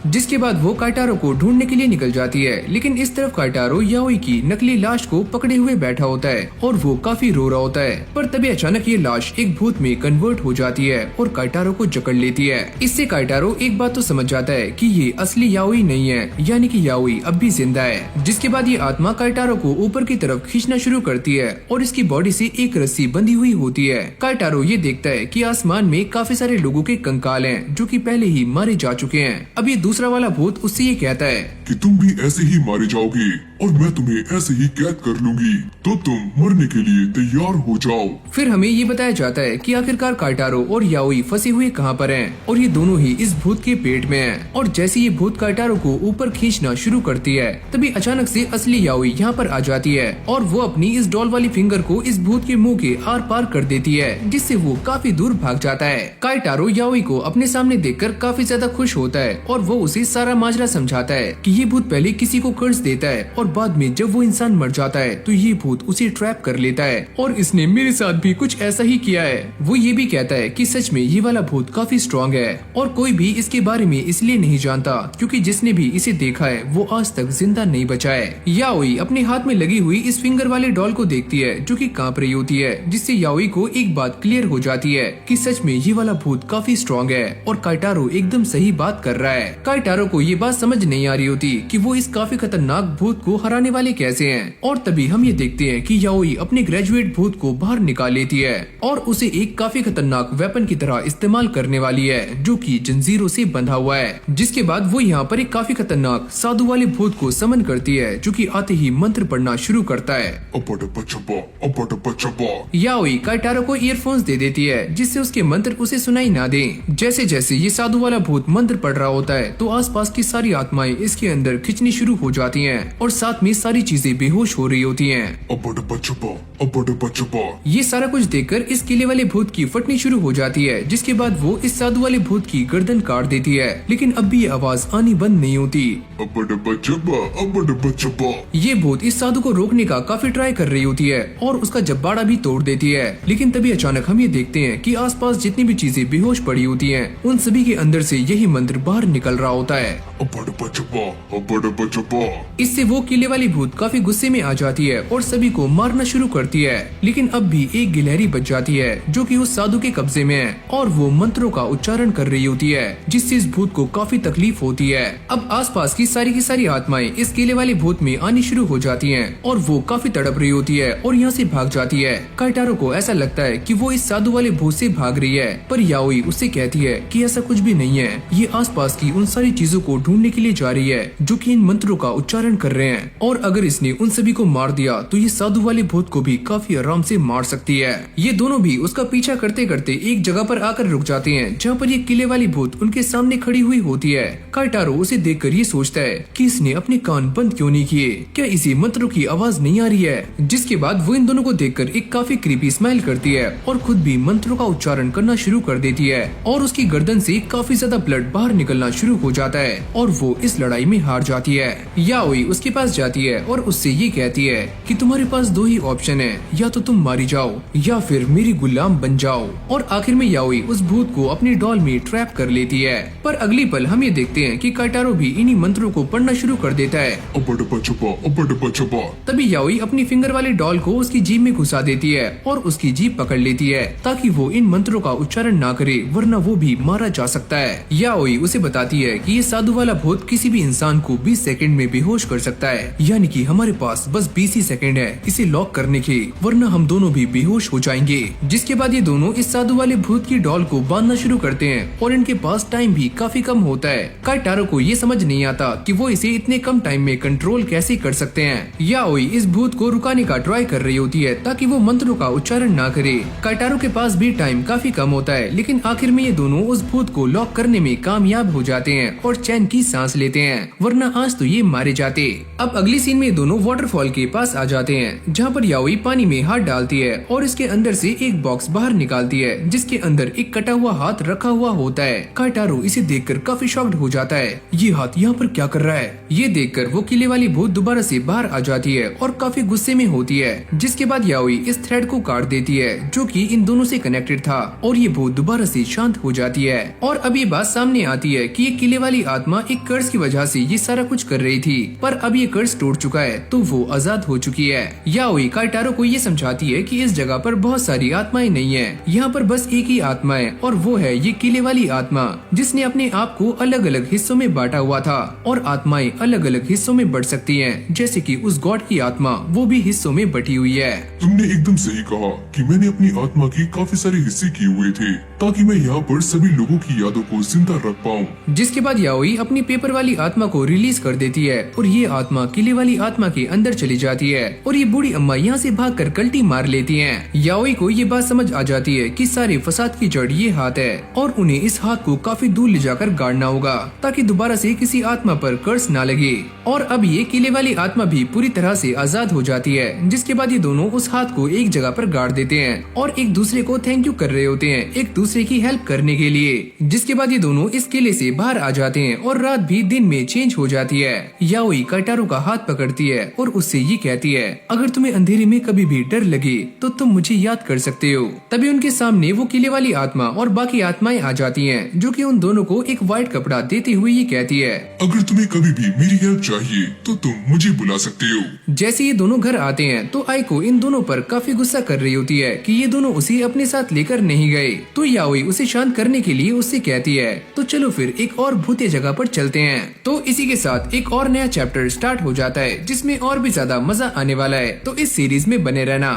जिसके बाद वो काइटारो को ढूंढने के लिए निकल जाती है, लेकिन इस तरफ काइटारो याओई की नकली लाश को पकड़े हुए बैठा होता है और वो काफी रो रहा होता है। पर तभी अचानक ये लाश एक भूत में कन्वर्ट हो जाती है और काइटारो को जकड़ लेती है। इससे काइटारो एक बात तो समझ जाता है कि ये असली याओई नहीं है, यानी कि याओई अब भी जिंदा है। जिसके बाद ये आत्मा काइटारो को ऊपर की तरफ खींचना शुरू करती है और इसकी बॉडी से एक रस्सी बंधी हुई होती है। काइटारो ये देखता है कि आसमान में काफी सारे लोगों के कंकाल हैं जो कि पहले ही मारे जा चुके हैं। अब ये दूसरा वाला भूत उससे ये कहता है कि तुम भी ऐसे ही मारे जाओगे और मैं तुम्हें ऐसे ही कैद कर लूंगी, तो तुम मरने के लिए तैयार हो जाओ। फिर हमें ये बताया जाता है कि आखिरकार काइटारो और याओई फंसे हुए कहाँ पर हैं और ये दोनों ही इस भूत के पेट में हैं। और जैसे ये भूत काइटारो को ऊपर खींचना शुरू करती है तभी अचानक से असली याओई यहाँ पर आ जाती है और वो अपनी इस डॉल वाली फिंगर को इस भूत के मुंह के आर पार कर देती है, जिससे वो काफी दूर भाग जाता है। काइटारो याओई को अपने सामने देखकर काफी ज्यादा खुश होता है और वो उसे सारा माजरा समझाता है कि ये भूत पहले किसी को कर्ज देता है और बाद में जब वो इंसान मर जाता है तो ये भूत उसे ट्रैप कर लेता है और इसने मेरे साथ भी कुछ ऐसा ही किया है। वो ये भी कहता है कि सच में ये वाला भूत काफी स्ट्रॉन्ग है और कोई भी इसके बारे में इसलिए नहीं जानता क्योंकि जिसने भी इसे देखा है वो आज तक जिंदा नहीं बचा है। याओई अपने हाथ में लगी हुई इस फिंगर वाले डॉल को देखती है जो कि कांप रही होती है, जिससे याओई को एक बात क्लियर हो जाती है कि सच में ये वाला भूत काफी स्ट्रॉन्ग है और काइटारो एकदम सही बात कर रहा है। काइटारो को ये बात समझ नहीं आ रही होती कि वो इस काफी खतरनाक भूत को हराने वाले कैसे हैं। और तभी हम ये देखते हैं कि याओई अपने ग्रेजुएट भूत को बाहर निकाल लेती है और उसे एक काफी खतरनाक वेपन की तरह इस्तेमाल करने वाली है जो कि जंजीरों से बंधा हुआ है। जिसके बाद वो यहाँ पर एक काफी खतरनाक साधु वाले भूत को समन करती है जो कि आते ही मंत्र पढ़ना शुरू करता है। याओई काइटारो को ईयरफोन्स दे देती है जिससे उसके मंत्र उसे सुनाई ना दे। जैसे जैसे ये साधु वाला भूत मंत्र पढ़ रहा होता है तो आसपास की सारी आत्माएं इसके अंदर खिंचनी शुरू हो जाती हैं और साथ में सारी चीजें बेहोश हो रही होती हैं। ये सारा कुछ देखकर इस किले वाले भूत की फटनी शुरू हो जाती है, जिसके बाद वो इस साधु वाले भूत की गर्दन काट देती है, लेकिन अब भी ये आवाज आनी बंद नहीं होती। ये भूत इस साधु को रोकने का काफी ट्राई कर रही होती है और उसका जब्बाड़ा भी तोड़ देती है, लेकिन तभी अचानक हम ये देखते हैं कि आसपास जितनी भी चीजें बेहोश पड़ी होती हैं उन सभी के अंदर से यही मंत्र बाहर निकल रहा होता है। इससे वो किले वाली भूत काफी गुस्से में आ जाती है और सभी को मारना शुरू करती है, लेकिन अब भी एक गिलहरी बच जाती है जो कि उस साधु के कब्जे में है और वो मंत्रों का उच्चारण कर रही होती है, जिससे इस भूत को काफी तकलीफ होती है। अब आसपास की सारी आत्माएं इस किले वाले भूत में आनी शुरू हो जाती हैं और वो काफी तड़प रही होती है और यहाँ से भाग जाती है। काइटारो को ऐसा लगता है कि वो इस साधु वाले भूत से भाग रही है, पर याओई उससे कहती है कि ऐसा कुछ भी नहीं है, ये आसपास की उन सारी चीजों को ढूंढने के लिए जा रही है जो कि इन मंत्रों का उच्चारण कर रहे हैं। और अगर इसने उन सभी को मार दिया तो ये साधु वाले भूत को भी काफी आराम से मार सकती है। ये दोनों भी उसका पीछा करते करते एक जगह पर आकर रुक जाते हैं जहाँ पर ये किले वाली भूत उनके सामने खड़ी हुई होती है। काइटारो उसे देखकर ये सोचता है कि इसने अपने कान बंद क्यों नहीं किए, क्या इसे मंत्रों की आवाज नहीं आ रही है। जिसके बाद वो इन दोनों को देखकर एक काफी क्रीपी स्माइल करती है और खुद भी मंत्रों का उच्चारण करना शुरू कर देती है और उसकी गर्दन से काफी ज्यादा ब्लड बाहर निकलना शुरू हो जाता है और वो इस लड़ाई में हार जाती है। याओई उसके पास जाती है और उससे ये कहती है कि तुम्हारे पास दो ही ऑप्शन है, या तो तुम मारी जाओ या फिर मेरी गुलाम बन जाओ। और आखिर में याओई उस भूत को अपनी डॉल में ट्रैप कर लेती है। पर अगली पल हम ये देखते हैं कि काइटारो भी इन्हीं मंत्रों को पढ़ना शुरू कर देता है। अब्बा डब्बा छप्पा, अब्बा डब्बा छप्पा। तभी याओई अपनी फिंगर वाली डॉल को उसकी जीभ में घुसा देती है और उसकी जीभ पकड़ लेती है ताकि वो इन मंत्रों का उच्चारण ना करे, वरना वो भी मारा जा सकता है। याओई उसे बताती है कि ये साधु वाला भूत किसी भी इंसान को 20 सेकंड में बेहोश कर सकता है, यानी कि हमारे पास बस 20 ही सेकंड है इसे लॉक करने के, वरना हम दोनों भी बेहोश हो जाएंगे। जिसके बाद ये दोनों इस साधु वाले भूत की डॉल को बांधना शुरू करते हैं और इनके पास टाइम भी काफी कम होता है। काइटारो को ये समझ नहीं आता कि वो इसे इतने कम टाइम में कंट्रोल कैसे कर सकते हैं। याओई इस भूत को रुकाने का ट्राई कर रही होती है ताकि वो मंत्रों का उच्चारण ना करे। काइटारो के पास भी टाइम काफी कम होता है, लेकिन आखिर में ये दोनों उस भूत को लॉक करने में कामयाब हो जाते हैं और चैन की सांस लेते हैं, वरना आज तो ये मारे जाते। अब अगली सीन में दोनों वाटरफॉल के पास आ जाते हैं जहाँ पर याओई पानी में हाथ डालती है और इसके अंदर से एक बॉक्स बाहर निकालती है जिसके अंदर एक कटा हुआ हाथ रखा हुआ होता है। काइटारो इसे देखकर काफी शॉक्ड हो जाता है, ये हाथ यहाँ पर क्या कर रहा है। ये देखकर वो किले वाली भूत दोबारा से बाहर आ जाती है और काफी गुस्से में होती है। जिसके बाद याओई इस थ्रेड को काट देती है जो कि इन दोनों से कनेक्टेड था और ये भूत दोबारा से शांत हो जाती है। और अब ये बात सामने आती है कि ये किले वाली आत्मा एक कर्ज की वजह से ये सारा कुछ कर रही थी, पर अब ये कर्ज टूट चुका है तो वो आजाद हो चुकी है। याओई काइटारो को ये समझाती है कि इस जगह पर बहुत सारी आत्माएं नहीं है, यहाँ पर बस एक ही आत्मा है और वो है ये किले वाली आत्मा जिसने अपने आप को अलग अलग हिस्सों में बांटा हुआ था। और आत्माएं अलग अलग हिस्सों में बढ़ सकती हैं, जैसे कि उस गॉड की आत्मा वो भी हिस्सों में बटी हुई है। तुमने एकदम सही कहा कि मैंने अपनी आत्मा के काफी सारे हिस्से किए हुए थे ताकि मैं यहाँ पर सभी लोगों की यादों को जिंदा रख पाऊँ। जिसके बाद याओई अपनी पेपर वाली आत्मा को रिलीज कर देती है और ये आत्मा किले वाली आत्मा के अंदर चली जाती है और ये बूढ़ी अम्मा यहाँ से भागकर कल्टी मार लेती हैं। याओई को ये बात समझ आ जाती है कि सारे फसाद की जड़ ये हाथ है और उन्हें इस हाथ को काफी दूर ले जाकर गाड़ना होगा ताकि दोबारा से किसी आत्मा पर कर्ज ना लगे। और अब ये किले वाली आत्मा भी पूरी तरह से आजाद हो जाती है। जिसके बाद ये दोनों उस हाथ को एक जगह पर गाड़ देते हैं और एक दूसरे को थैंक यू कर रहे होते हैं एक दूसरे की हेल्प करने के लिए। जिसके बाद ये दोनों इस किले से बाहर आ जाते हैं और रात भी दिन में चेंज हो जाती है। याओई काइटारो का हाथ पकड़ती है और उससे ये कहती है, अगर तुम्हें अंधेरे में कभी भी डर लगे तो तुम मुझे याद कर सकते हो। तभी उनके सामने वो किले वाली आत्मा और बाकी आत्माएं आ जाती हैं, जो कि उन दोनों को एक व्हाइट कपड़ा देते हुए ये कहती है, अगर तुम्हें कभी भी मेरी हेल्प चाहिए तो तुम मुझे बुला सकते हो। जैसे ये दोनों घर आते हैं तो आइको इन दोनों पर काफी गुस्सा कर रही होती है कि ये दोनों उसे अपने साथ लेकर नहीं गए। तो याओई उसे शांत करने के लिए उससे कहती है, तो चलो फिर एक और भूतिया जगह पर चलते हैं। तो इसी के साथ एक और नया चैप्टर स्टार्ट हो जाता है जिसमें और भी ज्यादा मजा आने वाला है। तो इस सीरीज में बने रहना।